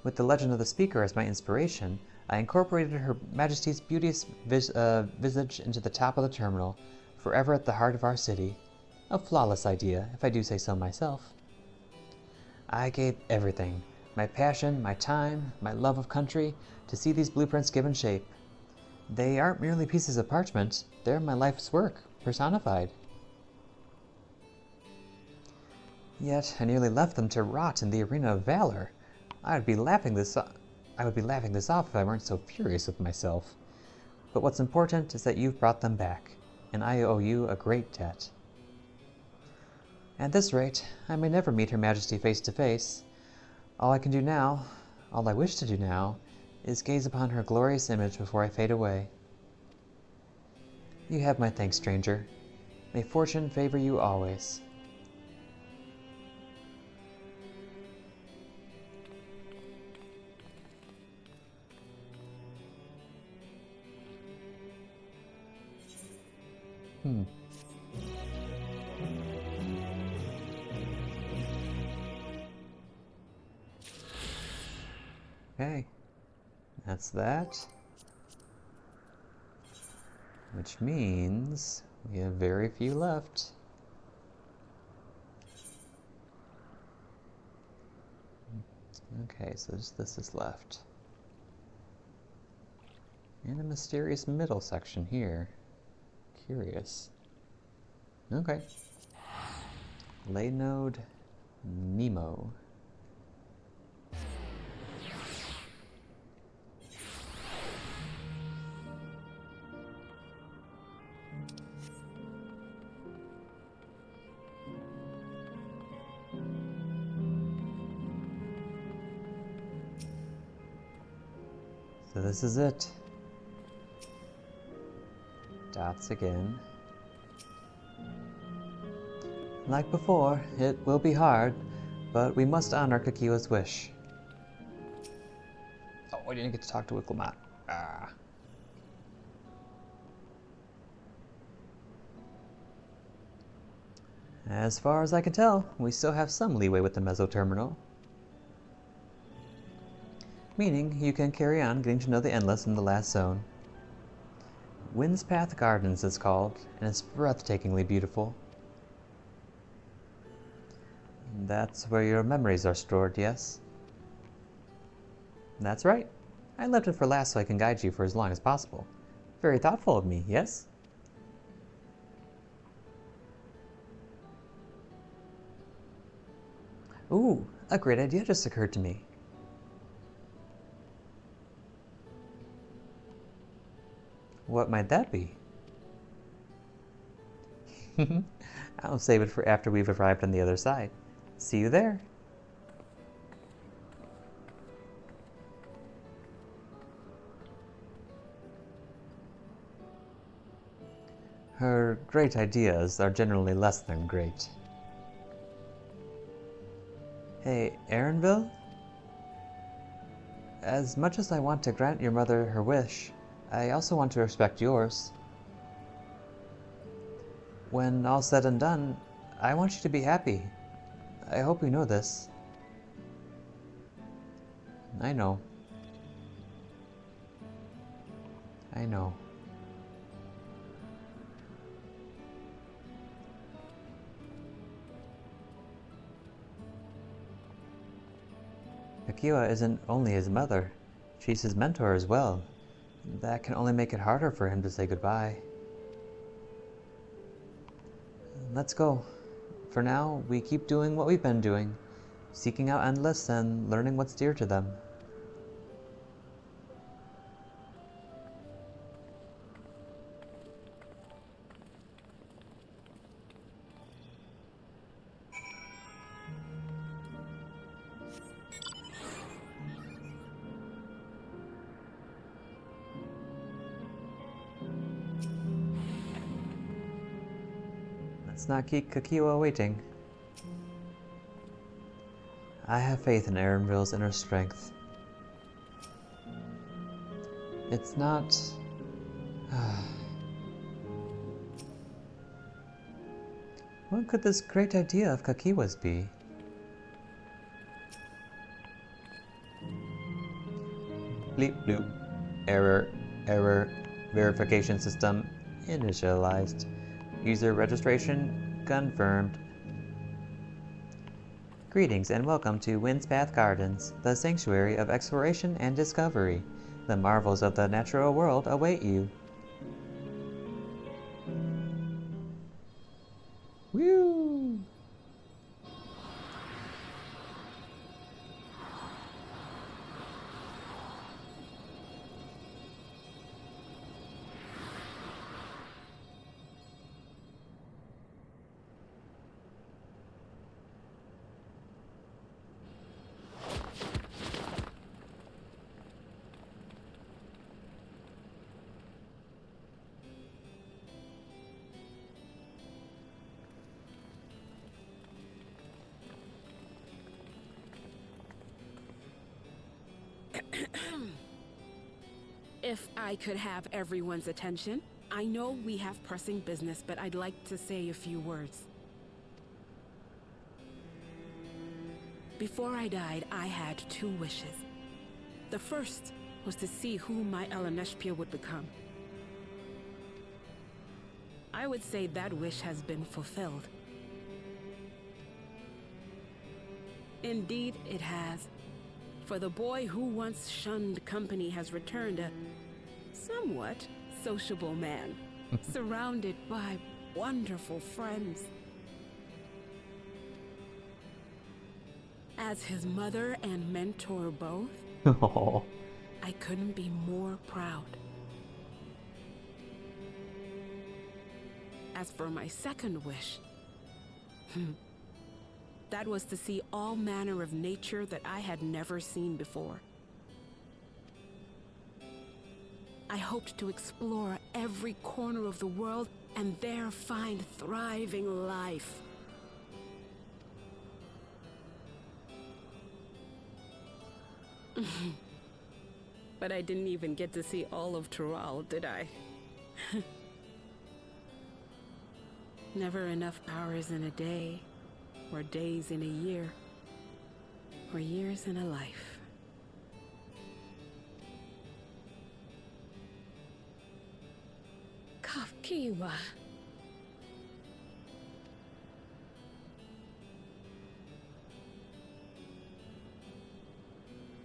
[SPEAKER 1] With the legend of the Speaker as my inspiration, I incorporated Her Majesty's beauteous visage into the top of the terminal, forever at the heart of our city. A flawless idea, if I do say so myself. I gave everything, my passion, my time, my love of country, to see these blueprints given shape. They aren't merely pieces of parchment, they're my life's work, personified. Yet I nearly left them to rot in the arena of valor. I would be laughing this off if I weren't so furious with myself. But what's important is that you've brought them back, and I owe you a great debt. At this rate, I may never meet Her Majesty face to face. All I wish to do now, is gaze upon her glorious image before I fade away. You have my thanks, stranger. May fortune favor you always. Okay, that's that. Which means we have very few left. Okay, so just this is left. And a mysterious middle section here. Curious. Okay. Lay node Nemo. So this is it. Dots again. Like before, it will be hard, but we must honor Kakiwa's wish. Oh, I didn't get to talk to Wicklemat. Ah. As far as I can tell, we still have some leeway with the mesoterminal. Meaning, you can carry on getting to know the Endless in the last zone. Wind's Path Gardens is called, and it's breathtakingly beautiful. That's where your memories are stored, yes? That's right. I left it for last so I can guide you for as long as possible. Very thoughtful of me, yes? Ooh, a great idea just occurred to me. What might that be? I'll save it for after we've arrived on the other side. See you there. Her great ideas are generally less than great. Hey, Aaronville? As much as I want to grant your mother her wish, I also want to respect yours. When all's said and done, I want you to be happy. I hope you know this. I know. I know. Akiwa isn't only his mother, she's his mentor as well. That can only make it harder for him to say goodbye. Let's go. For now, we keep doing what we've been doing, seeking out Endless and learning what's dear to them. Let's not keep Kakiwa waiting. I have faith in Aaronville's inner strength. It's not... What could this great idea of Kakiwa's be? Bleep bloop. Error. Error. Verification system initialized. User registration confirmed. Greetings and welcome to Windspath Gardens, the sanctuary of exploration and discovery. The marvels of the natural world await you. Woo!
[SPEAKER 6] If I could have everyone's attention, I know we have pressing business, but I'd like to say a few words. Before I died, I had 2 wishes. The first was to see who my Eleneshpia would become. I would say that wish has been fulfilled. Indeed, it has. For the boy who once shunned company has returned a somewhat sociable man, surrounded by wonderful friends. As his mother and mentor both,
[SPEAKER 1] Oh.
[SPEAKER 6] I couldn't be more proud. As for my second wish, that was to see all manner of nature that I had never seen before. I hoped to explore every corner of the world and there find thriving life. But I didn't even get to see all of Tural, did I? Never enough hours in a day, or days in a year, or years in a life.
[SPEAKER 2] Kakiwa.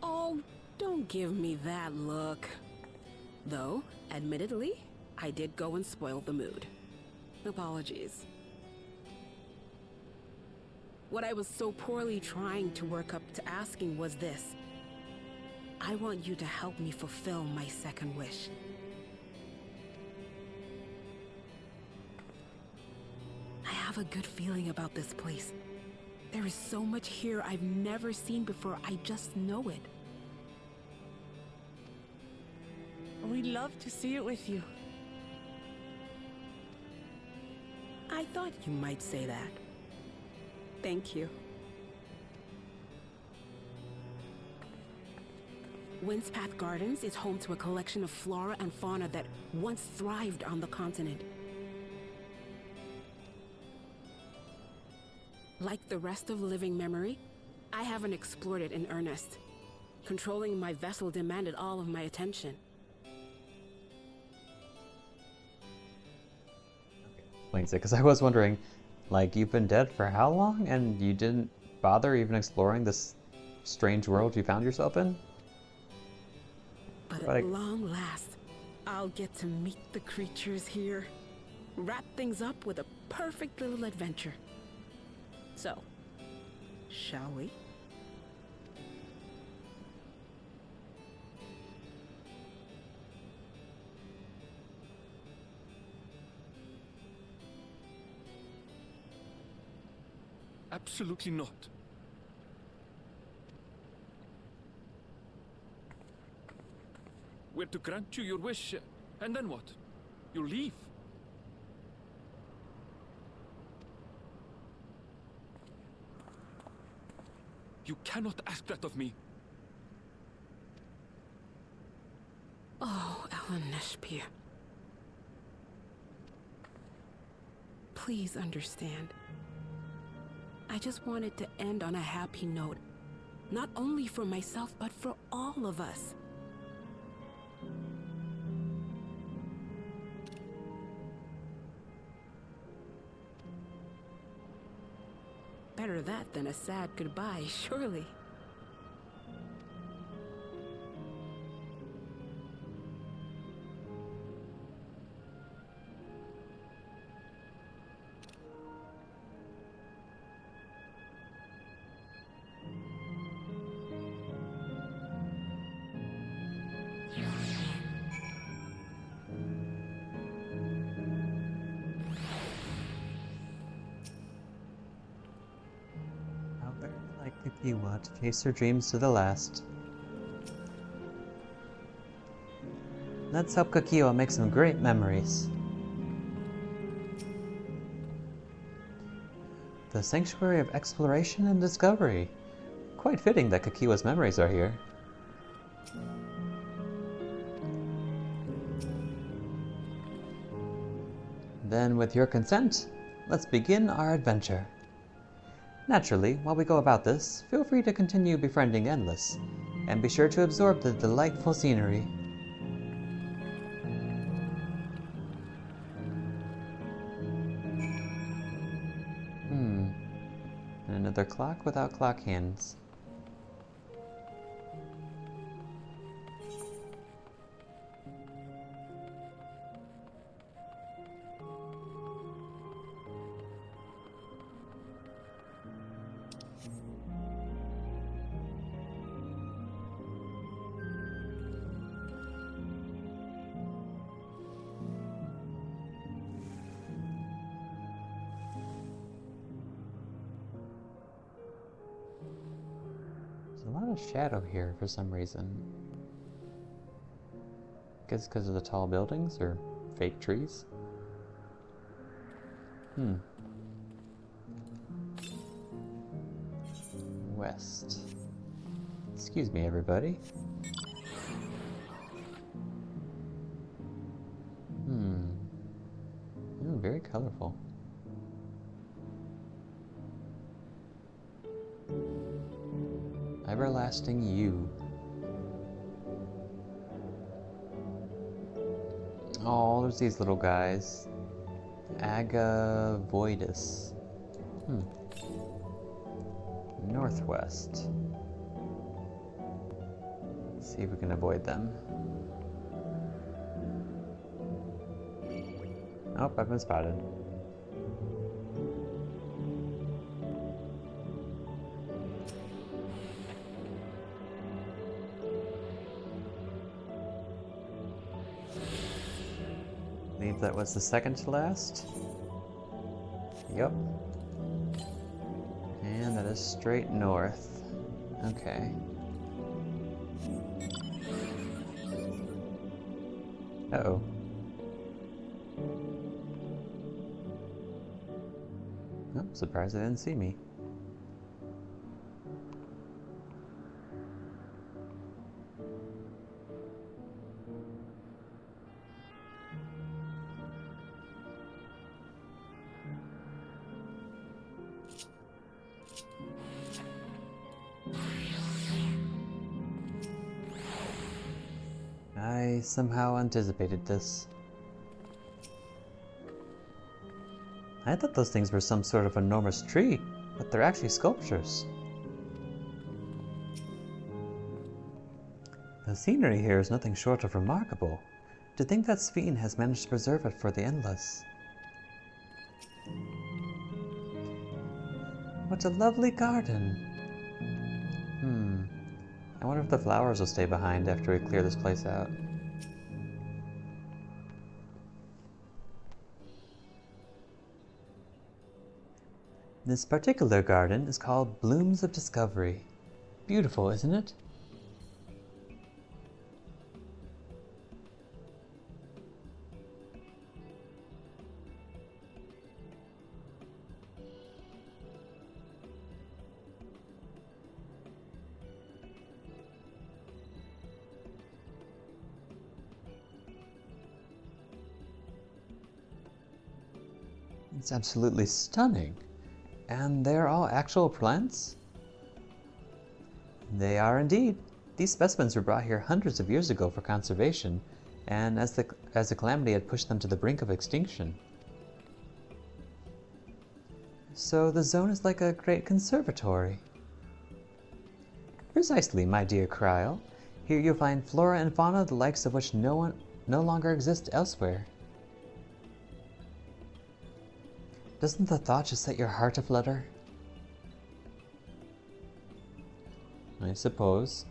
[SPEAKER 6] Oh, don't give me that look. Though, admittedly, I did go and spoil the mood. Apologies. What I was so poorly trying to work up to asking was this. I want you to help me fulfill my second wish. I have a good feeling about this place. There is so much here I've never seen before, I just know it.
[SPEAKER 7] We'd love to see it with you.
[SPEAKER 6] I thought you might say that. Thank you. Windspath Gardens is home to a collection of flora and fauna that once thrived on the continent. Like the rest of living memory, I haven't explored it in earnest. Controlling my vessel demanded all of my attention.
[SPEAKER 1] Explains it, because I was wondering, like, you've been dead for how long, and you didn't bother even exploring this strange world you found yourself in?
[SPEAKER 6] But at long last, I'll get to meet the creatures here. Wrap things up with a perfect little adventure. So, shall we?
[SPEAKER 3] Absolutely not. We're to grant you your wish, and then what? You leave? You cannot ask that of me.
[SPEAKER 6] Oh, Ellen Neshpir. Please understand. I just wanted to end on a happy note. Not only for myself, but for all of us. Better that than a sad goodbye, surely.
[SPEAKER 1] Kakiwa to chase her dreams to the last. Let's help Kakiwa make some great memories. The Sanctuary of Exploration and Discovery. Quite fitting that Kakiwa's memories are here. Then, with your consent, let's begin our adventure. Naturally, while we go about this, feel free to continue befriending Endless, and be sure to absorb the delightful scenery. And another clock without clock hands. A lot of shadow here for some reason. Guess because of the tall buildings or fake trees? West. Excuse me, everybody. Ooh, very colorful. Everlasting You. Oh, there's these little guys. Agavoidus. Northwest. Let's see if we can avoid them. Oh, I've been spotted. I believe that was the second to last. Yep. And that is straight north. Okay. Uh-oh. Oh, surprised they didn't see me. I somehow anticipated this. I thought those things were some sort of enormous tree, but they're actually sculptures. The scenery here is nothing short of remarkable. To think that Sphene has managed to preserve it for the endless. What a lovely garden! I wonder if the flowers will stay behind after we clear this place out. This particular garden is called Blooms of Discovery. Beautiful, isn't it? It's absolutely stunning. And they're all actual plants? They are indeed. These specimens were brought here hundreds of years ago for conservation, and as the calamity had pushed them to the brink of extinction. So the zone is like a great conservatory. Precisely, my dear Kryl. Here you'll find flora and fauna the likes of which no longer exist elsewhere. Doesn't the thought just set your heart aflutter? I suppose.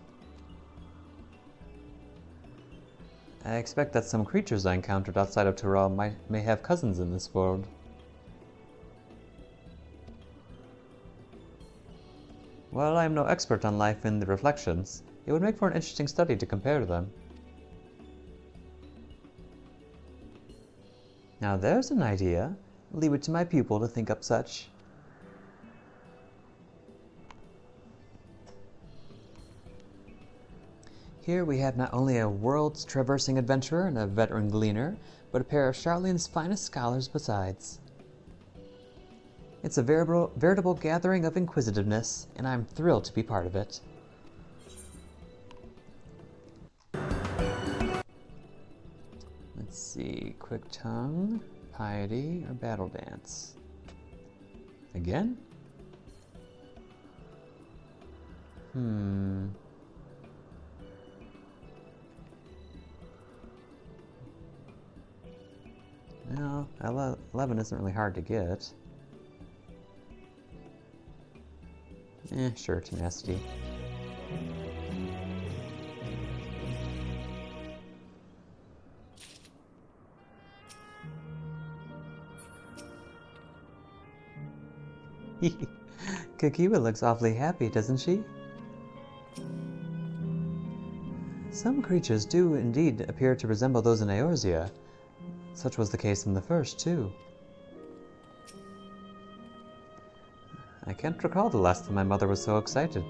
[SPEAKER 1] I expect that some creatures I encountered outside of Tural may have cousins in this world. While I am no expert on life in the Reflections, it would make for an interesting study to compare to them. Now there's an idea. Leave it to my pupil to think up such. Here we have not only a world-traversing adventurer and a veteran gleaner, but a pair of Charlene's finest scholars besides. It's a veritable gathering of inquisitiveness, and I'm thrilled to be part of it. Let's see, Quick Tongue, Piety, or Battle Dance? Again? No, 11 isn't really hard to get. Sure, Tenacity. Kakiwa looks awfully happy, doesn't she? Some creatures do indeed appear to resemble those in Eorzea. Such was the case in the first, too. I can't recall the last time my mother was so excited.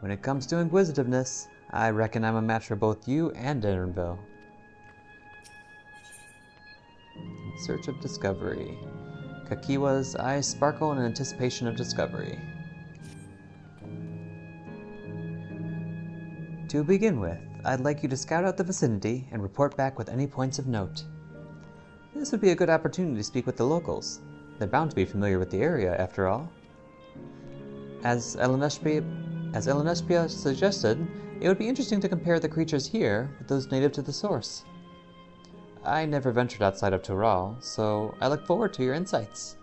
[SPEAKER 1] When it comes to inquisitiveness, I reckon I'm a match for both you and Erenville. In search of discovery. Kakiwa's eyes sparkle in anticipation of discovery. To begin with, I'd like you to scout out the vicinity and report back with any points of note. This would be a good opportunity to speak with the locals. They're bound to be familiar with the area, after all. As Elenespia suggested, it would be interesting to compare the creatures here with those native to the source. I never ventured outside of Tural, so I look forward to your insights.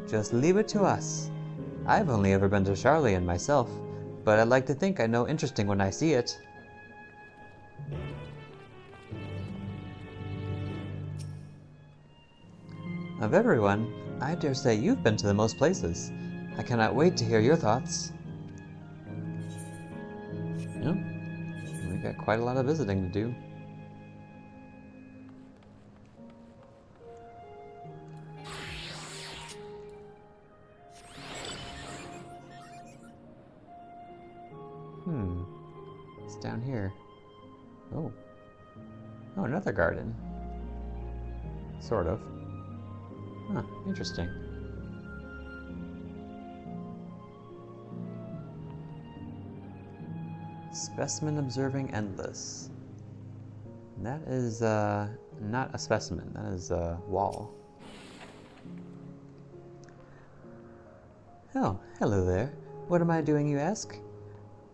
[SPEAKER 1] Just leave it to us. I've only ever been to Charlean myself, but I'd like to think I know interesting when I see it. Of everyone, I dare say you've been to the most places. I cannot wait to hear your thoughts. Yep, we got quite a lot of visiting to do. It's down here. Oh, another garden. Sort of. Huh, interesting. Specimen observing endless. That is not a specimen, that is a wall. Oh, hello there. What am I doing, you ask?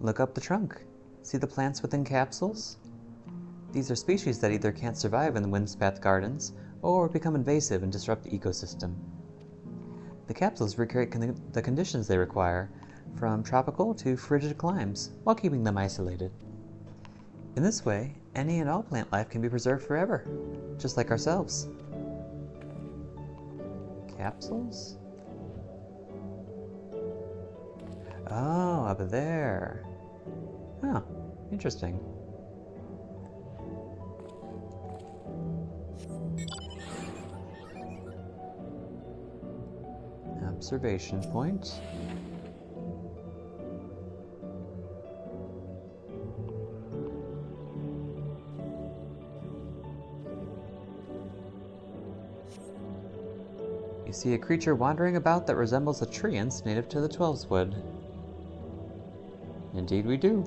[SPEAKER 1] Look up the trunk. See the plants within capsules? These are species that either can't survive in the windspath gardens or become invasive and disrupt the ecosystem. The capsules recreate the conditions they require, from tropical to frigid climes, while keeping them isolated. In this way, any and all plant life can be preserved forever, just like ourselves. Capsules? Oh, up there. Huh, interesting. Observation point. You see a creature wandering about that resembles a treant native to the Twelveswood. Indeed we do.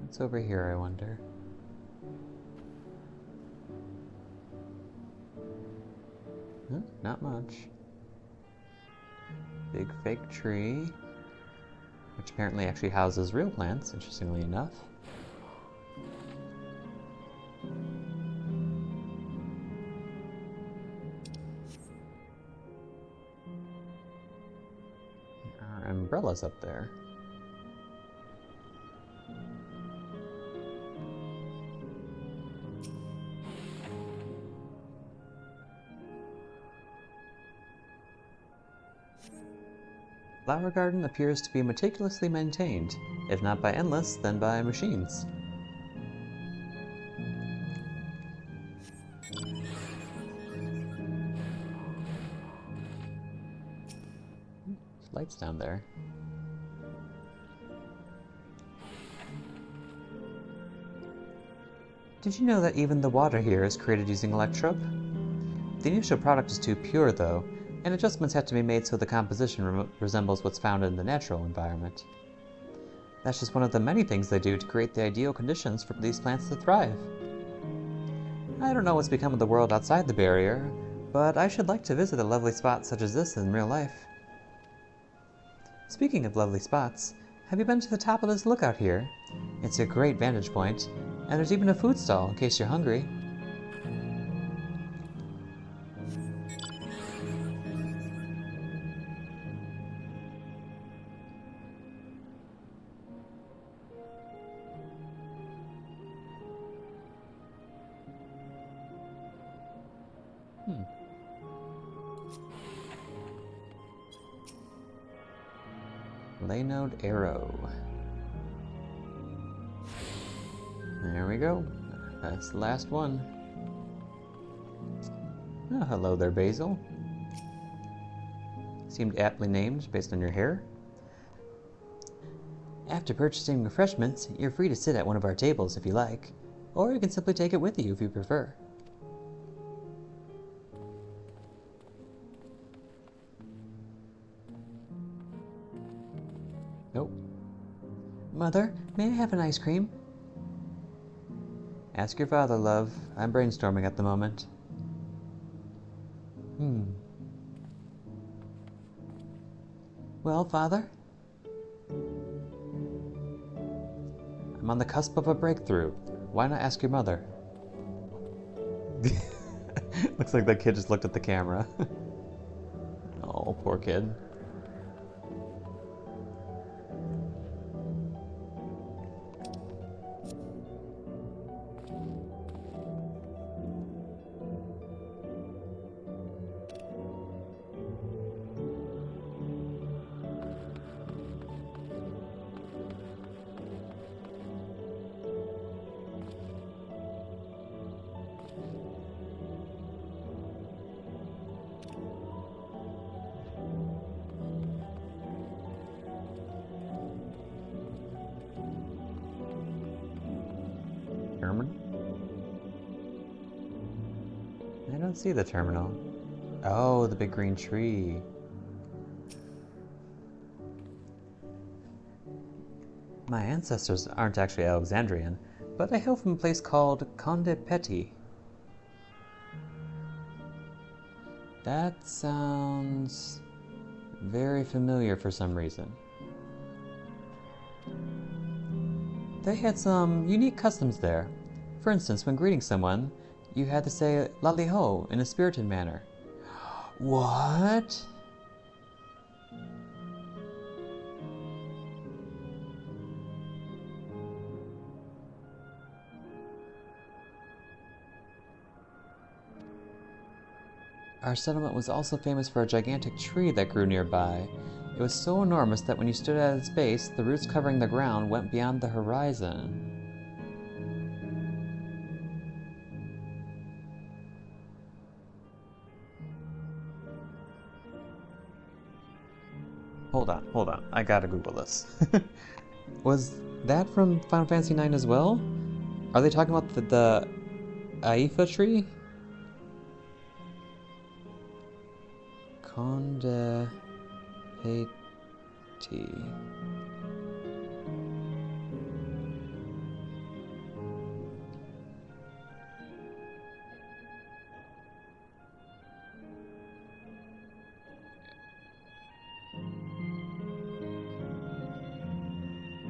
[SPEAKER 1] What's over here, I wonder? Huh, not much. Big fake tree, which apparently actually houses real plants, interestingly enough. There are umbrellas up there. Flower garden appears to be meticulously maintained, if not by endless, then by machines. There's lights down there. Did you know that even the water here is created using electrope? The initial product is too pure, though, and adjustments have to be made so the composition resembles what's found in the natural environment. That's just one of the many things they do to create the ideal conditions for these plants to thrive. I don't know what's become of the world outside the barrier, but I should like to visit a lovely spot such as this in real life. Speaking of lovely spots, have you been to the top of this lookout here? It's a great vantage point, and there's even a food stall in case you're hungry. Laynode arrow. There we go. That's the last one. Oh, hello there, Basil. Seemed aptly named based on your hair. After purchasing refreshments, you're free to sit at one of our tables if you like, or you can simply take it with you if you prefer. Nope. Mother, may I have an ice cream? Ask your father, love. I'm brainstorming at the moment. Well, Father? I'm on the cusp of a breakthrough. Why not ask your mother? Looks like that kid just looked at the camera. Oh, poor kid. terminal? I don't see the terminal. Oh, the big green tree. My ancestors aren't actually Alexandrian, but I hail from a place called Conde Petit. That sounds very familiar for some reason. They had some unique customs there. For instance, when greeting someone, you had to say "Lali ho" in a spirited manner. What? Our settlement was also famous for a gigantic tree that grew nearby. It was so enormous that when you stood at its base, the roots covering the ground went beyond the horizon. Hold on. I gotta Google this. Was that from Final Fantasy IX as well? Are they talking about the Aifa tree? Conde Petit.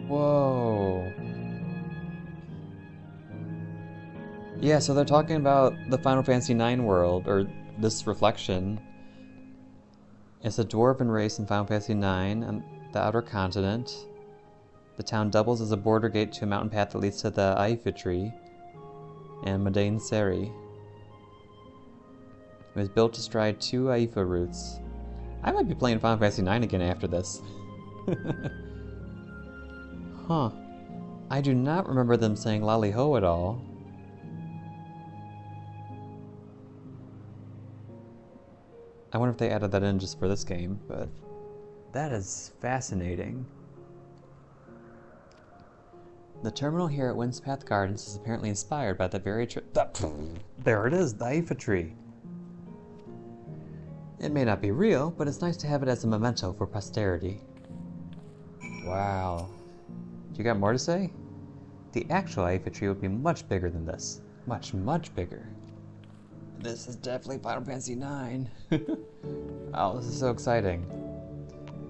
[SPEAKER 1] Whoa. Yeah, so they're talking about the Final Fantasy IX world, or this reflection. It's a dwarven race in Final Fantasy IX on the outer continent. The town doubles as a border gate to a mountain path that leads to the Aifa tree and Madain Seri. It was built to stride 2 Aifa roots. I might be playing Final Fantasy IX again after this. Huh. I do not remember them saying Lali Ho at all. I wonder if they added that in just for this game, but that is fascinating. The terminal here at Windspath Gardens is apparently inspired by the very there it is, the Aifa tree. It may not be real, but it's nice to have it as a memento for posterity. Wow. You got more to say? The actual Aifa tree would be much bigger than this. Much, much bigger. This is definitely Final Fantasy IX. Oh, this is so exciting.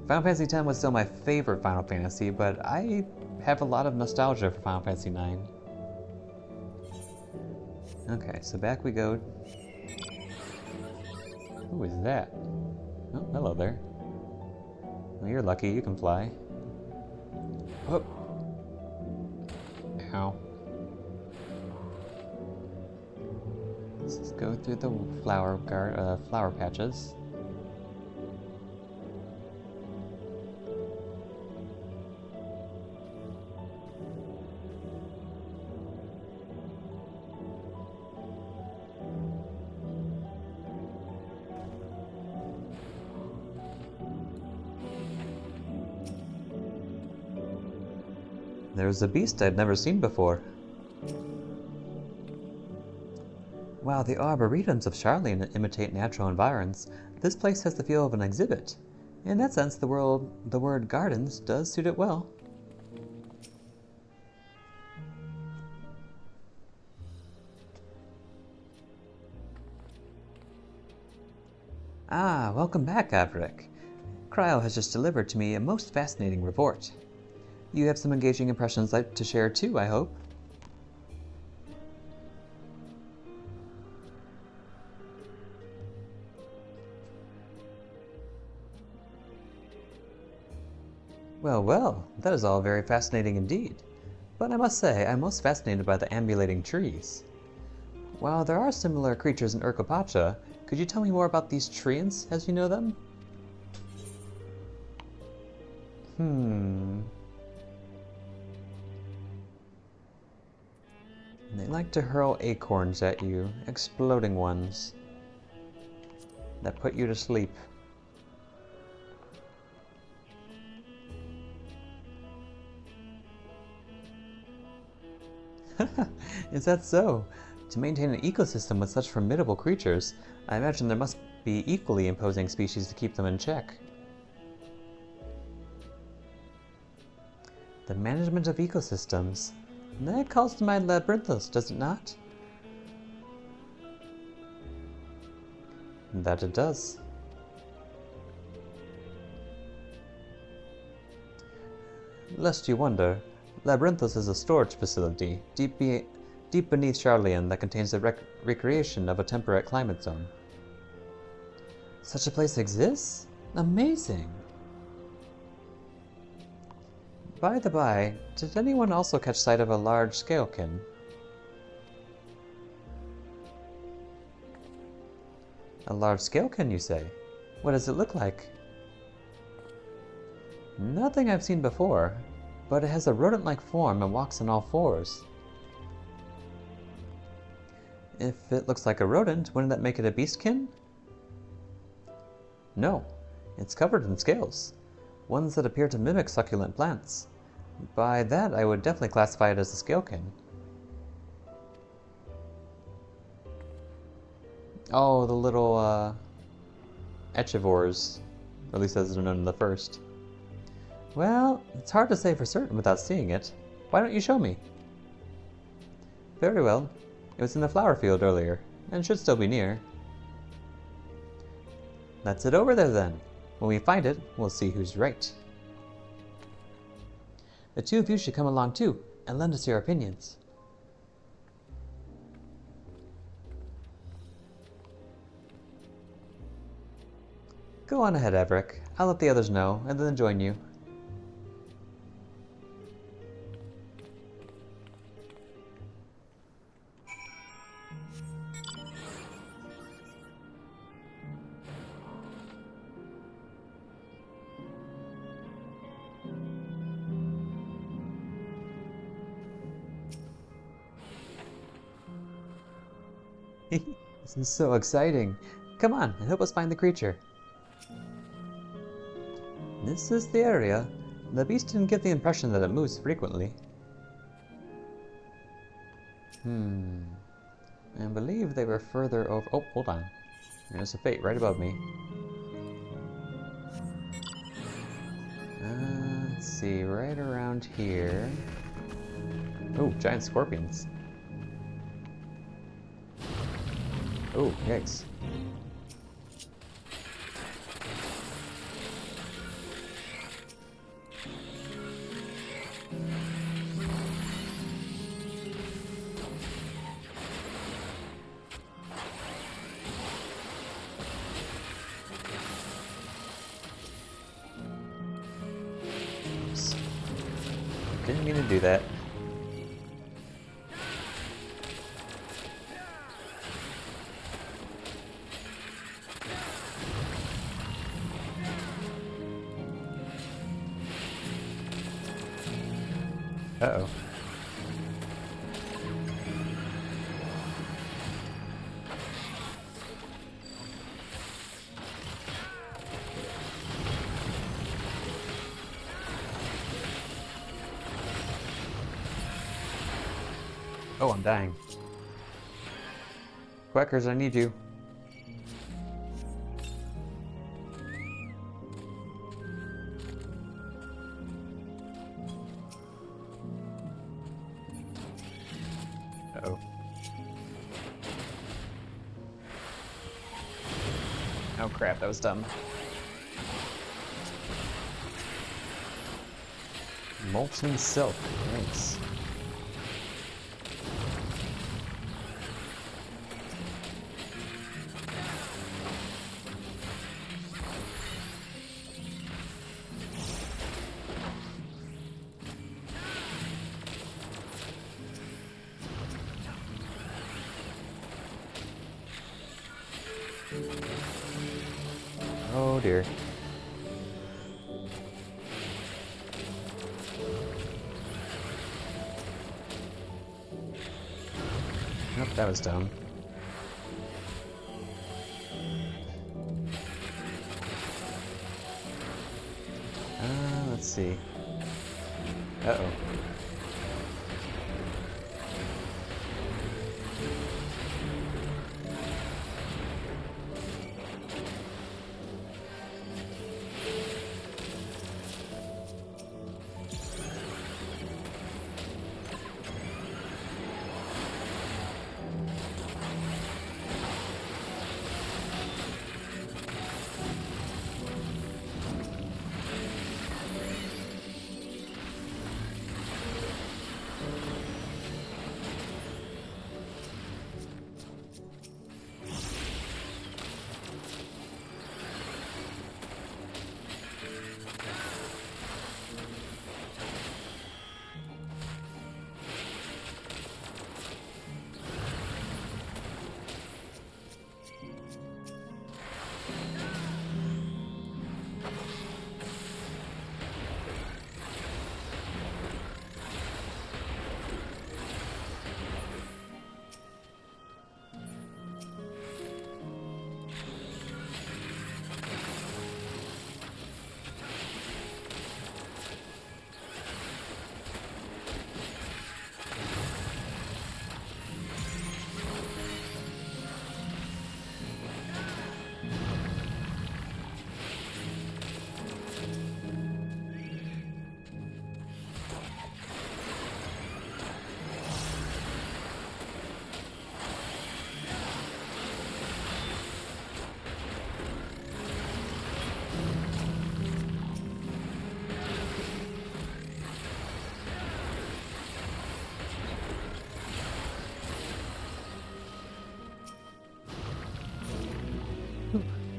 [SPEAKER 1] Final Fantasy X was still my favorite Final Fantasy, but I have a lot of nostalgia for Final Fantasy IX. Okay, so back we go. Who is that? Oh, hello there. Well, you're lucky, you can fly. Whoop. Ow. Let's just go through the flower patches. There's a beast I'd never seen before. While the arboretums of Charlene imitate natural environs, this place has the feel of an exhibit. In that sense, the word gardens does suit it well. Ah, welcome back, Averick. Cryo has just delivered to me a most fascinating report. You have some engaging impressions to share too, I hope. Well, well, that is all very fascinating indeed. But I must say, I'm most fascinated by the ambulating trees. While there are similar creatures in Urkopacha, could you tell me more about these treants as you know them? They like to hurl acorns at you, exploding ones, that put you to sleep. Is that so? To maintain an ecosystem with such formidable creatures, I imagine there must be equally imposing species to keep them in check. The management of ecosystems. That calls to mind Labyrinthos, does it not? That it does. Lest you wonder, Labyrinthos is a storage facility deep beneath Charlian that contains the recreation of a temperate climate zone. Such a place exists? Amazing! By the by, did anyone also catch sight of a large scalekin? A large scalekin, you say? What does it look like? Nothing I've seen before, but it has a rodent-like form and walks on all fours. If it looks like a rodent, wouldn't that make it a beastkin? No, it's covered in scales, ones that appear to mimic succulent plants. By that, I would definitely classify it as a scalekin. Oh, the little, echivores, at least as they're known in the first. Well, it's hard to say for certain without seeing it. Why don't you show me? Very well. It was in the flower field earlier, and should still be near. Let's head over there then. When we find it, we'll see who's right. The two of you should come along too, and lend us your opinions. Go on ahead, Everick. I'll let the others know, and then join you. This is so exciting. Come on, and help us find the creature. This is the area. The beast didn't give the impression that it moves frequently. I believe they were further over. Oh, hold on. There's a fate right above me. Let's see, right around here. Oh, giant scorpions. Oh, yikes. Oops. Didn't mean to do that. Uh-oh. Oh, I'm dying. Quackers, I need you. Uh-oh. Oh crap, that was dumb. Molten silk, nice. Oh dear. Nope, that was dumb. Let's see. Uh-oh.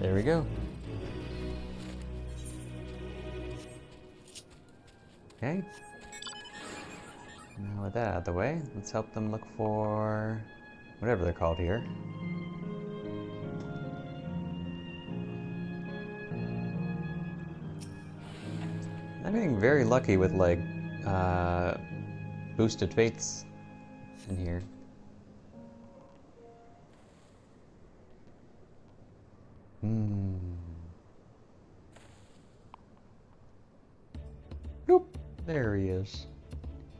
[SPEAKER 1] There we go. Okay. Now with that out of the way, let's help them look for whatever they're called here. I'm getting very lucky with like boosted fates in here. Nope. There he is.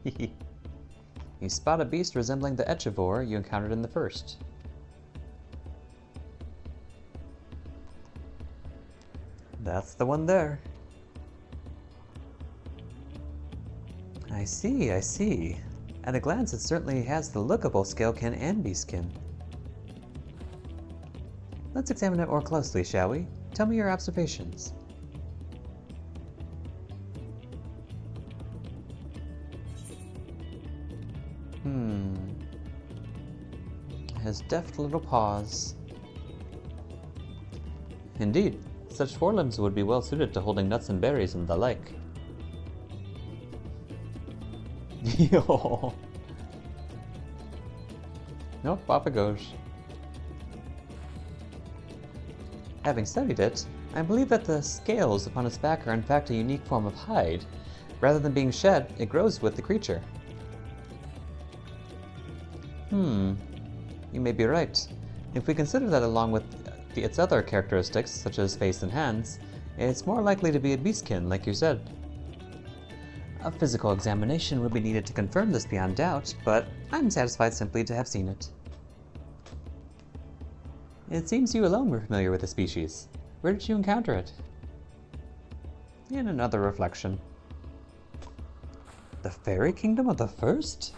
[SPEAKER 1] You spot a beast resembling the Echivore you encountered in the first. That's the one there. I see, I see. At a glance, it certainly has the look of both scalekin and beastkin. Let's examine it more closely, shall we? Tell me your observations. His deft little paws. Indeed, such forelimbs would be well suited to holding nuts and berries and the like. Yo. Nope, off it goes. Having studied it, I believe that the scales upon its back are in fact a unique form of hide. Rather than being shed, it grows with the creature. You may be right. If we consider that along with its other characteristics, such as face and hands, it's more likely to be a beastkin, like you said. A physical examination would be needed to confirm this beyond doubt, but I'm satisfied simply to have seen it. It seems you alone were familiar with the species. Where did you encounter it? In another reflection. The fairy kingdom of the first?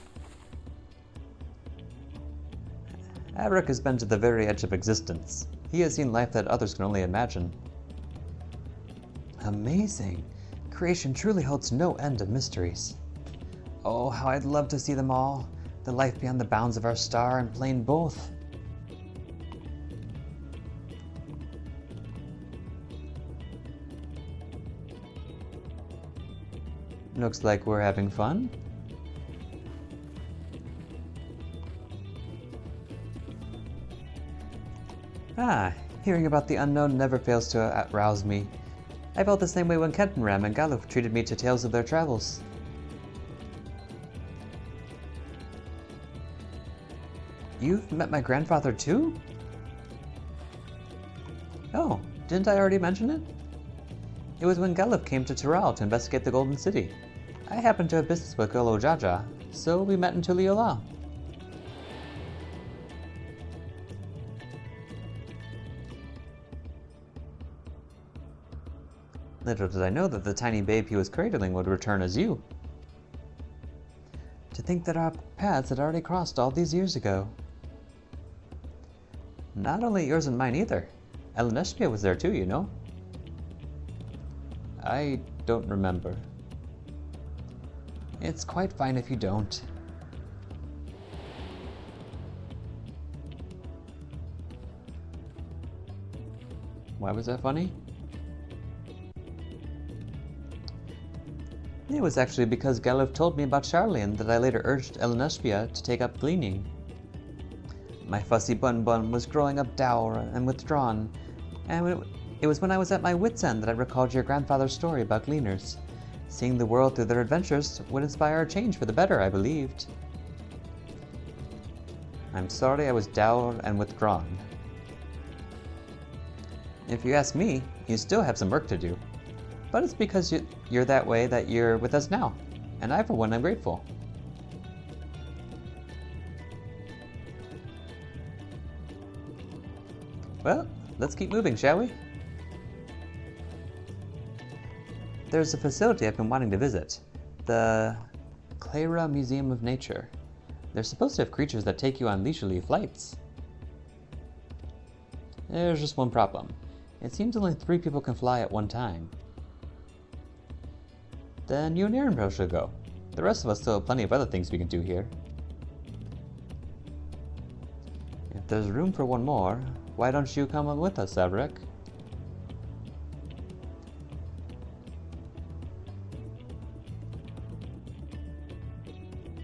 [SPEAKER 1] Averick has been to the very edge of existence. He has seen life that others can only imagine. Amazing! Creation truly holds no end of mysteries. Oh, how I'd love to see them all. The life beyond the bounds of our star and plane both. Looks like we're having fun. Hearing about the unknown never fails to rouse me. I felt the same way when Kentenram and Galuf treated me to tales of their travels. You've met my grandfather too? Oh, didn't I already mention it? It was when Galuf came to Tiral to investigate the Golden City. I happened to have business with Golo Jaja, so we met in Millala. Little did I know that the tiny babe he was cradling would return as you. To think that our paths had already crossed all these years ago. Not only yours and mine either. Eleneshpia was there too, you know. I don't remember. It's quite fine if you don't. Why was that funny? It was actually because Galuf told me about Charlian that I later urged Eleneshpia to take up gleaning. My fussy bunbun was growing up dour and withdrawn, and it was when I was at my wit's end that I recalled your grandfather's story about gleaners. Seeing the world through their adventures would inspire a change for the better, I believed. I'm sorry I was dour and withdrawn. If you ask me, you still have some work to do. But it's because you're that way that you're with us now, and I for one am grateful. Well, let's keep moving, shall we? There's a facility I've been wanting to visit, the Clara Museum of Nature. They're supposed to have creatures that take you on leisurely flights. There's just one problem. It seems only 3 people can fly at one time. Then you and Aaron should go. The rest of us still have plenty of other things we can do here. If there's room for one more, why don't you come with us, Averick?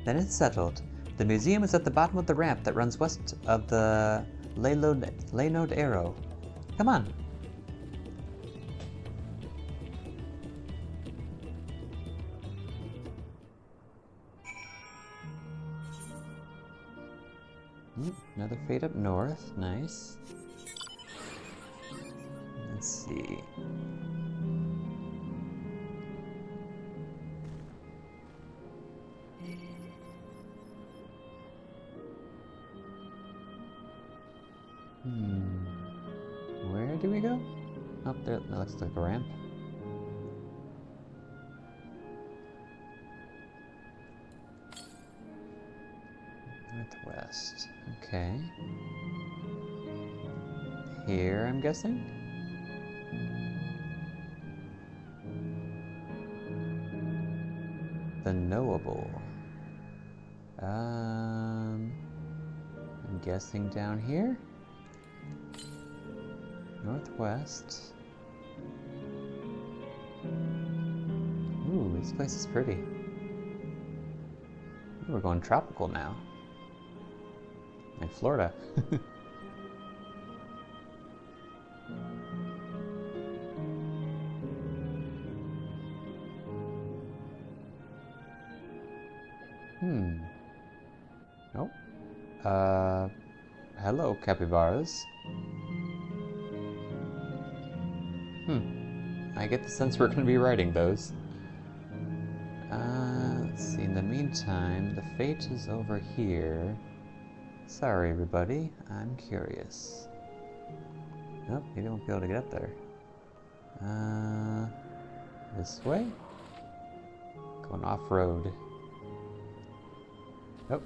[SPEAKER 1] Then it's settled. The museum is at the bottom of the ramp that runs west of the Laynode Arrow. Come on. Another fade up north. Nice. Let's see. Where do we go? Up there. That looks like a ramp. Northwest. Okay. Here, I'm guessing? The knowable. I'm guessing down here? Northwest. Ooh, this place is pretty. Ooh, we're going tropical now. Like Florida. Oh. Hello, capybaras. I get the sense we're going to be riding those. Let's see, in the meantime, the fate is over here. Sorry, everybody, I'm curious. Nope, maybe I won't be able to get up there. This way? Going off-road. Oh.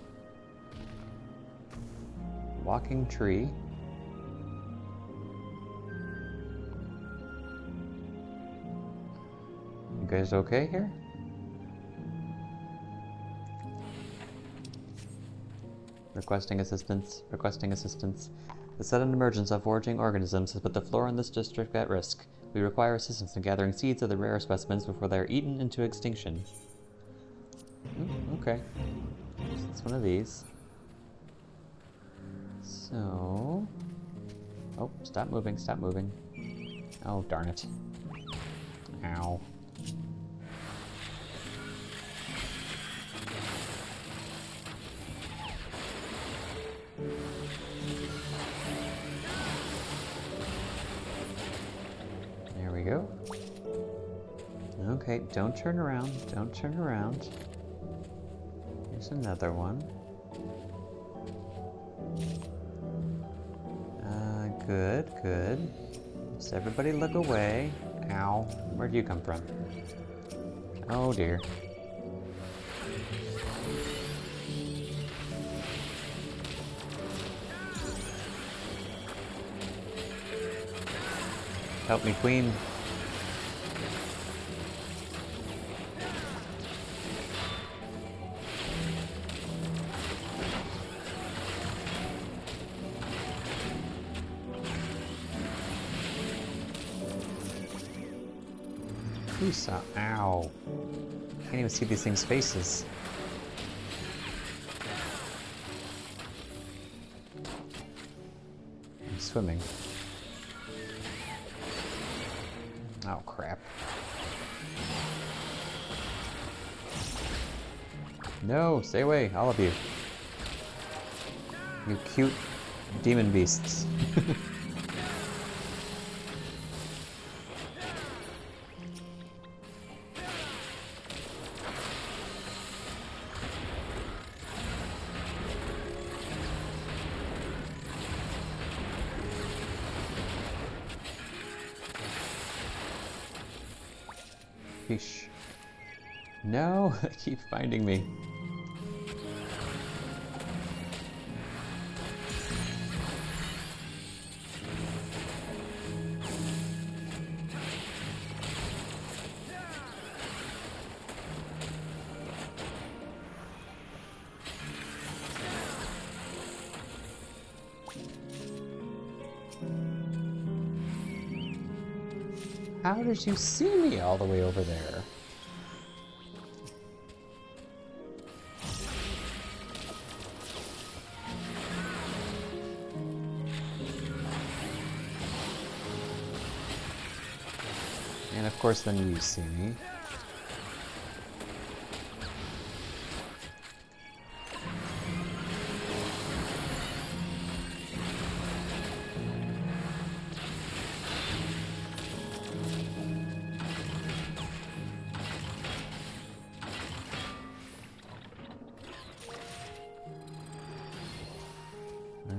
[SPEAKER 1] Walking tree. You guys okay here? Requesting assistance. Requesting assistance. The sudden emergence of foraging organisms has put the flora in this district at risk. We require assistance in gathering seeds of the rare specimens before they are eaten into extinction. Okay. It's one of these. So... Oh, stop moving, stop moving. Oh, darn it. Ow. There we go. Okay, don't turn around, don't turn around. Here's another one. Good, good. Just everybody look away. Ow. Where'd you come from? Oh dear. Help me, Queen. Ow. Can't even see these things' faces. I'm swimming. Oh, crap. No, stay away, all of you. You cute demon beasts. Fish. No, they keep finding me. How did you see me all the way over there? And of course then you see me.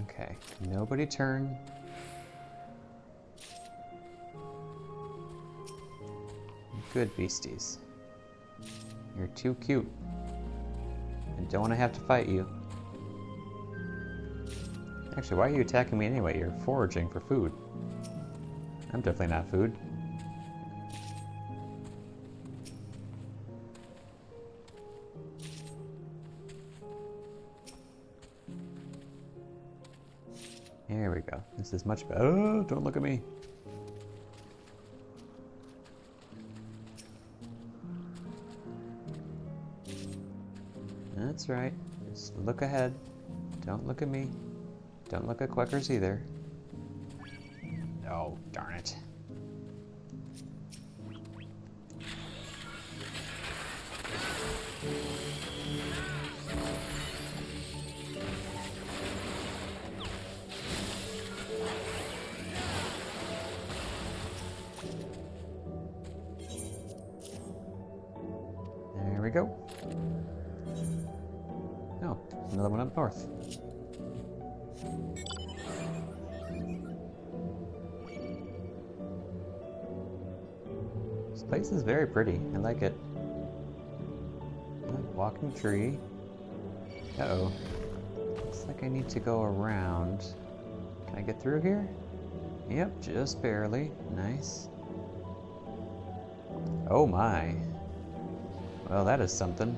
[SPEAKER 1] Okay, nobody turn. Good beasties. You're too cute. I don't want to have to fight you. Actually, why are you attacking me anyway? You're foraging for food. I'm definitely not food. There we go. This is much better. Oh, don't look at me. That's right. Just look ahead. Don't look at me. Don't look at Quackers either. Oh, darn it. There we go. Oh, another one up north. This place is very pretty. I like it. Walking tree. Uh-oh. Looks like I need to go around. Can I get through here? Yep, just barely. Nice. Oh my. Well, that is something.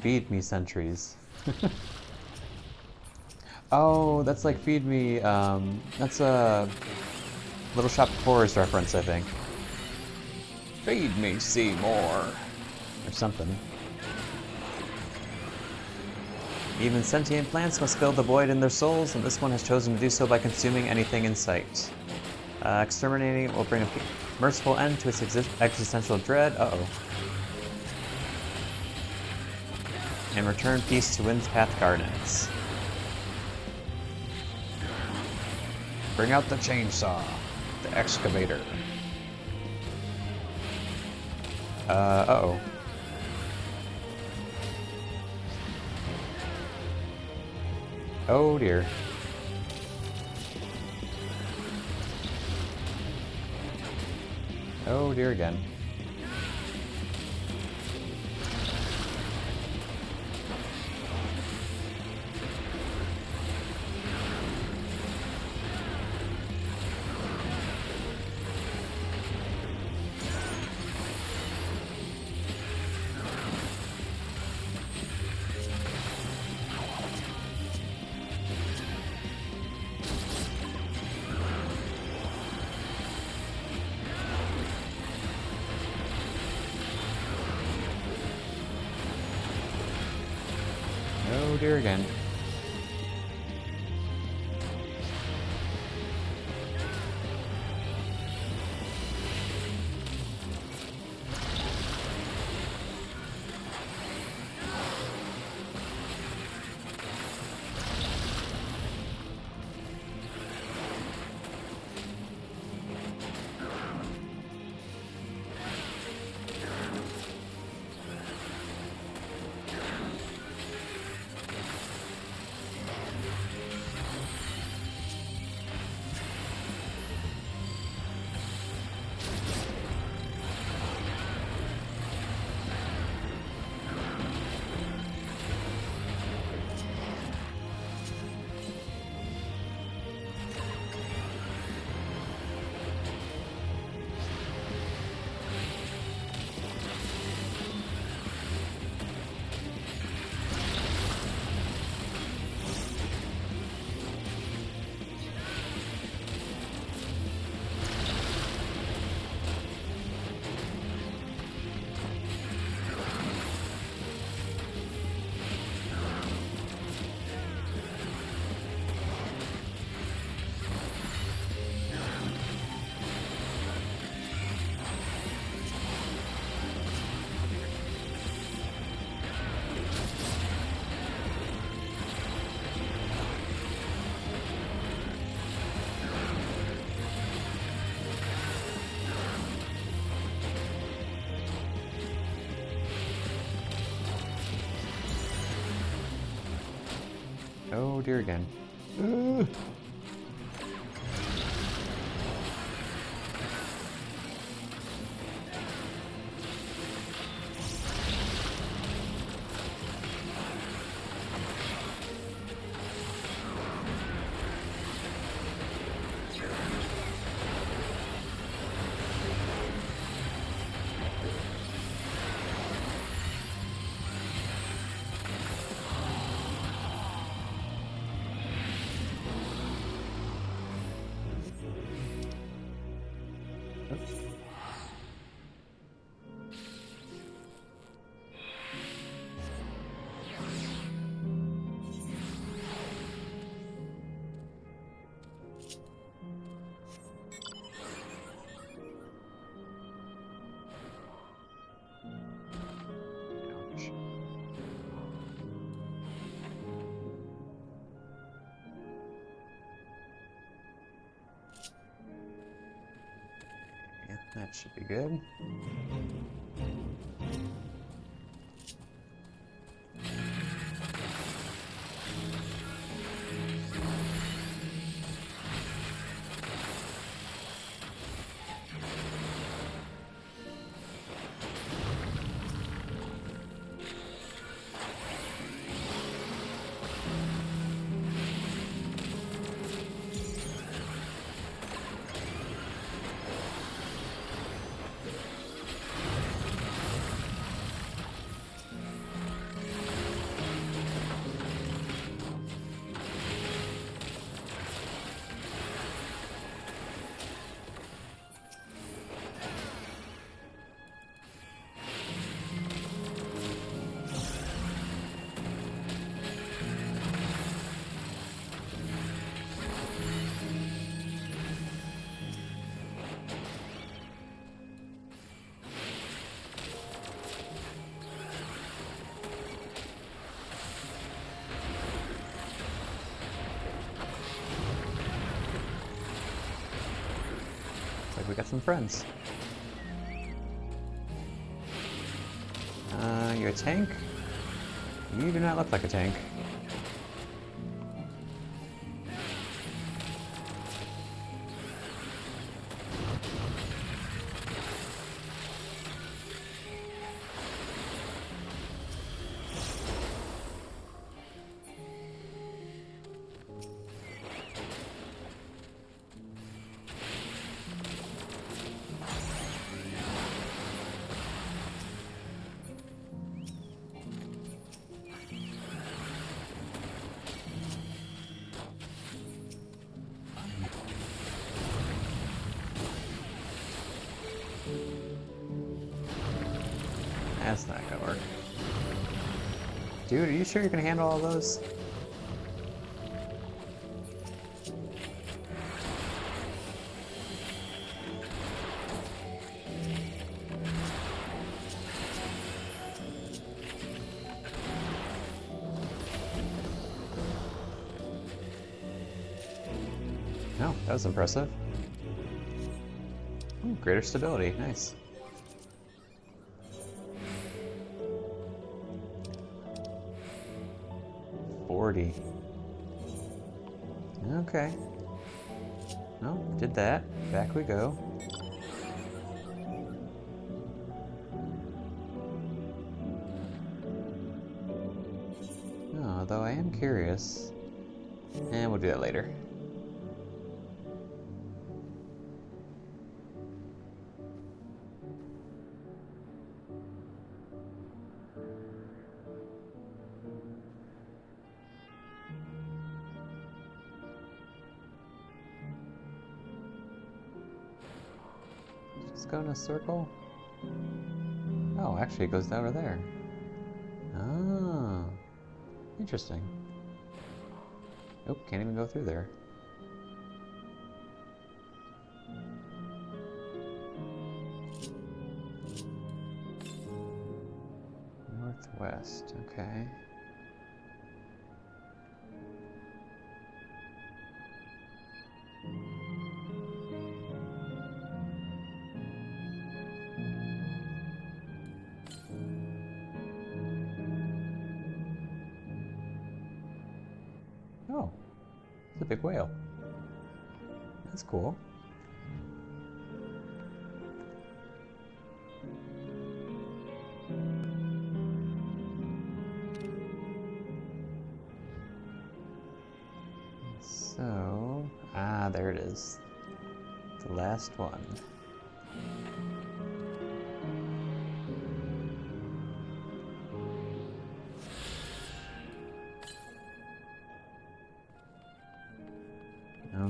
[SPEAKER 1] Feed me sentries. Oh, that's like feed me, that's a Little Shop of Horrors reference, I think. Feed me Seymour. Or something. Even sentient plants must fill the void in their souls, and this one has chosen to do so by consuming anything in sight. Exterminating it will bring a merciful end to its existential dread. Uh-oh. And return peace to Wind's Path Gardens. Bring out the chainsaw. The excavator. Uh-oh. Oh dear. Oh dear again. Oh dear again. Oh dear again. Ugh. Yeah, that should be good. Like we got some friends. You're a tank? You do not look like a tank. That's not gonna work. Dude, are you sure you can handle all those? No, that was impressive. Ooh, greater stability, nice. Okay. No, did that. Back we go. Oh, although I am curious. And we'll do that later. Go in a circle? Oh, actually it goes over there. Oh, interesting. Oh, can't even go through there. Northwest, okay. Oh, it's a big whale. That's cool. So, there it is. The last one.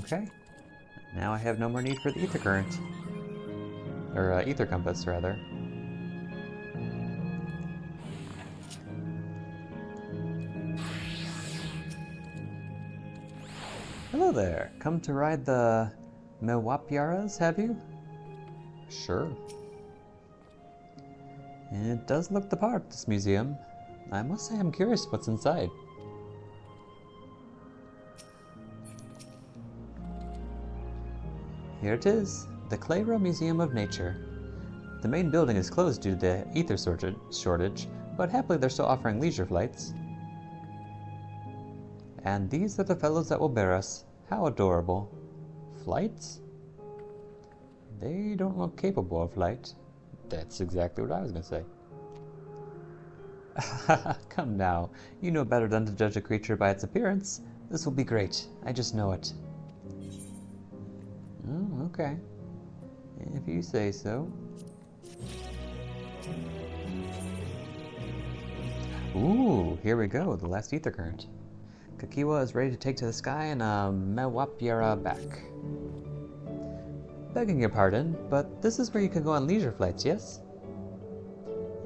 [SPEAKER 1] Okay. Now I have no more need for the ether current. Or, ether compass, rather. Hello there. Come to ride the Mewapyaras, have you? Sure. It does look the part, this museum. I must say I'm curious what's inside. Here it is, the Clara Museum of Nature. The main building is closed due to the ether shortage, but happily they're still offering leisure flights. And these are the fellows that will bear us. How adorable. Flights? They don't look capable of flight. That's exactly what I was going to say. Come now, you know better than to judge a creature by its appearance. This will be great. I just know it. Oh, okay. If you say so. Ooh, here we go, the last ether current. Kakiwa is ready to take to the sky and Mewapyara back. Begging your pardon, but this is where you can go on leisure flights, yes?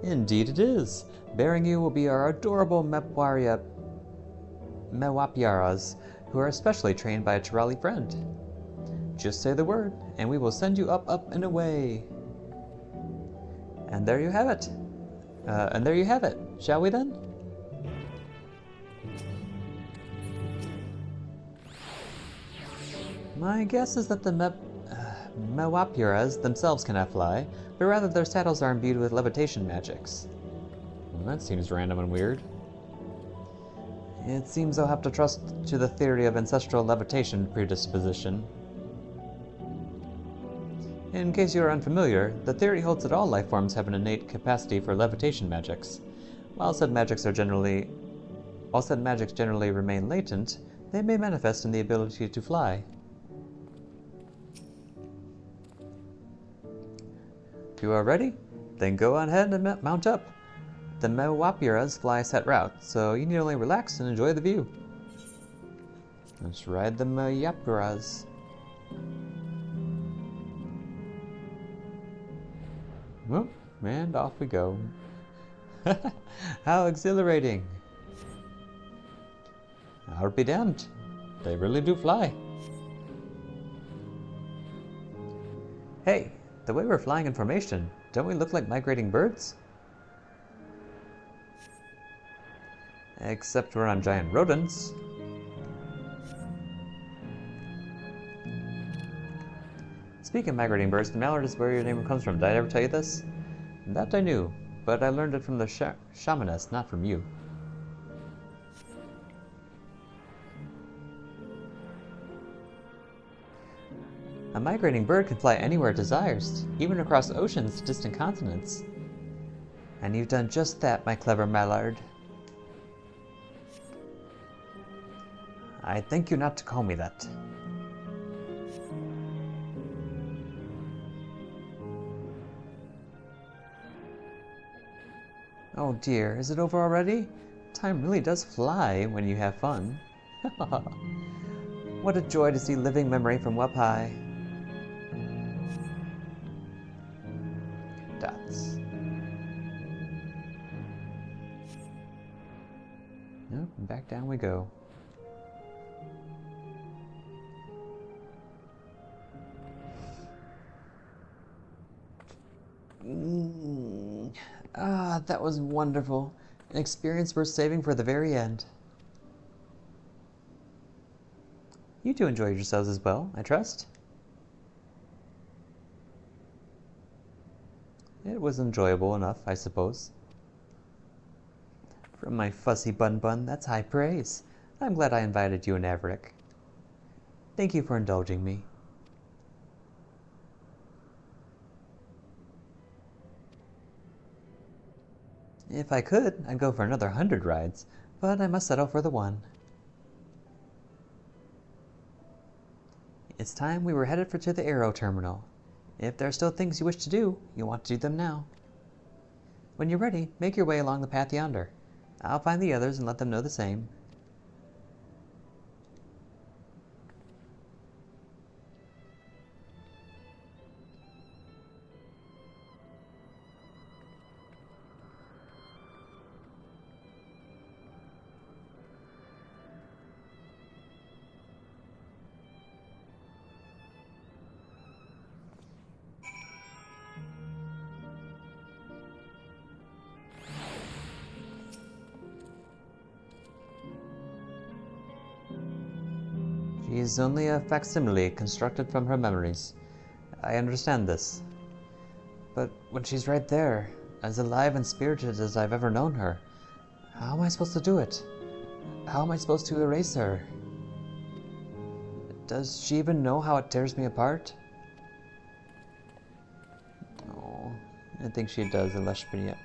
[SPEAKER 1] Indeed it is. Bearing you will be our adorable Mewapyaras, who are especially trained by a Tirali friend. Just say the word, and we will send you up, up, and away. And there you have it. Shall we then? My guess is that the Mewapyaras themselves cannot fly, but rather their saddles are imbued with levitation magics. Well, that seems random and weird. It seems I'll have to trust to the theory of ancestral levitation predisposition. In case you are unfamiliar, the theory holds that all life forms have an innate capacity for levitation magics. While said magics generally remain latent, they may manifest in the ability to fly. If you are ready, then go on ahead and mount up. The Mewapyaras fly a set route, so you need only relax and enjoy the view. Let's ride the Mewapyaras. Whoop, and off we go. How exhilarating! I'll be damned. They really do fly. Hey, the way we're flying in formation, don't we look like migrating birds? Except we're on giant rodents. Speaking of migrating birds, the mallard is where your name comes from. Did I ever tell you this? That I knew, but I learned it from the shamaness, not from you. A migrating bird can fly anywhere it desires, even across oceans to distant continents. And you've done just that, my clever mallard. I thank you not to call me that. Oh dear, is it over already? Time really does fly when you have fun. What a joy to see living memory from up high. Dots. Yep, and back down we go. That was wonderful. An experience worth saving for the very end. You two enjoyed yourselves as well, I trust? It was enjoyable enough, I suppose. From my fussy bun, that's high praise. I'm glad I invited you and Averick. Thank you for indulging me. If I could, I'd go for another 100 rides, but I must settle for the one. It's time we were headed to the Aero Terminal. If there are still things you wish to do, you'll want to do them now. When you're ready, make your way along the path yonder. I'll find the others and let them know the same. She is only a facsimile constructed from her memories. I understand this. But when she's right there, as alive and spirited as I've ever known her, how am I supposed to do it? How am I supposed to erase her? Does she even know how it tears me apart? Oh, I think she does, Eleneshbia.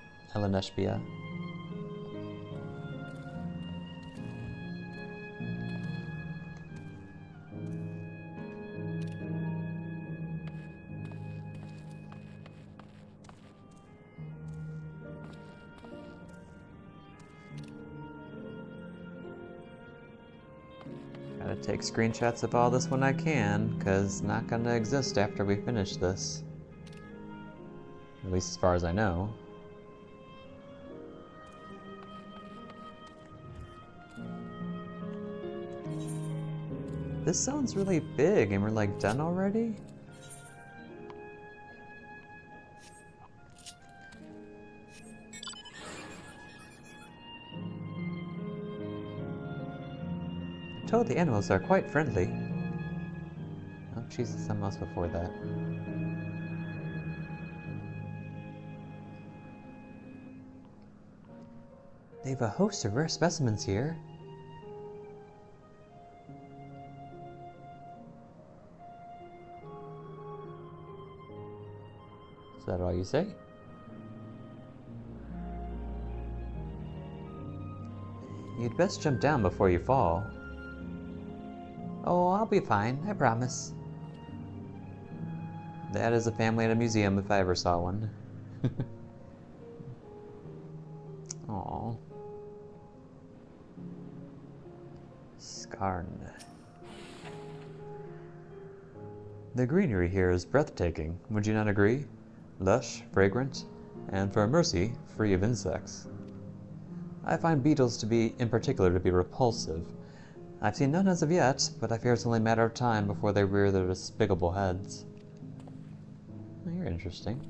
[SPEAKER 1] Gotta take screenshots of all this when I can, because it's not gonna exist after we finish this. At least as far as I know. This sounds really big, and we're like done already? Told the animals are quite friendly. Oh, Jesus, something else before that. They've a host of rare specimens here. Is that all you say? You'd best jump down before you fall. Oh, I'll be fine, I promise. That is a family at a museum if I ever saw one. Aww. Skarn. The greenery here is breathtaking, would you not agree? Lush, fragrant, and for mercy, free of insects. I find beetles to be, in particular, to be repulsive. I've seen none as of yet, but I fear it's only a matter of time before they rear their despicable heads. Well, you're interesting.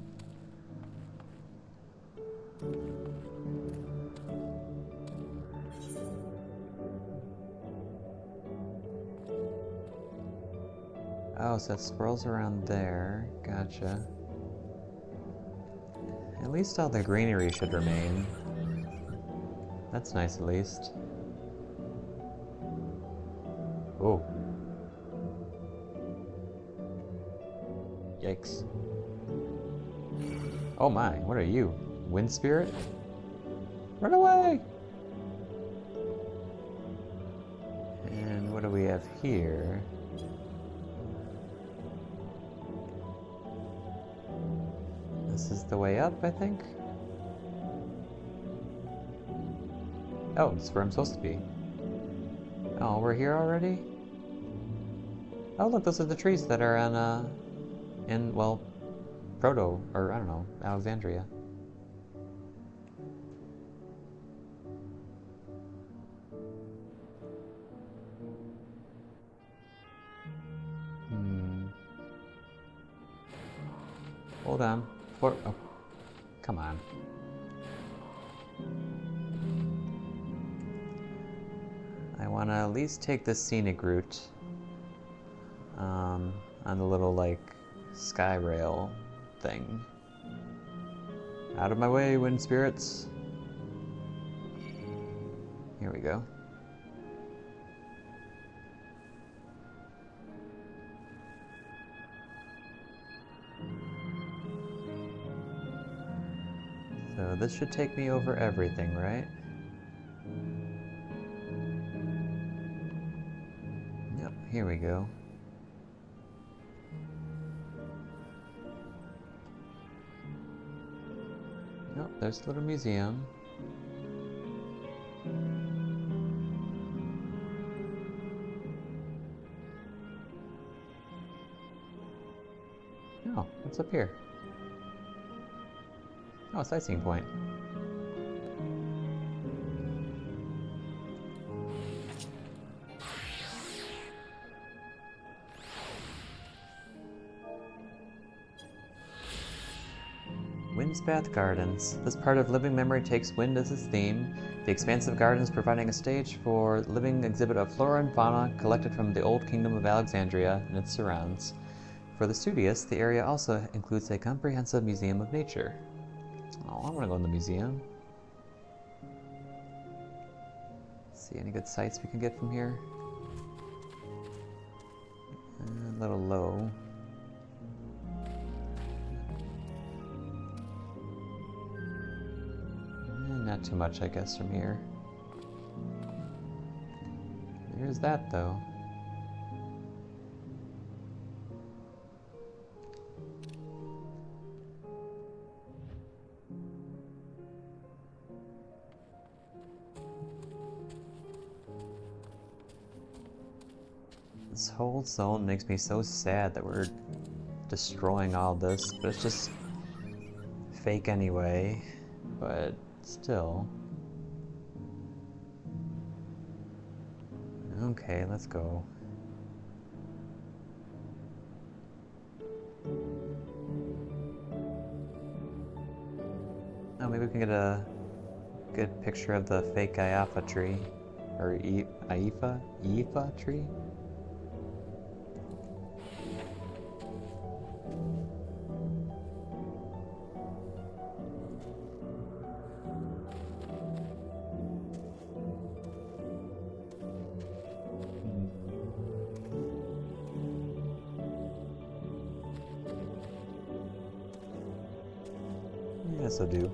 [SPEAKER 1] Oh, so it swirls around there. Gotcha. At least all the greenery should remain. That's nice, at least. Oh. Yikes. Oh my, what are you? Wind spirit? Run away! And what do we have here? This is the way up, I think? Oh, it's where I'm supposed to be. Oh, we're here already? Oh, look, those are the trees that are in, well, Proto, or I don't know, Alexandria. Hold on. Oh, come on. I want to at least take this scenic route on the little, like, sky rail thing. Out of my way, wind spirits. Here we go. So this should take me over everything, right? Yep, here we go. Oh, there's the little museum. Oh, what's up here? Oh, sightseeing point. Windspath Gardens. This part of living memory takes wind as its theme, the expansive gardens providing a stage for living exhibit of flora and fauna collected from the old kingdom of Alexandria and its surrounds. For the studious, the area also includes a comprehensive museum of nature. Oh, I want to go in the museum. See any good sights we can get from here? A little low. Not too much, I guess, from here. There's that, though. This whole zone makes me so sad that we're destroying all this, but it's just fake anyway. But still. Okay, let's go. Oh, maybe we can get a good picture of the fake Iafa tree. Or Iafa tree? Yes, I do.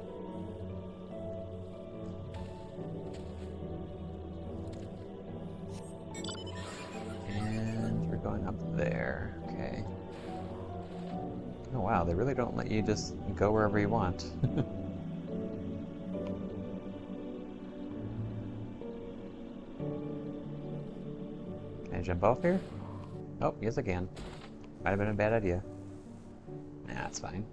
[SPEAKER 1] And we're going up there. Okay. Oh wow, they really don't let you just go wherever you want. Can I jump off here? Oh, yes I can. Might have been a bad idea. Nah, it's fine.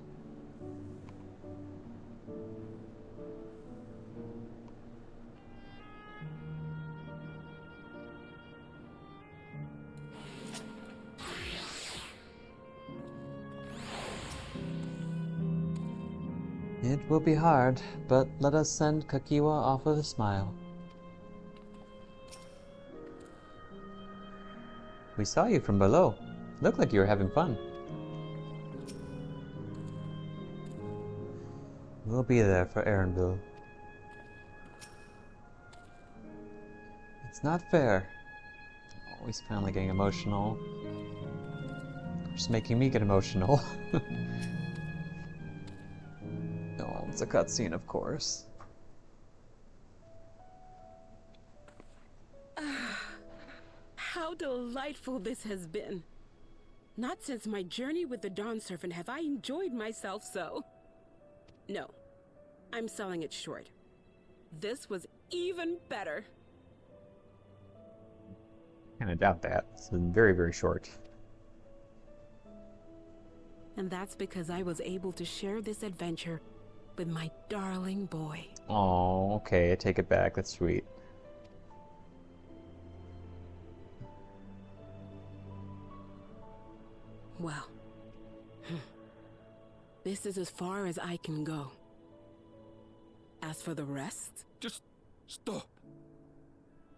[SPEAKER 1] It will be hard, but let us send Kakiwa off with a smile. We saw you from below. Looked like you were having fun. We'll be there for Erranville. It's not fair. Oh, he's finally getting emotional. Just making me get emotional. Oh, it's a cutscene, of course.
[SPEAKER 6] How delightful this has been. Not since my journey with the Dawn Servant have I enjoyed myself so. No, I'm selling it short. This was even better.
[SPEAKER 1] I doubt that. It's been very, very short.
[SPEAKER 6] And that's because I was able to share this adventure with my darling boy.
[SPEAKER 1] Oh, okay, I take it back. That's sweet.
[SPEAKER 6] Well, this is as far as I can go. As for the rest...
[SPEAKER 3] Just stop.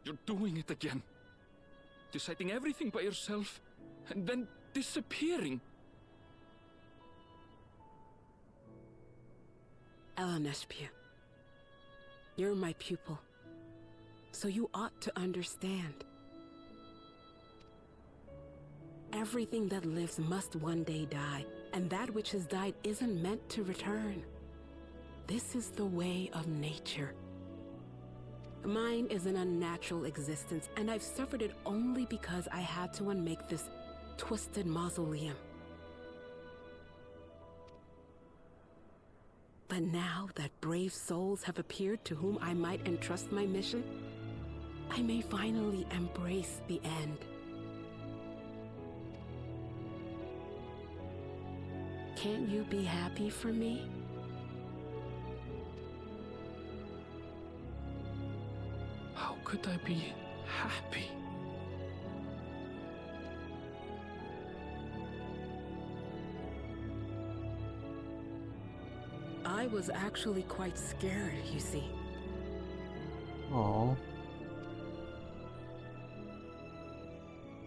[SPEAKER 3] You're doing it again. Deciding everything by yourself, and then disappearing.
[SPEAKER 6] Elaneshpia, you're my pupil, so you ought to understand. Everything that lives must one day die, and that which has died isn't meant to return. This is the way of nature. Mine is an unnatural existence, and I've suffered it only because I had to unmake this twisted mausoleum. But now that brave souls have appeared to whom I might entrust my mission, I may finally embrace the end. Can't you be happy for me?
[SPEAKER 3] How could I be happy?
[SPEAKER 6] I was actually quite scared, you see.
[SPEAKER 1] Oh.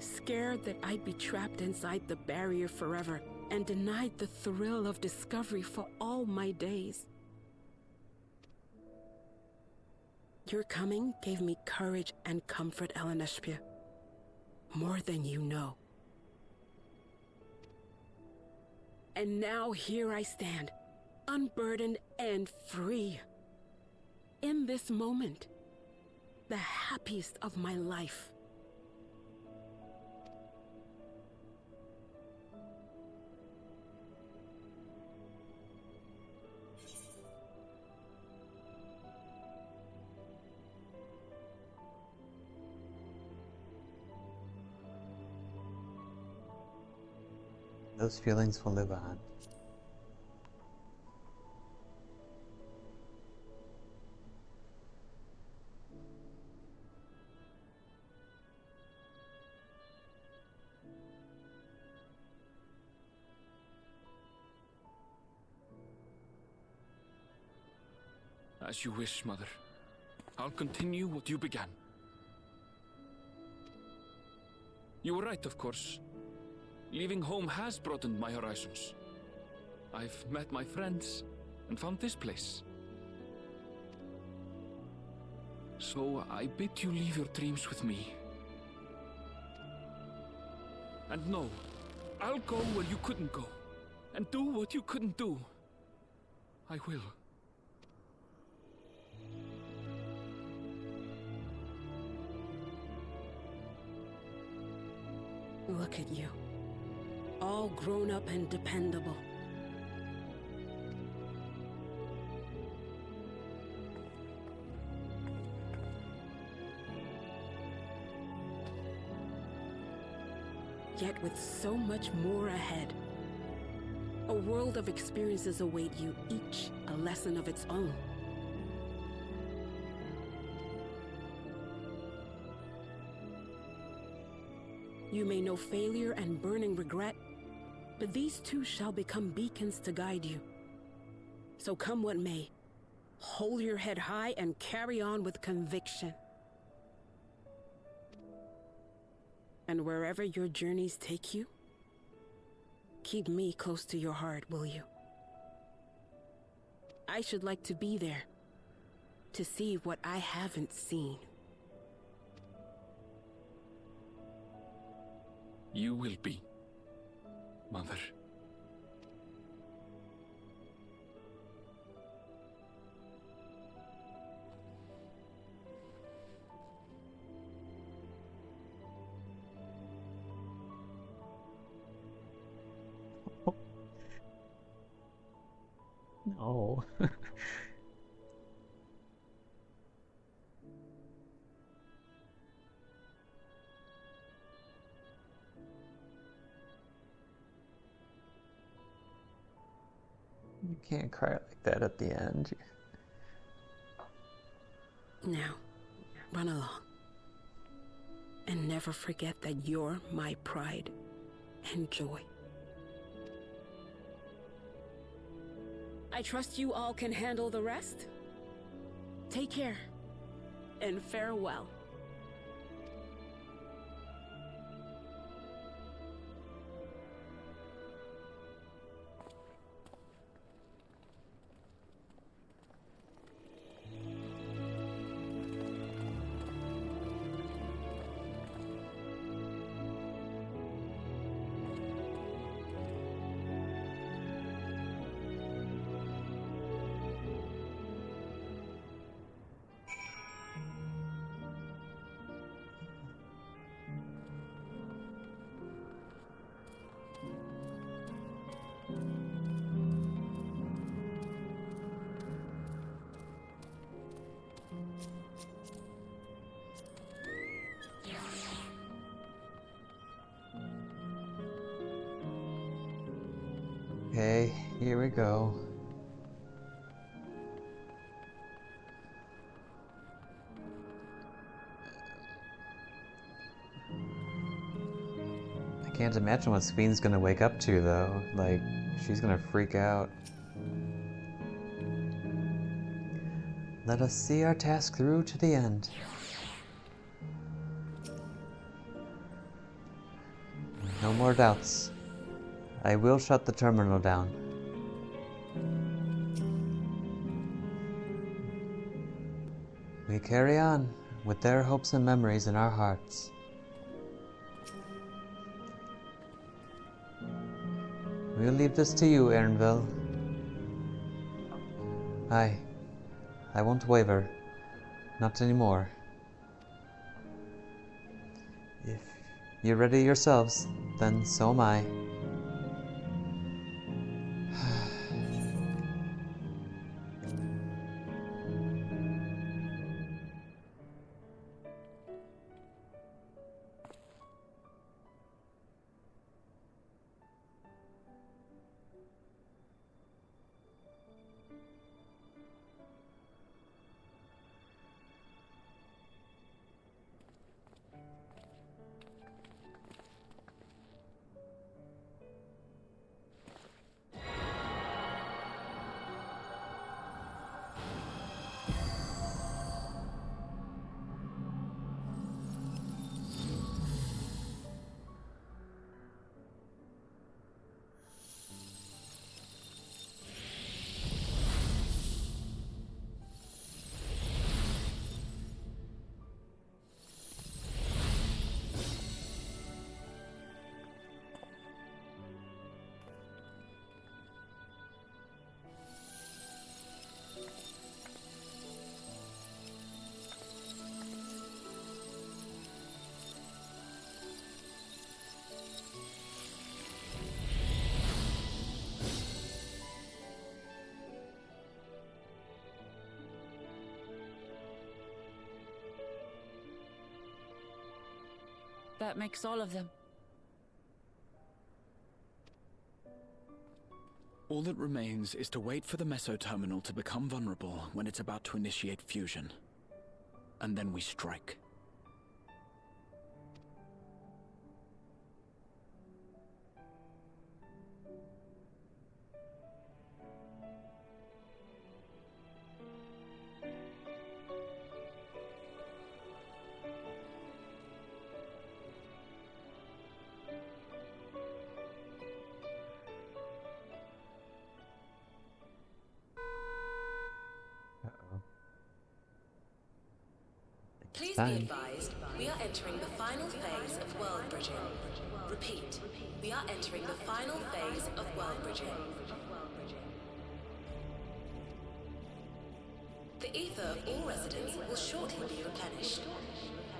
[SPEAKER 6] Scared that I'd be trapped inside the barrier forever and denied the thrill of discovery for all my days. Your coming gave me courage and comfort, Eleneshpia. More than you know. And now here I stand, unburdened and free. In this moment, the happiest of my life.
[SPEAKER 1] Those feelings will live on.
[SPEAKER 3] As you wish, Mother. I'll continue what you began. You were right, of course. Leaving home has broadened my horizons. I've met my friends and found this place. So I bid you leave your dreams with me. And no, I'll go where you couldn't go, and do what you couldn't do. I will.
[SPEAKER 6] Look at you. All grown up and dependable. Yet with so much more ahead. A world of experiences await you, each a lesson of its own. You may know failure and burning regret, but these too shall become beacons to guide you. So come what may, hold your head high and carry on with conviction. And wherever your journeys take you, keep me close to your heart, will you? I should like to be there, to see what I haven't seen.
[SPEAKER 3] You will be, Mother.
[SPEAKER 1] No. You can't cry like that at the end.
[SPEAKER 6] Now, run along. And never forget that you're my pride and joy. I trust you all can handle the rest. Take care, and farewell.
[SPEAKER 1] Okay, here we go. I can't imagine what Spheen's gonna wake up to, though. Like, she's gonna freak out. Let us see our task through to the end. No more doubts. I will shut the terminal down. We carry on with their hopes and memories in our hearts. We'll leave this to you, Erinville. I won't waver. Not anymore. If you're ready yourselves, then so am I.
[SPEAKER 7] That makes all of them.
[SPEAKER 3] All that remains is to wait for the meso-terminal to become vulnerable when it's about to initiate fusion. And then we strike.
[SPEAKER 4] Please be
[SPEAKER 1] Time.
[SPEAKER 4] advised, we are entering the final phase of world bridging. Repeat, we are entering the final phase of world bridging. The ether of all residents will shortly be replenished.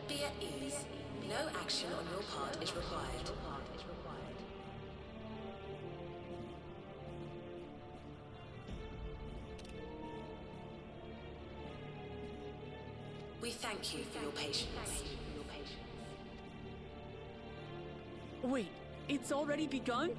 [SPEAKER 4] Be at ease. No action on your part is required. We thank you for your patience.
[SPEAKER 7] Wait, it's already begun?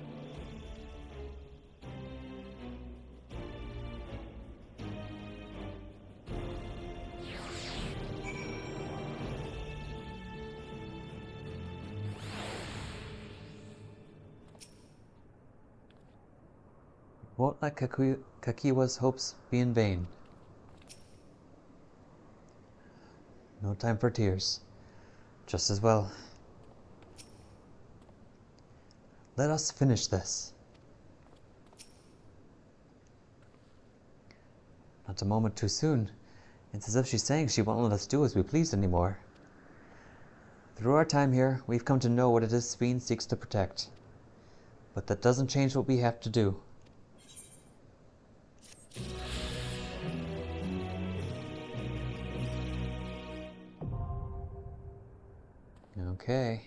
[SPEAKER 1] Won't let Kakiwa's hopes be in vain. No time for tears. Just as well. Let us finish this. Not a moment too soon. It's as if she's saying she won't let us do as we please anymore. Through our time here, we've come to know what it is Spheen seeks to protect. But that doesn't change what we have to do. Okay.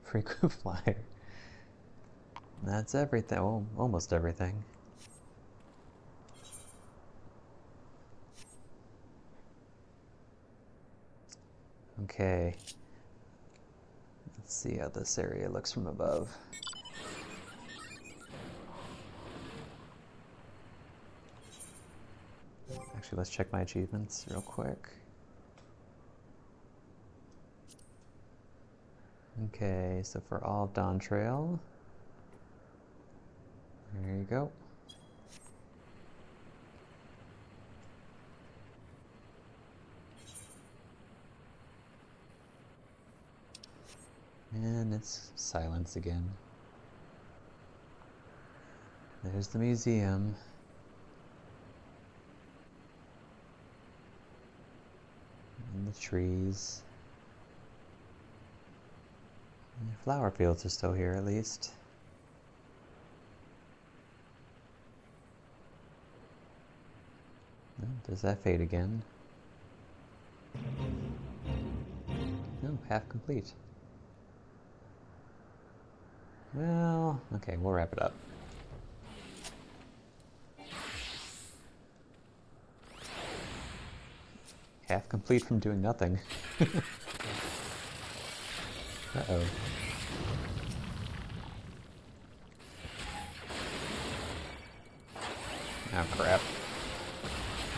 [SPEAKER 1] Frequent flyer. That's everything. Oh, almost everything. Okay. Let's see how this area looks from above. actually, let's check my achievements real quick. Okay, so for all of Dawntrail, there you go. And it's silence again. There's the museum. And the trees. And the flower fields are still here, at least. Oh, does that fade again? No, half complete. Well, okay, we'll wrap it up. Half complete from doing nothing. Uh-oh. Oh, crap.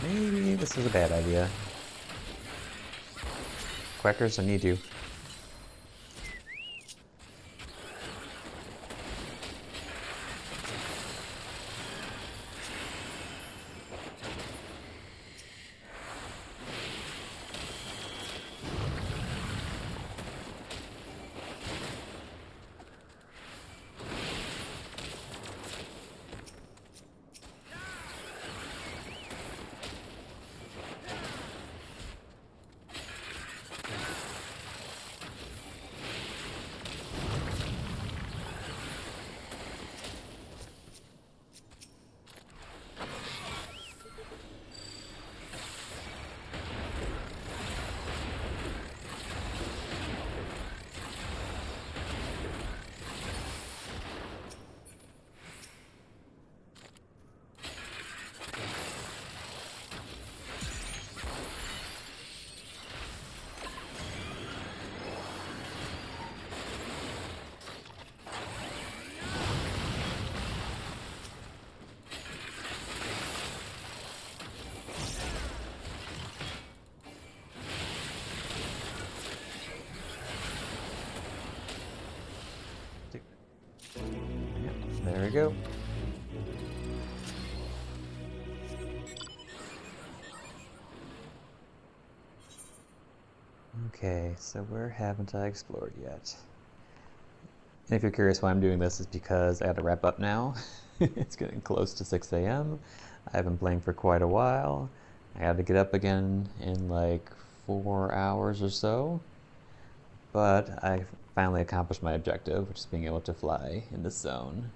[SPEAKER 1] Maybe this is a bad idea. Quackers, I need you. There we go. Okay, so where haven't I explored yet? And if you're curious why I'm doing this, is because I had to wrap up now. It's getting close to 6 a.m. I've been playing for quite a while. I had to get up again in like 4 hours or so. But I finally accomplished my objective, which is being able to fly in this zone.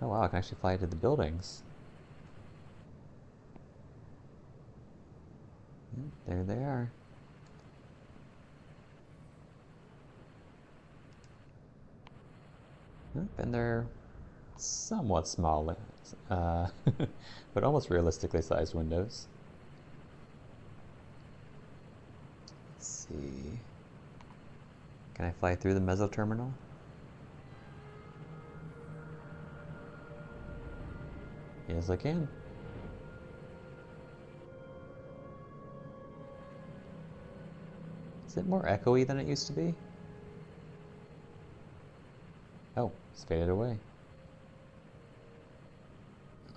[SPEAKER 1] Oh wow, I can actually fly to the buildings. There they are. And they're somewhat small, but almost realistically sized windows. Let's see. Can I fly through the meso terminal? Yes, I can. Is it more echoey than it used to be? Oh, it's faded away.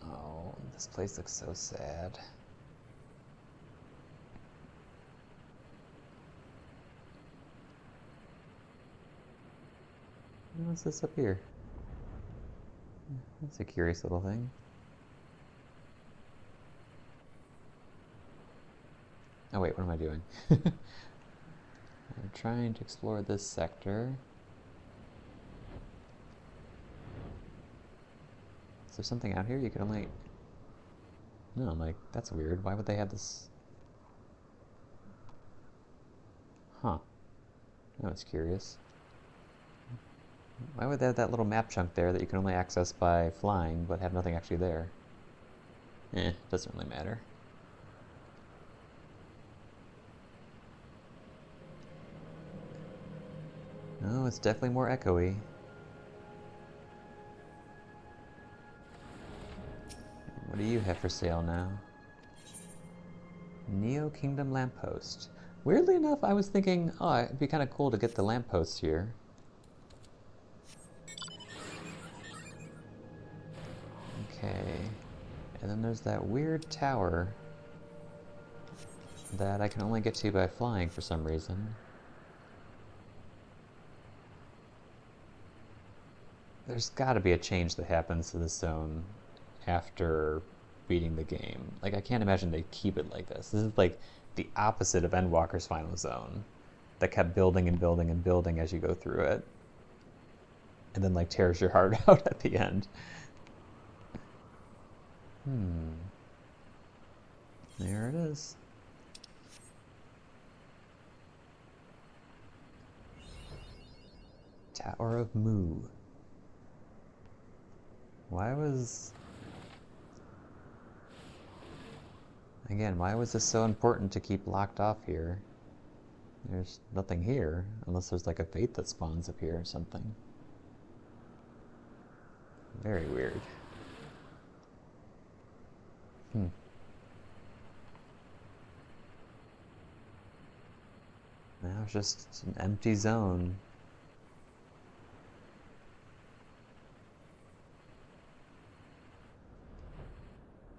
[SPEAKER 1] Oh, this place looks so sad. What's this up here? That's a curious little thing. Oh wait, what am I doing? I'm trying to explore this sector. Is there something out here you can only... No, I'm like, that's weird. Why would they have this? Huh. That was curious. Why would they have that little map chunk there that you can only access by flying, but have nothing actually there? Doesn't really matter. No, it's definitely more echoey. What do you have for sale now? Neo Kingdom Lamppost. Weirdly enough, I was thinking, oh, it'd be kind of cool to get the lamppost here. Okay. And then there's that weird tower that I can only get to by flying for some reason. There's gotta be a change that happens to this zone after beating the game. Like, I can't imagine they keep it like this. This is like the opposite of Endwalker's final zone that kept building and building and building as you go through it. And then, like, tears your heart out at the end. There it is. Tower of Mu. Why was this so important to keep locked off here? There's nothing here, unless there's like a fate that spawns up here or something. Very weird. Now it's just an empty zone.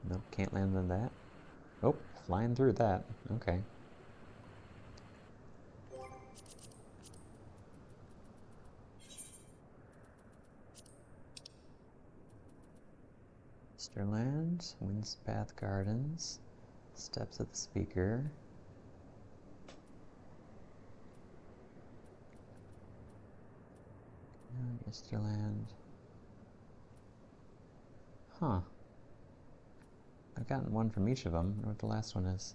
[SPEAKER 1] Nope, can't land on that. Oh, flying through that. Okay. Sterland, Windspath Gardens, Steps of the Speaker. Easterland. Huh. I've gotten one from each of them. I wonder what the last one is.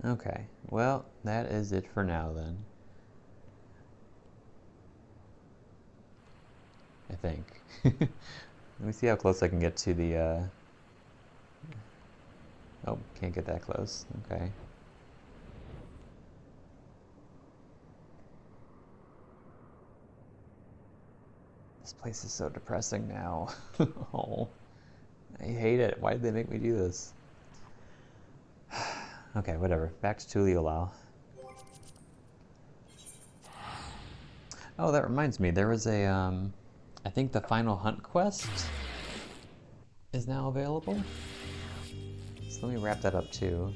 [SPEAKER 1] Okay, well, that is it for now then. I think. Let me see how close I can get to the, Oh, can't get that close. Okay. This place is so depressing now. Oh, I hate it. Why did they make me do this? Okay, whatever. Back to Tuliolal. Oh, that reminds me. There was a, I think the final hunt quest is now available. So let me wrap that up too.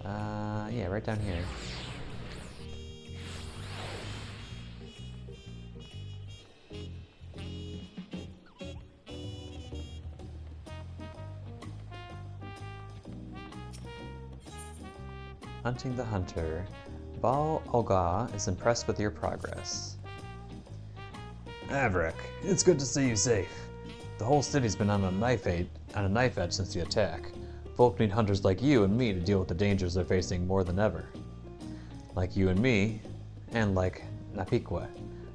[SPEAKER 1] Yeah, right down here. Hunting the Hunter. Bal Olga is impressed with your progress.
[SPEAKER 8] Averick, it's good to see you safe. The whole city's been on a knife edge since the attack. Folk need hunters like you and me to deal with the dangers they're facing more than ever. Like you and me, and like Napiqua,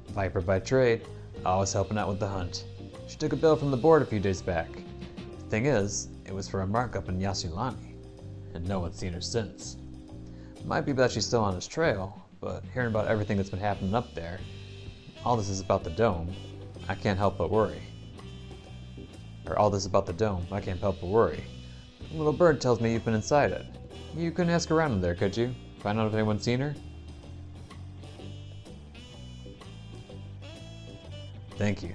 [SPEAKER 8] Viper by trade, always helping out with the hunt. She took a bill from the board a few days back. Thing is, it was for a markup in Yasulani, and no one's seen her since. Might be that she's still on his trail, but hearing about everything that's been happening up there, all this is about the dome, I can't help but worry. All this about the dome, I can't help but worry. A little bird tells me you've been inside it. You couldn't ask around in there, could you? Find out if anyone's seen her? Thank you.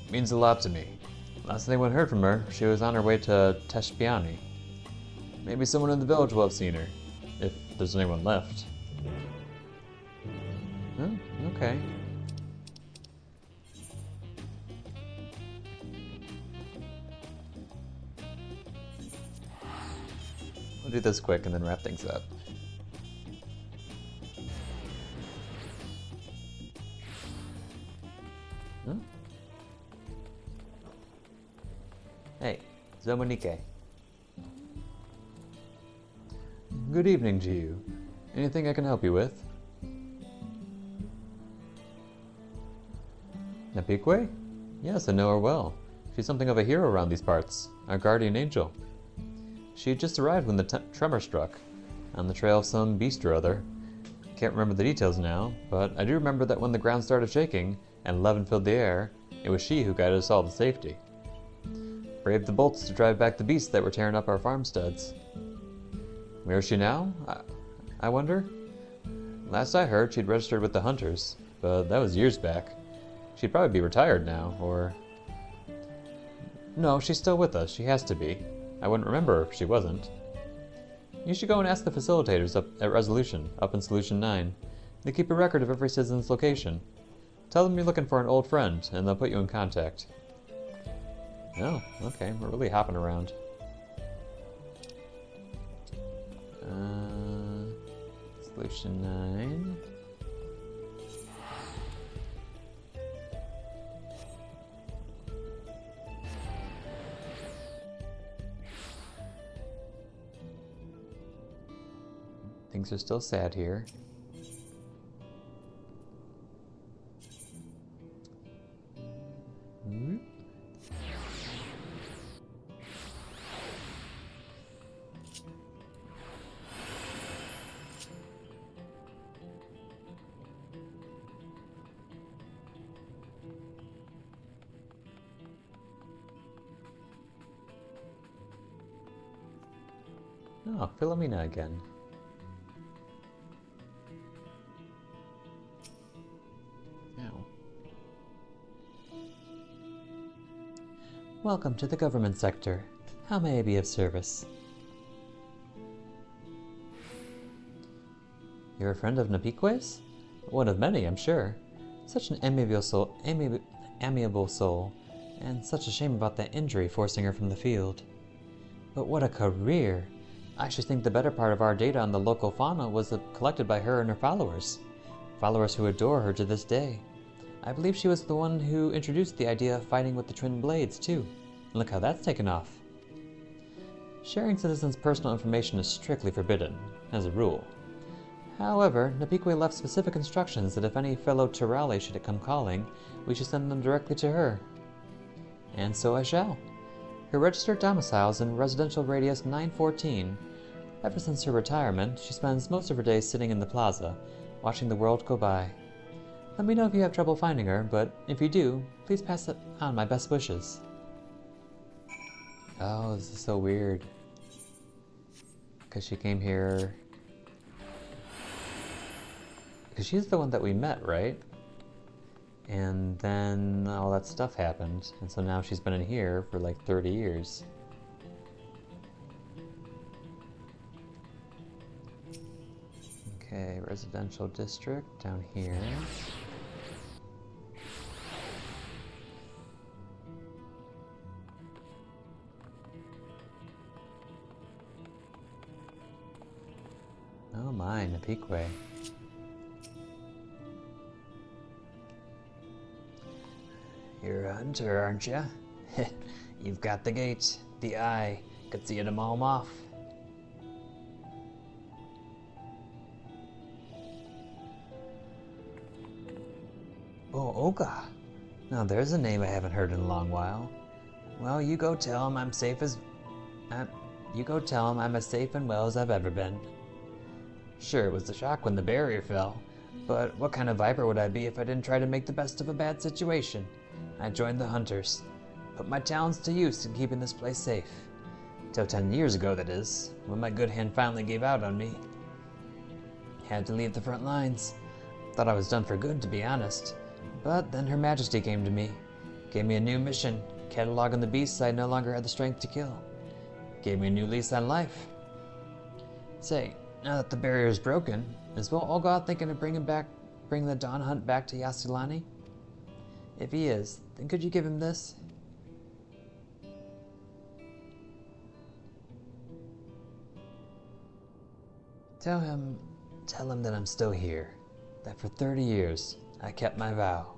[SPEAKER 8] Means a lot to me. Last anyone heard from her, she was on her way to Teshpiani. Maybe someone in the village will have seen her, if there's anyone left. Oh, okay. We'll do this quick and then wrap things up. Huh? Hey, Zomonike. Good evening to you. Anything I can help you with? Napiqua? Yes, I know her well. She's something of a hero around these parts, our guardian angel. She had just arrived when the tremor struck, on the trail of some beast or other. Can't remember the details now, but I do remember that when the ground started shaking and Levin filled the air, it was she who guided us all to safety. Braved the bolts to drive back the beasts that were tearing up our farmsteads. Where is she now? I wonder? Last I heard, she'd registered with the Hunters, but that was years back. She'd probably be retired now, or... No, she's still with us. She has to be. I wouldn't remember her if she wasn't. You should go and ask the facilitators up at Resolution, up in Solution 9. They keep a record of every citizen's location. Tell them you're looking for an old friend, and they'll put you in contact. Oh, okay. We're really hopping around. Solution 9. Things are still sad here. Oh, Philomena again. Welcome to the government sector. How may I be of service? You're a friend of Napique's? One of many, I'm sure. Such an amiable soul, and such a shame about that injury forcing her from the field. But what a career! I should think the better part of our data on the local fauna was collected by her and her followers. Followers who adore her to this day. I believe she was the one who introduced the idea of fighting with the twin blades, too. And look how that's taken off. Sharing citizens' personal information is strictly forbidden, as a rule. However, Napique left specific instructions that if any fellow Turali should come calling, we should send them directly to her. And so I shall. Her registered domicile is in residential radius 914. Ever since her retirement, she spends most of her days sitting in the plaza, watching the world go by. Let me know if you have trouble finding her, but if you do, please pass on my best wishes. Oh, this is so weird. Because she came here... Because she's the one that we met, right? And then all that stuff happened, and so now she's been in here for like 30 years. Okay, residential district down here. Oh my, Napique. You're a hunter, aren't ya? You've got the gait, the eye. Could see you to mow 'em off. Oh, Oga. Now there's a name I haven't heard in a long while. Well, you go tell him I'm safe as... you go tell him I'm as safe and well as I've ever been. Sure, it was a shock when the barrier fell, but what kind of viper would I be if I didn't try to make the best of a bad situation? I joined the Hunters, put my talents to use in keeping this place safe. Till 10 years ago, that is, when my good hand finally gave out on me. Had to leave the front lines. Thought I was done for good, to be honest. But then Her Majesty came to me, gave me a new mission, cataloging the beasts I no longer had the strength to kill. Gave me a new lease on life. Say, now that the barrier is broken, is Will Olga thinking of bringing the Dawn Hunt back to Yasilani? If he is, then could you give him this? Tell him that I'm still here. That for 30 years, I kept my vow.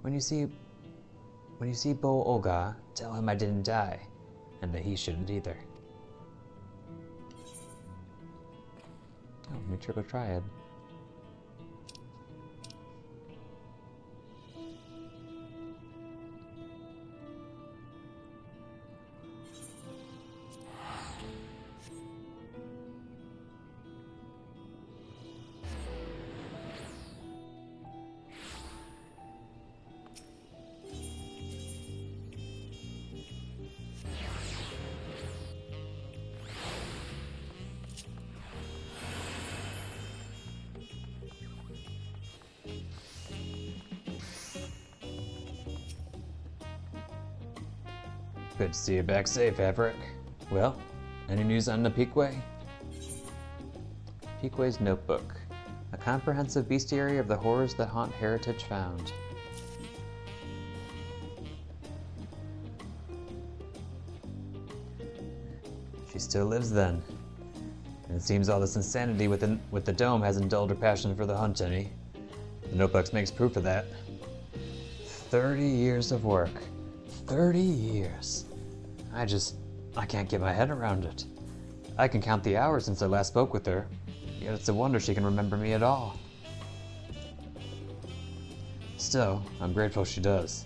[SPEAKER 8] When you see Bo Olga, tell him I didn't die, and that he shouldn't either. Oh, new Turbo Triad. Good to see you back safe, Averick. Well, any news on the Peakway?
[SPEAKER 1] Peakway's Notebook. A comprehensive bestiary of the horrors that haunt Heritage found.
[SPEAKER 8] She still lives then. And it seems all this insanity with the dome hasn't dulled her passion for the hunt any. The notebooks makes proof of that. 30 years of work. 30 years. I can't get my head around it. I can count the hours since I last spoke with her, yet it's a wonder she can remember me at all. Still, I'm grateful she does.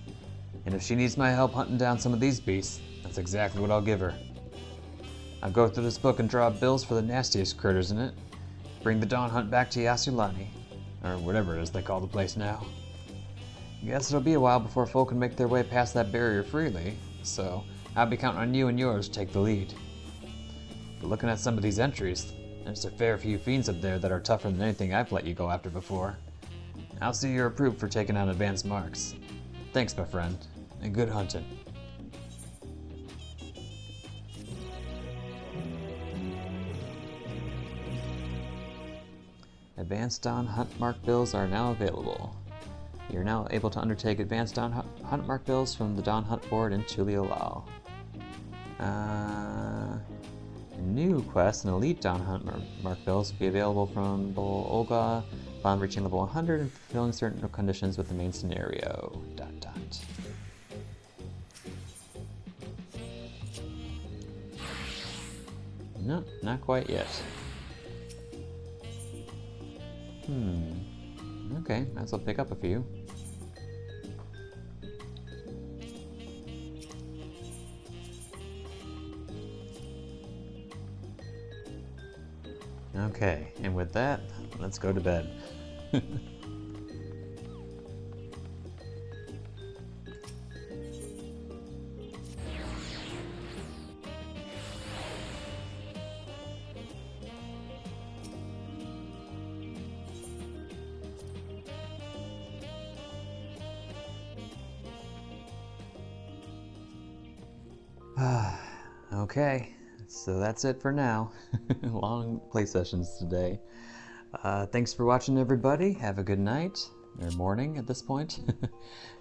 [SPEAKER 8] And if she needs my help hunting down some of these beasts, that's exactly what I'll give her. I'll go through this book and draw up bills for the nastiest critters in it. Bring the dawn hunt back to Yasulani, or whatever it is they call the place now. Guess it'll be a while before folk can make their way past that barrier freely, so I'll be counting on you and yours to take the lead. But looking at some of these entries, there's a fair few fiends up there that are tougher than anything I've let you go after before. I'll see you're approved for taking on advanced marks. Thanks, my friend, and good hunting.
[SPEAKER 1] Advanced Dawn Hunt Mark bills are now available. You're now able to undertake Advanced Dawn Hunt Mark bills from the Dawn Hunt board in Millala. New quests and Elite Dawn Hunt Mark bills will be available from Olga upon reaching level 100 and fulfilling certain conditions with the main scenario. ... No, not quite yet. Okay, might as well pick up a few. Okay, and with that, let's go to bed. Okay, so that's it for now. Long play sessions today. Thanks for watching, everybody. Have a good night, or morning at this point.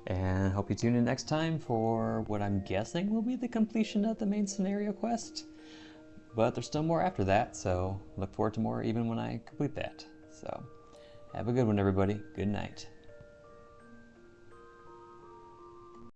[SPEAKER 1] And hope you tune in next time for what I'm guessing will be the completion of the main scenario quest. But there's still more after that, so look forward to more even when I complete that. So have a good one, everybody. Good night.